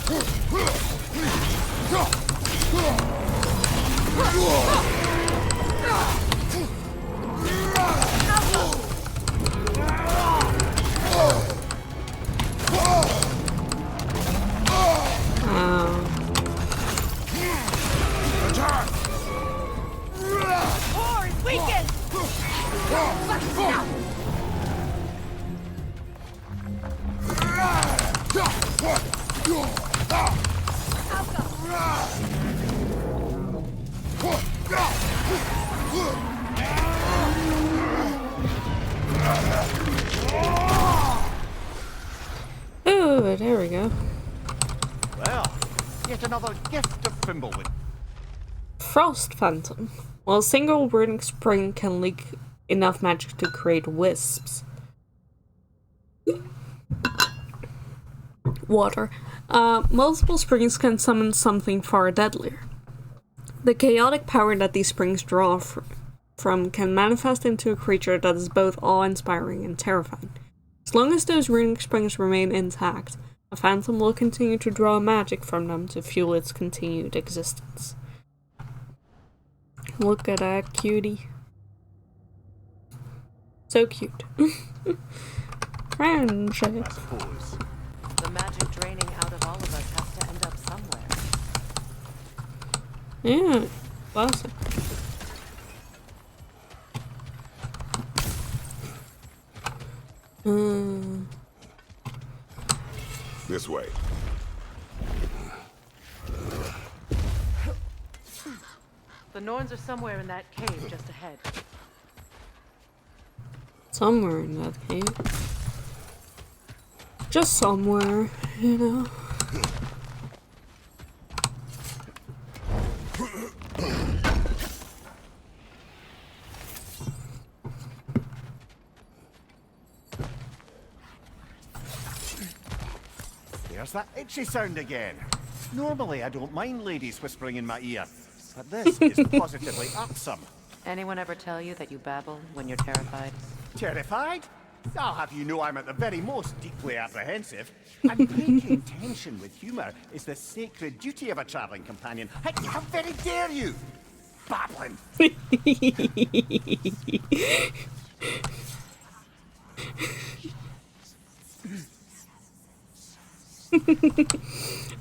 Oh, there we go. Well, yet another gift of Fimblewood. Frost Phantom. While a single runic spring can leak enough magic to create wisps. Water. Multiple springs can summon something far deadlier. The chaotic power that these springs draw from can manifest into a creature that is both awe-inspiring and terrifying. As long as those runic springs remain intact, a phantom will continue to draw magic from them to fuel its continued existence. Look at that cutie. So cute. Friendship. The magic draining out of all of us has to end up somewhere. Yeah, classic. This way. The Norns are somewhere in that cave just ahead. Somewhere in that cave. Just somewhere, you know. There's that itchy sound again. Normally I don't mind ladies whispering in my ear, but this is positively irksome. Anyone ever tell you that you babble when you're terrified? Terrified? I'll have you know I'm at the very most deeply apprehensive. And breaking tension with humour is the sacred duty of a travelling companion. How very dare you! Babbling!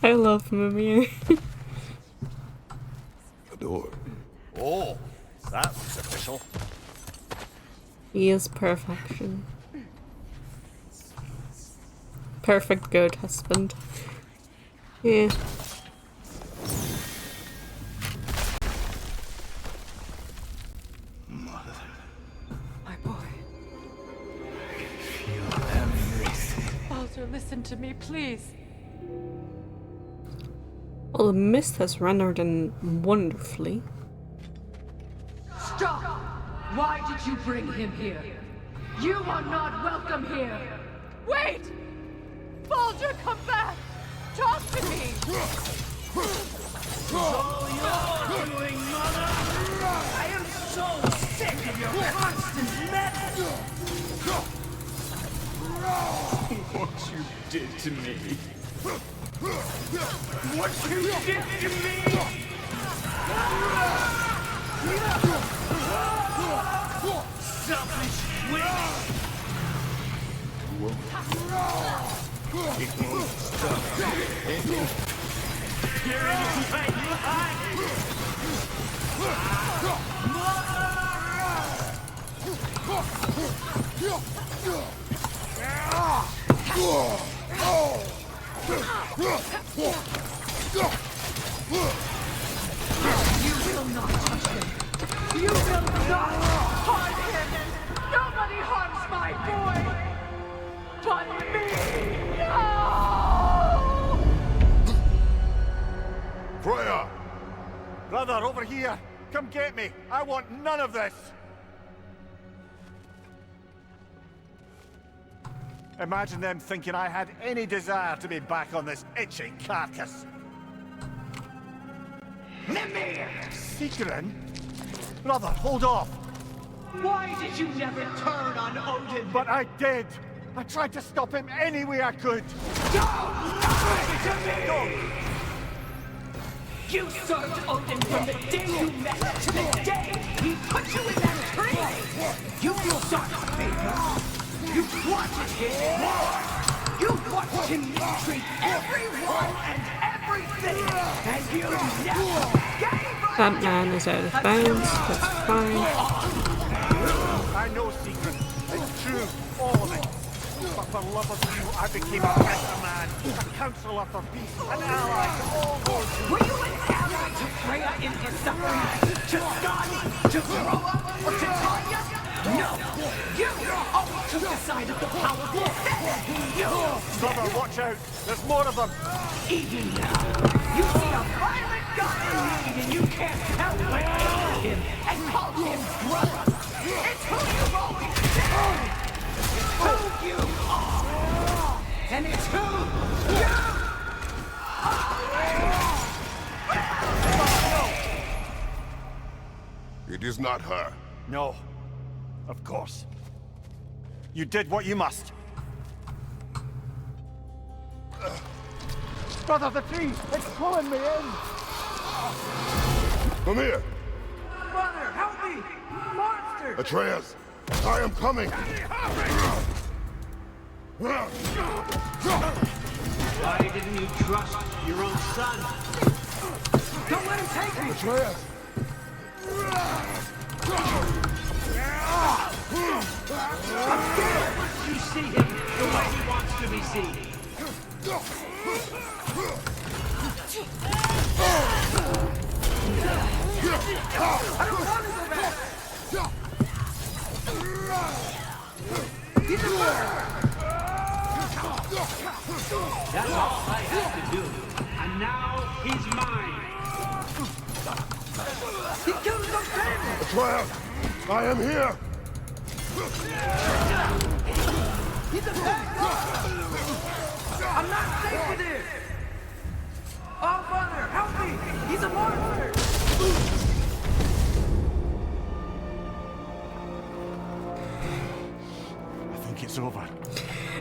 I love Mimir. The door. Oh, that looks official. He is perfection. Perfect good husband. Yeah. Mother. My boy. I can feel everything. Baldur, listen to me, please. Well, the mist has rendered him wonderfully. Stop! Why did you bring him here? You are not welcome here! Wait! Baldur, come back! Talk to me! It's all you're doing, Mother! I am so sick of your constant madness! What you did to me. What you did to me! Selfish witch! It won't stop. You're in my You will not touch him! You will not harm him! Nobody harms my boy! But me! No! Freya! Brother, over here! Come get me! I want none of this! Imagine them thinking I had any desire to be back on this itchy carcass. Mimir! Secret? Brother, hold off! Why did you never turn on Odin? But I did! I tried to stop him any way I could! Don't listen to me! You served Odin from the day you met to the day he put you in that tree! You sucked, baby! You wanted his war! You watched him mistreat everyone and everything! And you never gave up! That man is out of bounds. That's fine. I I know secret. It's true, all of it. But for love of you, I became a better man, a counselor for peace, an ally to all those who... Were you an ally to Freya in her suffering? To Skadi? To Groa? Or to Tanya? No! You always took the side of the powerful. You! Brother, watch out! There's more of them! Even now, you see a violent god in need and you can't help but honor him and call him brother! It's who you've always been! It's who you are! And it's who you are! It is not her. No. Of course. You did what you must. Brother, the tree! It's pulling me in! Come here! Brother, help me! Monster! Atreus! I am coming! Why didn't you trust your own son? Don't let him take me! Atreus! I'm scared! You see him the way he wants to be seen. I don't want to go back! He's a murderer! That's all I have to do. And now he's mine. He killed his own family! Atreus! I am here! He's a bad guy! I'm not safe with him! Oh, Father, help me! He's a monster! I think it's over.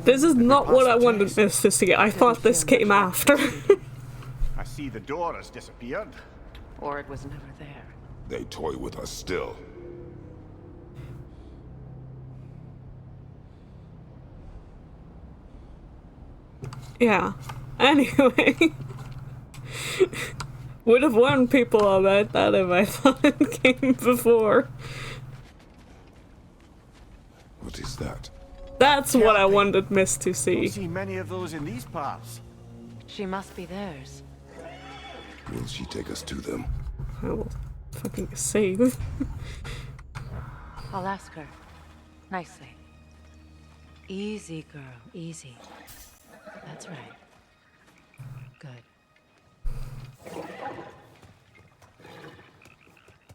This is not what I wanted this to see. I thought this came after. I see the door has disappeared. Or it was never there. They toy with us still. Yeah. Anyway. Would have warned people about that if I thought it came before. What is that? That's what I wanted Miss to see. Don't see many of those in these parts. She must be theirs. Will she take us to them? I will fucking see. I'll ask her. Nicely. Easy, girl. Easy. That's right. Good.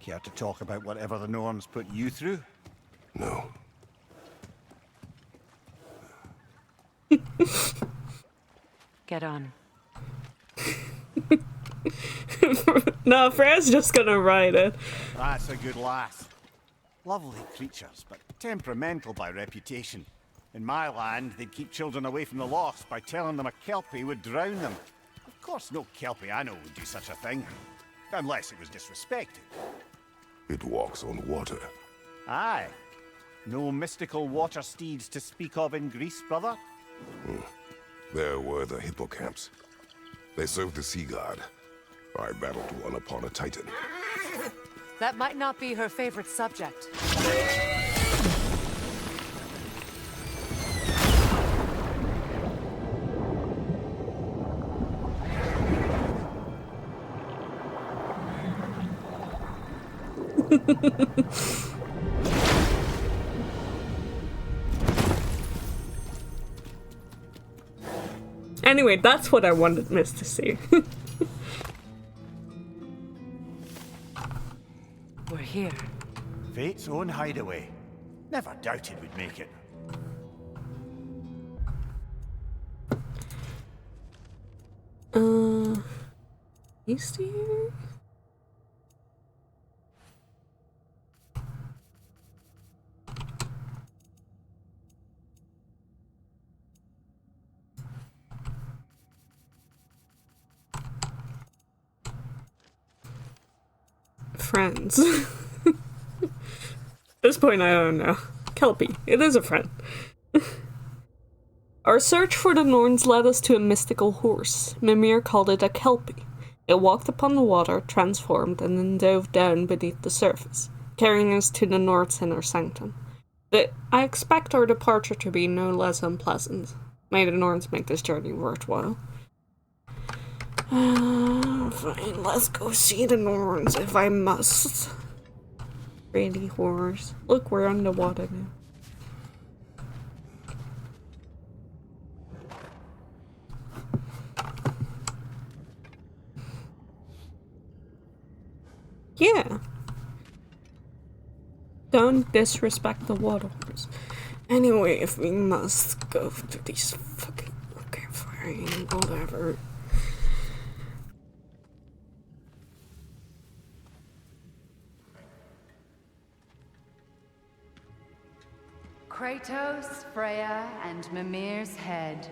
Care to talk about whatever the Norns put you through? No. Get on. No, Freya's just gonna ride it. That's a good lass. Lovely creatures, but temperamental by reputation. In my land, they'd keep children away from the lochs by telling them a Kelpie would drown them. Of course, no Kelpie I know would do such a thing. Unless it was disrespected. It walks on water. Aye. No mystical water steeds to speak of in Greece, brother? There were the hippocamps. They served the sea god. I battled one upon a titan. That might not be her favorite subject. Anyway, that's what I wanted Miss to see. We're here. Fate's own hideaway. Never doubted we'd make it. East here? Friends. At this point, I don't know. Kelpie. It is a friend. Our search for the Norns led us to a mystical horse. Mimir called it a Kelpie. It walked upon the water, transformed, and then dove down beneath the surface, carrying us to the North's inner sanctum. I expect our departure to be no less unpleasant. May the Norns make this journey worthwhile. Fine, let's go see the Norns if I must. Really, horrors. Look, we're underwater now. Yeah. Don't disrespect the waters. Anyway, if we must go to these fucking... Okay, fine, whatever. Kratos, Freya, and Mimir's head.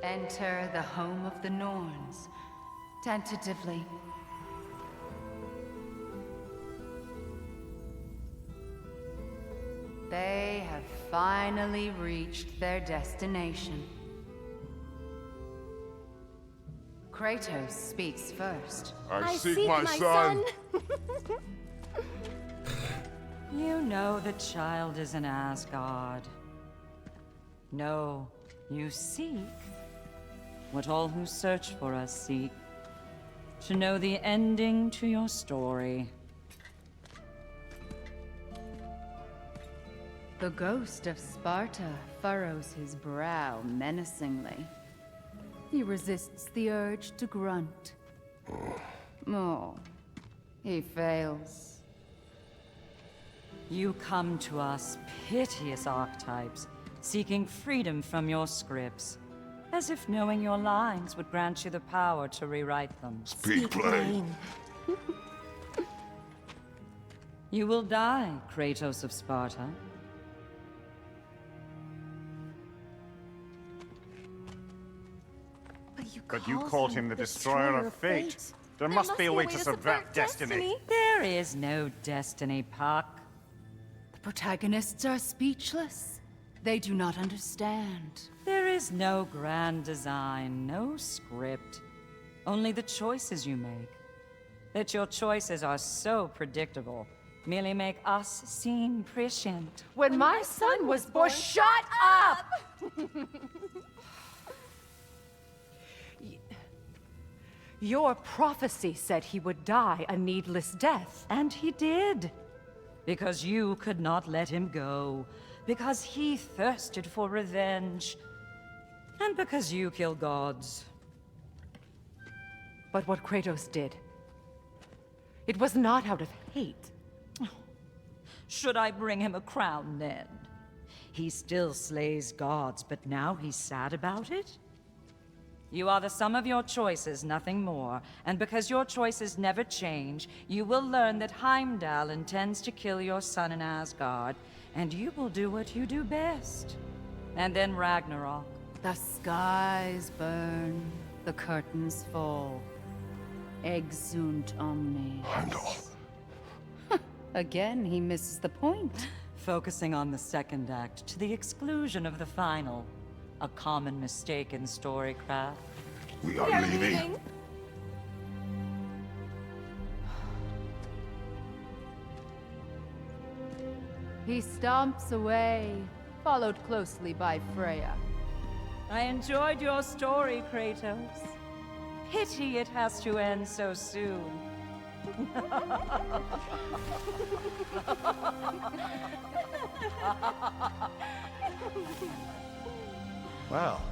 Enter the home of the Norns, tentatively. They have finally reached their destination. Kratos speaks first. I seek my son. You know the child is in Asgard. No, you seek what all who search for us seek. To know the ending to your story. The ghost of Sparta furrows his brow menacingly. He resists the urge to grunt. Oh, he fails. You come to us, piteous archetypes, seeking freedom from your scripts, as if knowing your lines would grant you the power to rewrite them. Speak plain. You will die, Kratos of Sparta. But you called him the Destroyer of Fate. There must be a way to subvert destiny. There is no destiny, Puck. The protagonists are speechless. They do not understand. There is no grand design, no script. Only the choices you make. That your choices are so predictable, merely make us seem prescient. When my son was born, shut up! Your prophecy said he would die a needless death. And he did. Because you could not let him go. Because he thirsted for revenge. And because you kill gods. But what Kratos did, it was not out of hate. Should I bring him a crown then? He still slays gods, but now he's sad about it? You are the sum of your choices, nothing more. And because your choices never change, you will learn that Heimdall intends to kill your son in Asgard, and you will do what you do best. And then Ragnarok. The skies burn, the curtains fall. Exunt omnes. Heimdall. Again, he misses the point. Focusing on the second act to the exclusion of the final. A common mistake in storycraft. We are leaving. He stomps away, followed closely by Freya. I enjoyed your story, Kratos. Pity it has to end so soon. Well,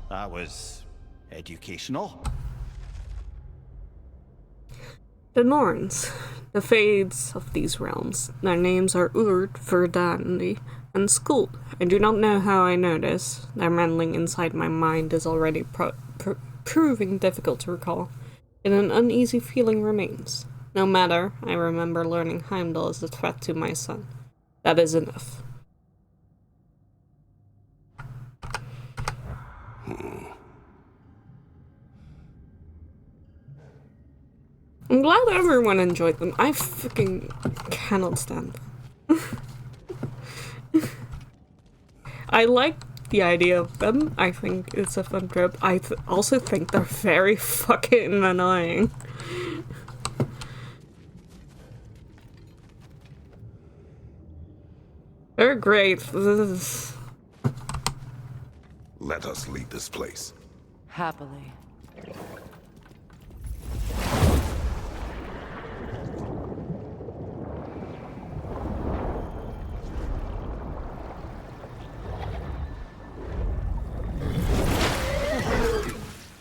that was educational. The Norns, the Fates of these realms. Their names are Urd, Verdandi, and Skuld. I do not know how I know this. Their meddling inside my mind is already proving difficult to recall. Yet an uneasy feeling remains. No matter, I remember learning Heimdall is a threat to my son. That is enough. I'm glad everyone enjoyed them. I fucking cannot stand them. I like the idea of them. I think it's a fun trip. I also think they're very fucking annoying. They're great. This is... Let us leave this place. Happily.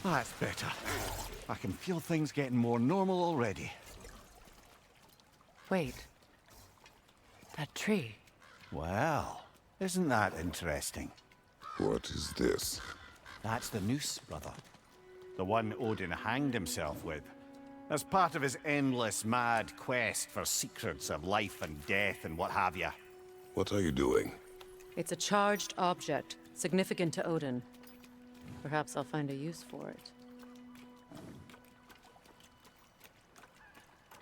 That's better. I can feel things getting more normal already. Wait. That tree. Well, isn't that interesting? What is this? That's the noose, brother. The one Odin hanged himself with. As part of his endless, mad quest for secrets of life and death and what have you. What are you doing? It's a charged object, significant to Odin. Perhaps I'll find a use for it.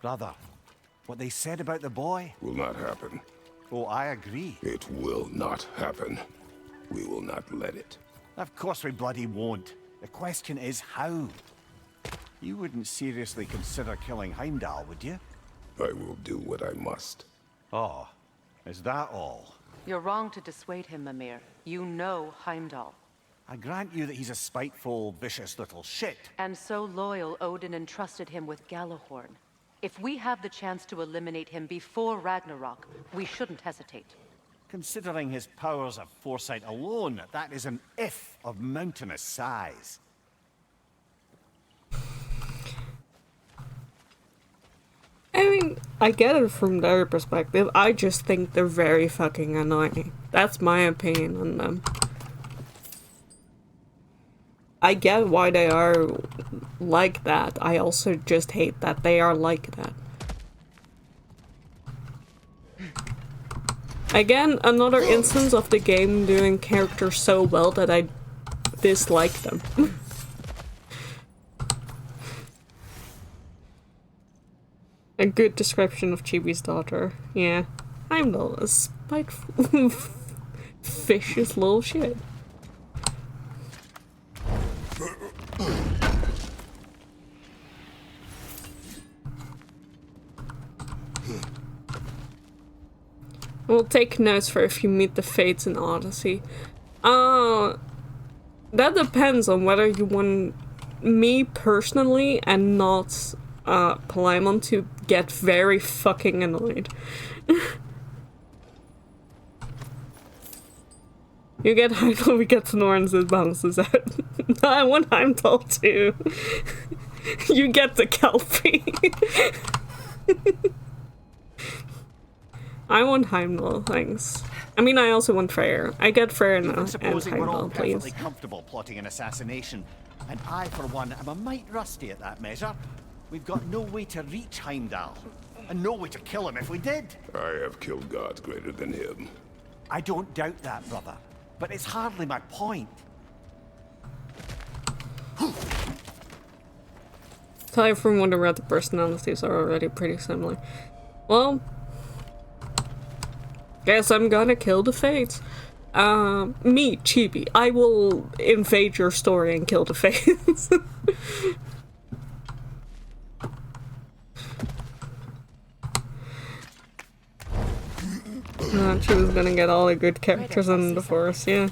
Brother, what they said about the boy? Will not happen. Oh, I agree. It will not happen. We will not let it. Of course we bloody won't. The question is how. You wouldn't seriously consider killing Heimdall, would you? I will do what I must. Oh, is that all? You're wrong to dissuade him, Mimir. You know Heimdall. I grant you that he's a spiteful, vicious little shit. And so loyal, Odin entrusted him with Gjallarhorn. If we have the chance to eliminate him before Ragnarok, we shouldn't hesitate. Considering his powers of foresight alone, that is an if of mountainous size. I mean, I get it from their perspective. I just think they're very fucking annoying. That's my opinion on them. I get why they are like that. I also just hate that they are like that. Again, another instance of the game doing characters so well that I dislike them. A good description of Chibi's daughter. Yeah. I'm not a spiteful, vicious little shit. We'll take notes for if you meet the Fates in Odyssey. That depends on whether you want me personally and not Paimon to get very fucking annoyed. You get Heimdall, we get to Norns, it balances out. I want Heimdall too. You get the Kelpie. I want Heimdall, thanks. I mean, I also want Freyr. I get Freyr now, and supposing we're all Heimdall, please. perfectly comfortable plotting an assassination, and I, for one, am a mite rusty at that measure. We've got no way to reach Heimdall, and no way to kill him if we did. I have killed gods greater than him. I don't doubt that, brother, but it's hardly my point. Tell you from what I read, the personalities are already pretty similar. Well, guess I'm gonna kill the Fates. Me, Chibi, I will invade your story and kill the Fates. She was gonna get all the good characters in the forest, yeah.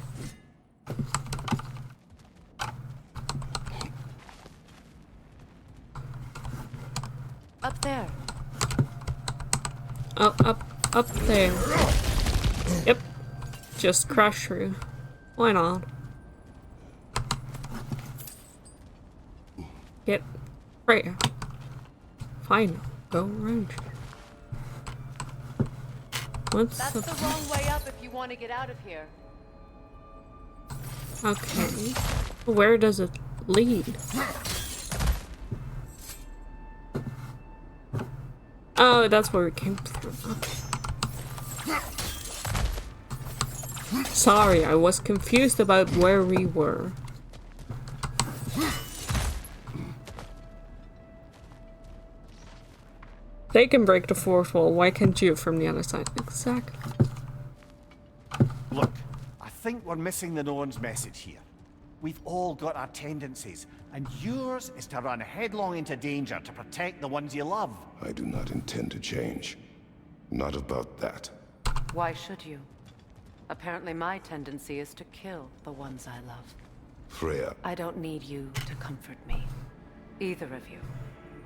Up there. Up there. Yep. Just crash through. Why not? Get right. Fine. Go around. What's That's the wrong way up if you want to get out of here. Okay. Where does it lead? Oh, that's where we came through. Okay. Sorry, I was confused about where we were. They can break the fourth wall, why can't you from the other side? Exactly. Look, I think we're missing the Norn's message here. We've all got our tendencies, and yours is to run headlong into danger to protect the ones you love. I do not intend to change. Not about that. Why should you? Apparently my tendency is to kill the ones I love. Freya, I don't need you to comfort me. Either of you.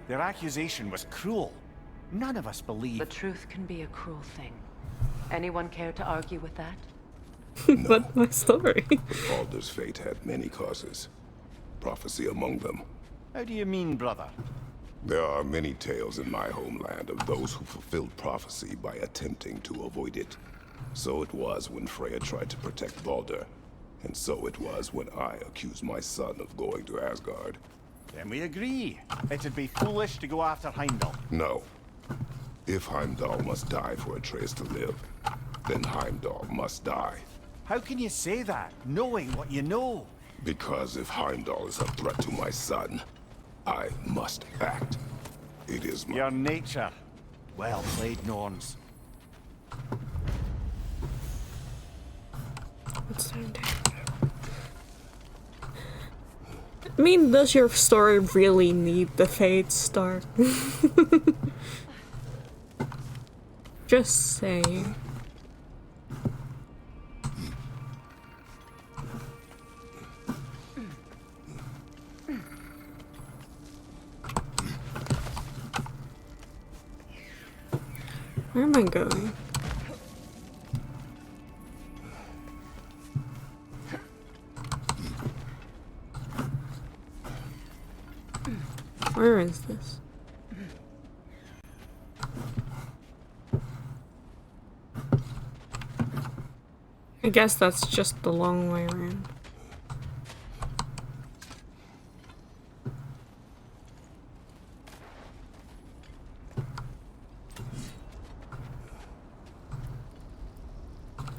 Their accusation was cruel. None of us believe... The truth can be a cruel thing. Anyone care to argue with that? But my story. Baldur's fate had many causes. Prophecy among them. How do you mean, brother? There are many tales in my homeland of those who fulfilled prophecy by attempting to avoid it. So it was when Freya tried to protect Baldur. And so it was when I accused my son of going to Asgard. Then we agree. It'd be foolish to go after Heimdall. No. If Heimdall must die for Atreus to live, then Heimdall must die. How can you say that, knowing what you know? Because if Heimdall is a threat to my son, I must act. It is my... Your nature. Well played, Norns. What's down there? I mean, does your story really need the Fate Star? Just saying. Where am I going? Where is this? I guess that's just the long way around.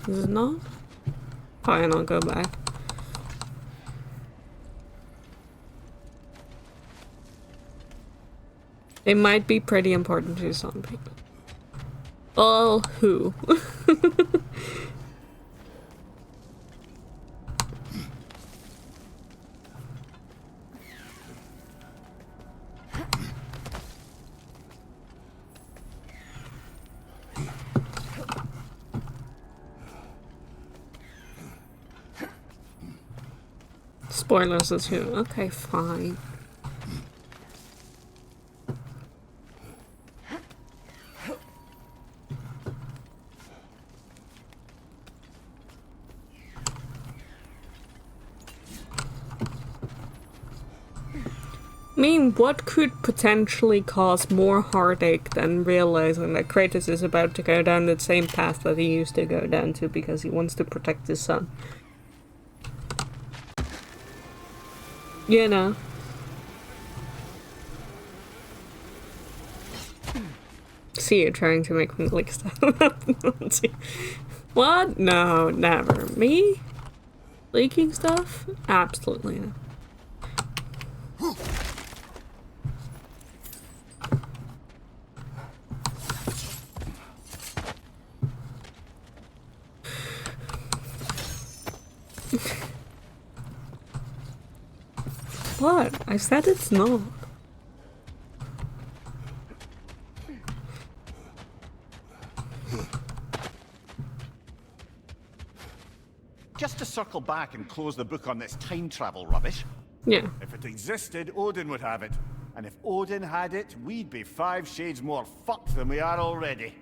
Is it not? Fine, I'll go back. They might be pretty important to some people. Well, who? Spoilers is who? Okay, fine. I mean, what could potentially cause more heartache than realizing that Kratos is about to go down the same path that he used to go down to because he wants to protect his son? You know. See you trying to make me like stuff. What? No, never. Me? Leaking stuff? Absolutely not. What? I said it's not. Just to circle back and close the book on this time travel rubbish. Yeah. If it existed, Odin would have it. And if Odin had it, we'd be 5 shades more fucked than we are already.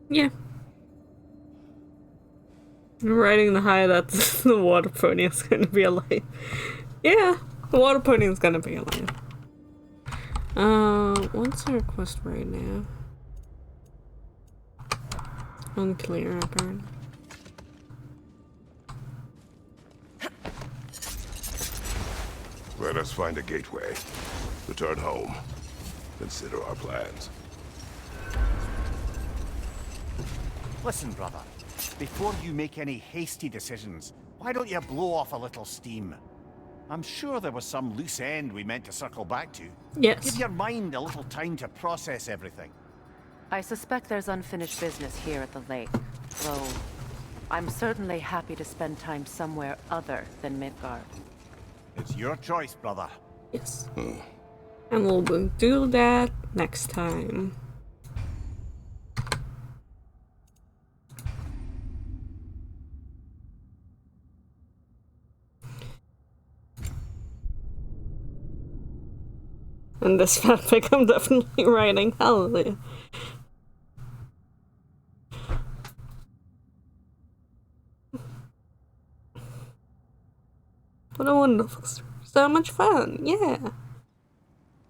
Yeah. I'm riding the high that the water pony is gonna be alive. Yeah, the water pony is gonna be alive. What's our quest right now? Unclear apparently. Let us find a gateway. Return home. Consider our plans. Listen, brother. Before you make any hasty decisions, why don't you blow off a little steam? I'm sure there was some loose end we meant to circle back to. Yes. Give your mind a little time to process everything. I suspect there's unfinished business here at the lake, though I'm certainly happy to spend time somewhere other than Midgard. It's your choice, brother. Yes. And we'll do that next time. And this fanfic I'm definitely writing. Hallelujah. What a wonderful story. So much fun. Yeah.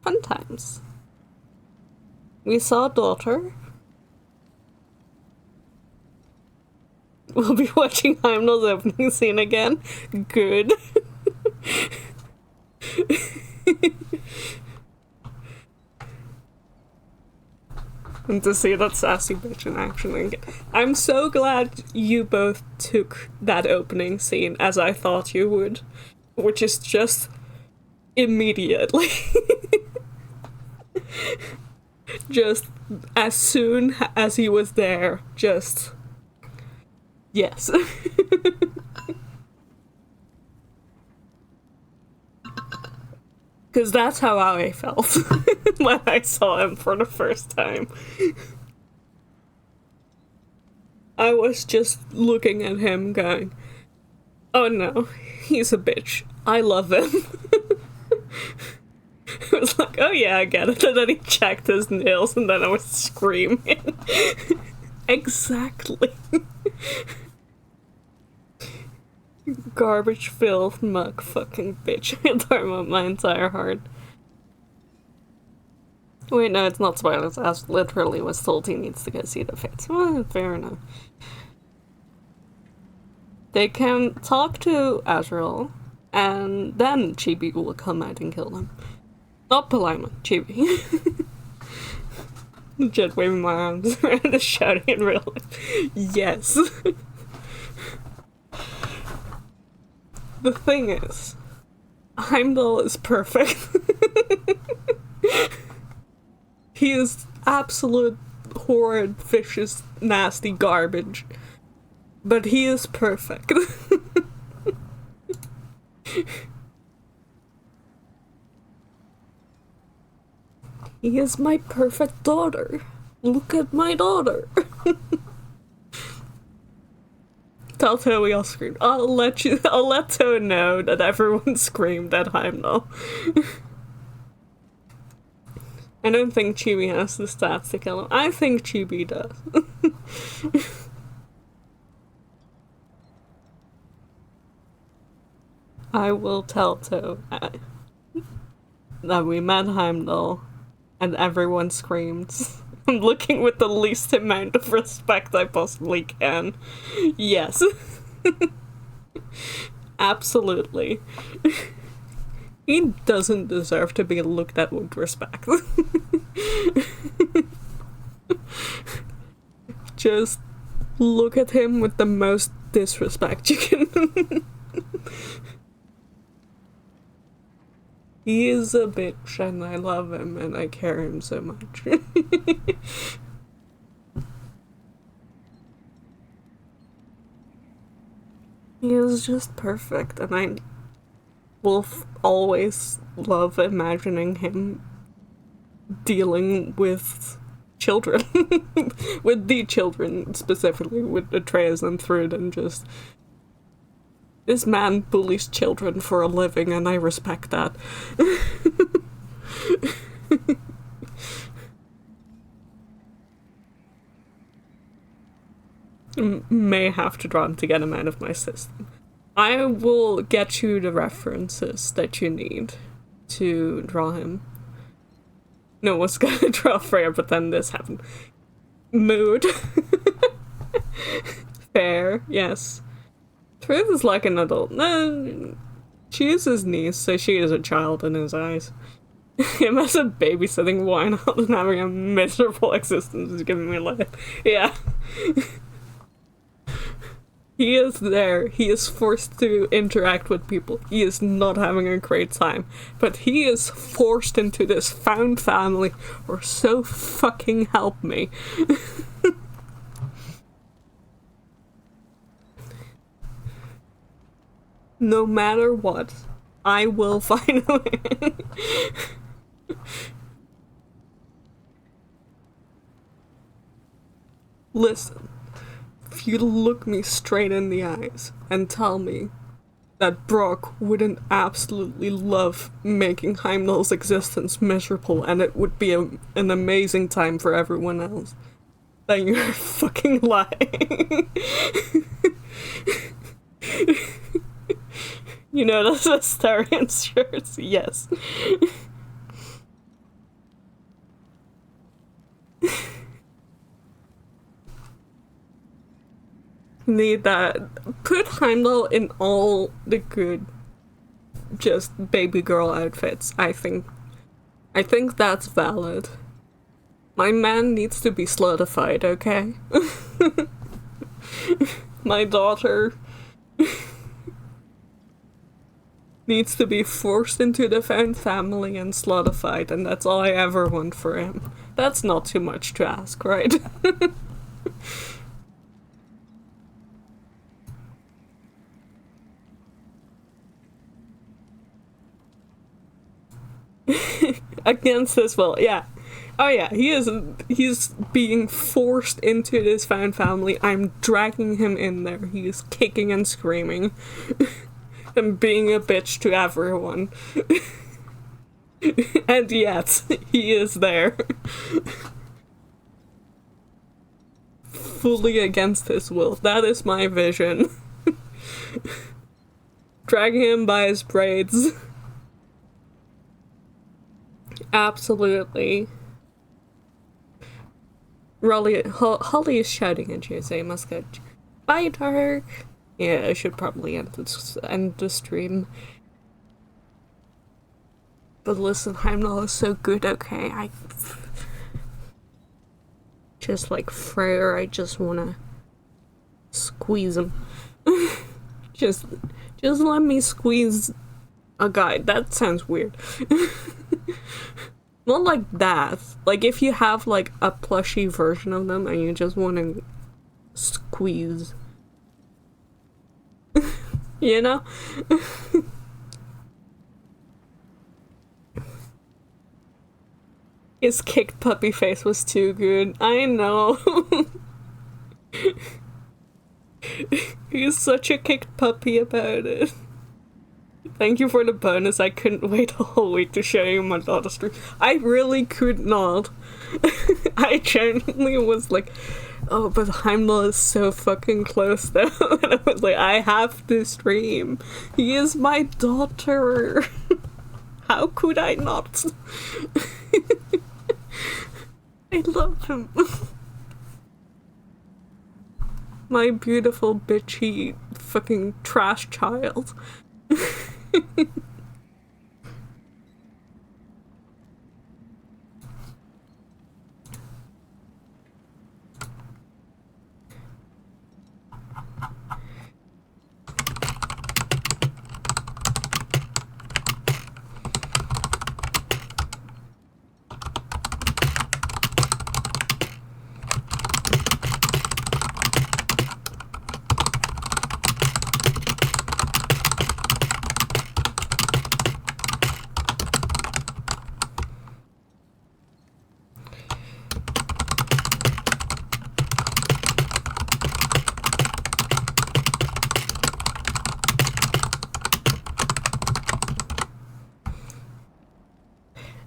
Fun times. We saw daughter. We'll be watching Heimdall's opening scene again. Good. And to see that sassy bitch in action again. I'm so glad you both took that opening scene as I thought you would. Which is just immediately. Just as soon as he was there, just... Yes. Because that's how I felt when I saw him for the first time. I was just looking at him going, oh no, he's a bitch. I love him. It was like, oh yeah, I get it. And then he checked his nails and then I was screaming. Exactly. Garbage, filth, muck, fucking bitch. I talking about my entire heart. Wait, no, it's not spoilers. Ash literally was told he needs to go see the Fates. Well, fair enough. They can talk to Azrael, and then Chibi will come out and kill them. Not Paulina, Chibi. Jet waving my arms around and shouting in real life. Yes. The thing is, Heimdall is perfect. He is absolute horrid, vicious, nasty garbage. But he is perfect. He is my perfect daughter. Look at my daughter. Tell Toe we all screamed. I'll let Toe know that everyone screamed at Heimdall. I don't think Chibi has the stats to kill him. I think Chibi does. I will tell Toe that we met Heimdall and everyone screamed. I'm looking with the least amount of respect I possibly can. Yes. Absolutely. He doesn't deserve to be looked at with respect. Just look at him with the most disrespect you can. He is a bitch and I love him and I care him so much. He is just perfect and I will always love imagining him dealing with children. With the children specifically, with Atreus and Thrud, and just... This man bullies children for a living, and I respect that. May have to draw him to get him out of my system. I will get you the references that you need to draw him. No, I was gonna draw Freya, but then this happened. Mood. Fair, yes. Truth is like an adult. No, she is his niece, so she is a child in his eyes. Him as a babysitting wine out and having a miserable existence is giving me life. Yeah. He is there. He is forced to interact with people. He is not having a great time. But he is forced into this found family, or so fucking help me. No matter what, I will find a way. Listen, if you look me straight in the eyes and tell me that Brock wouldn't absolutely love making Heimdall's existence miserable, and it would be an amazing time for everyone else. Then you're fucking lying. You know those Astarian shirts? Yes. Need that. Put Heimdall in all the good, just baby girl outfits. I think that's valid. My man needs to be slutified, okay? My daughter needs to be forced into the found family and slutified, and that's all I ever want for him. That's not too much to ask, right? Against his will, yeah. Oh yeah, he's being forced into this found family. I'm dragging him in there. He's kicking and screaming. And being a bitch to everyone. And yet, he is there. Fully against his will. That is my vision. Dragging him by his braids. Absolutely. Holly is shouting at you, so you must go, bye, Dark. Yeah, I should probably end the stream. But listen, Heimdall is so good, okay? Just like Freyr, I just wanna squeeze him. just let me squeeze a guy. That sounds weird. Not like that. Like if you have like a plushy version of them and you just want to squeeze. You know? His kicked puppy face was too good. I know. He's such a kicked puppy about it. Thank you for the bonus. I couldn't wait a whole week to show you my daughter's stream. I really could not. I genuinely was like, oh, but Heimdall is so fucking close though. And I was like, I have to stream. He is my daughter. How could I not? I love him. My beautiful bitchy fucking trash child.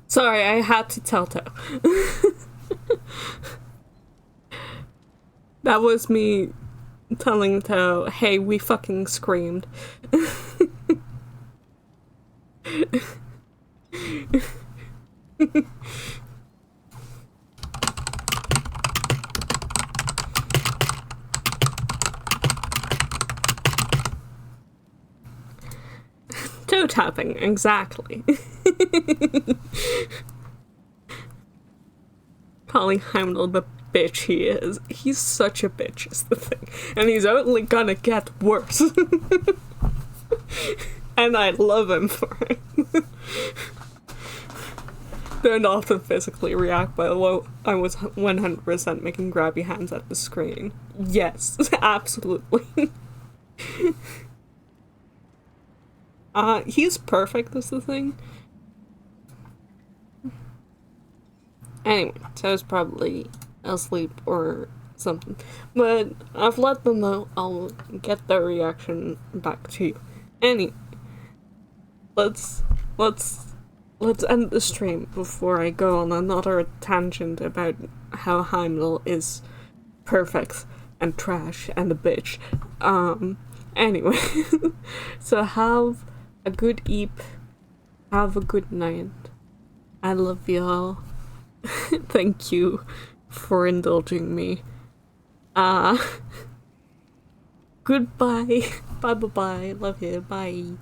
Sorry, I had to tell Toe. That was me telling Toe, hey, we fucking screamed. Toe tapping, exactly. Calling Heimdall the bitch he is. He's such a bitch is the thing. And he's only gonna get worse. And I love him for it. Don't often physically react, but I was 100% making grabby hands at the screen. Yes, absolutely. He's perfect is the thing. Anyway, Toe's probably asleep or something. But I've let them know I'll get their reaction back to you. Any, let's end the stream before I go on another tangent about how Heimdall is perfect and trash and a bitch. Anyway, so have a good eep, have a good night. I love y'all. Thank you for indulging me. Goodbye. Bye. Love you. Bye.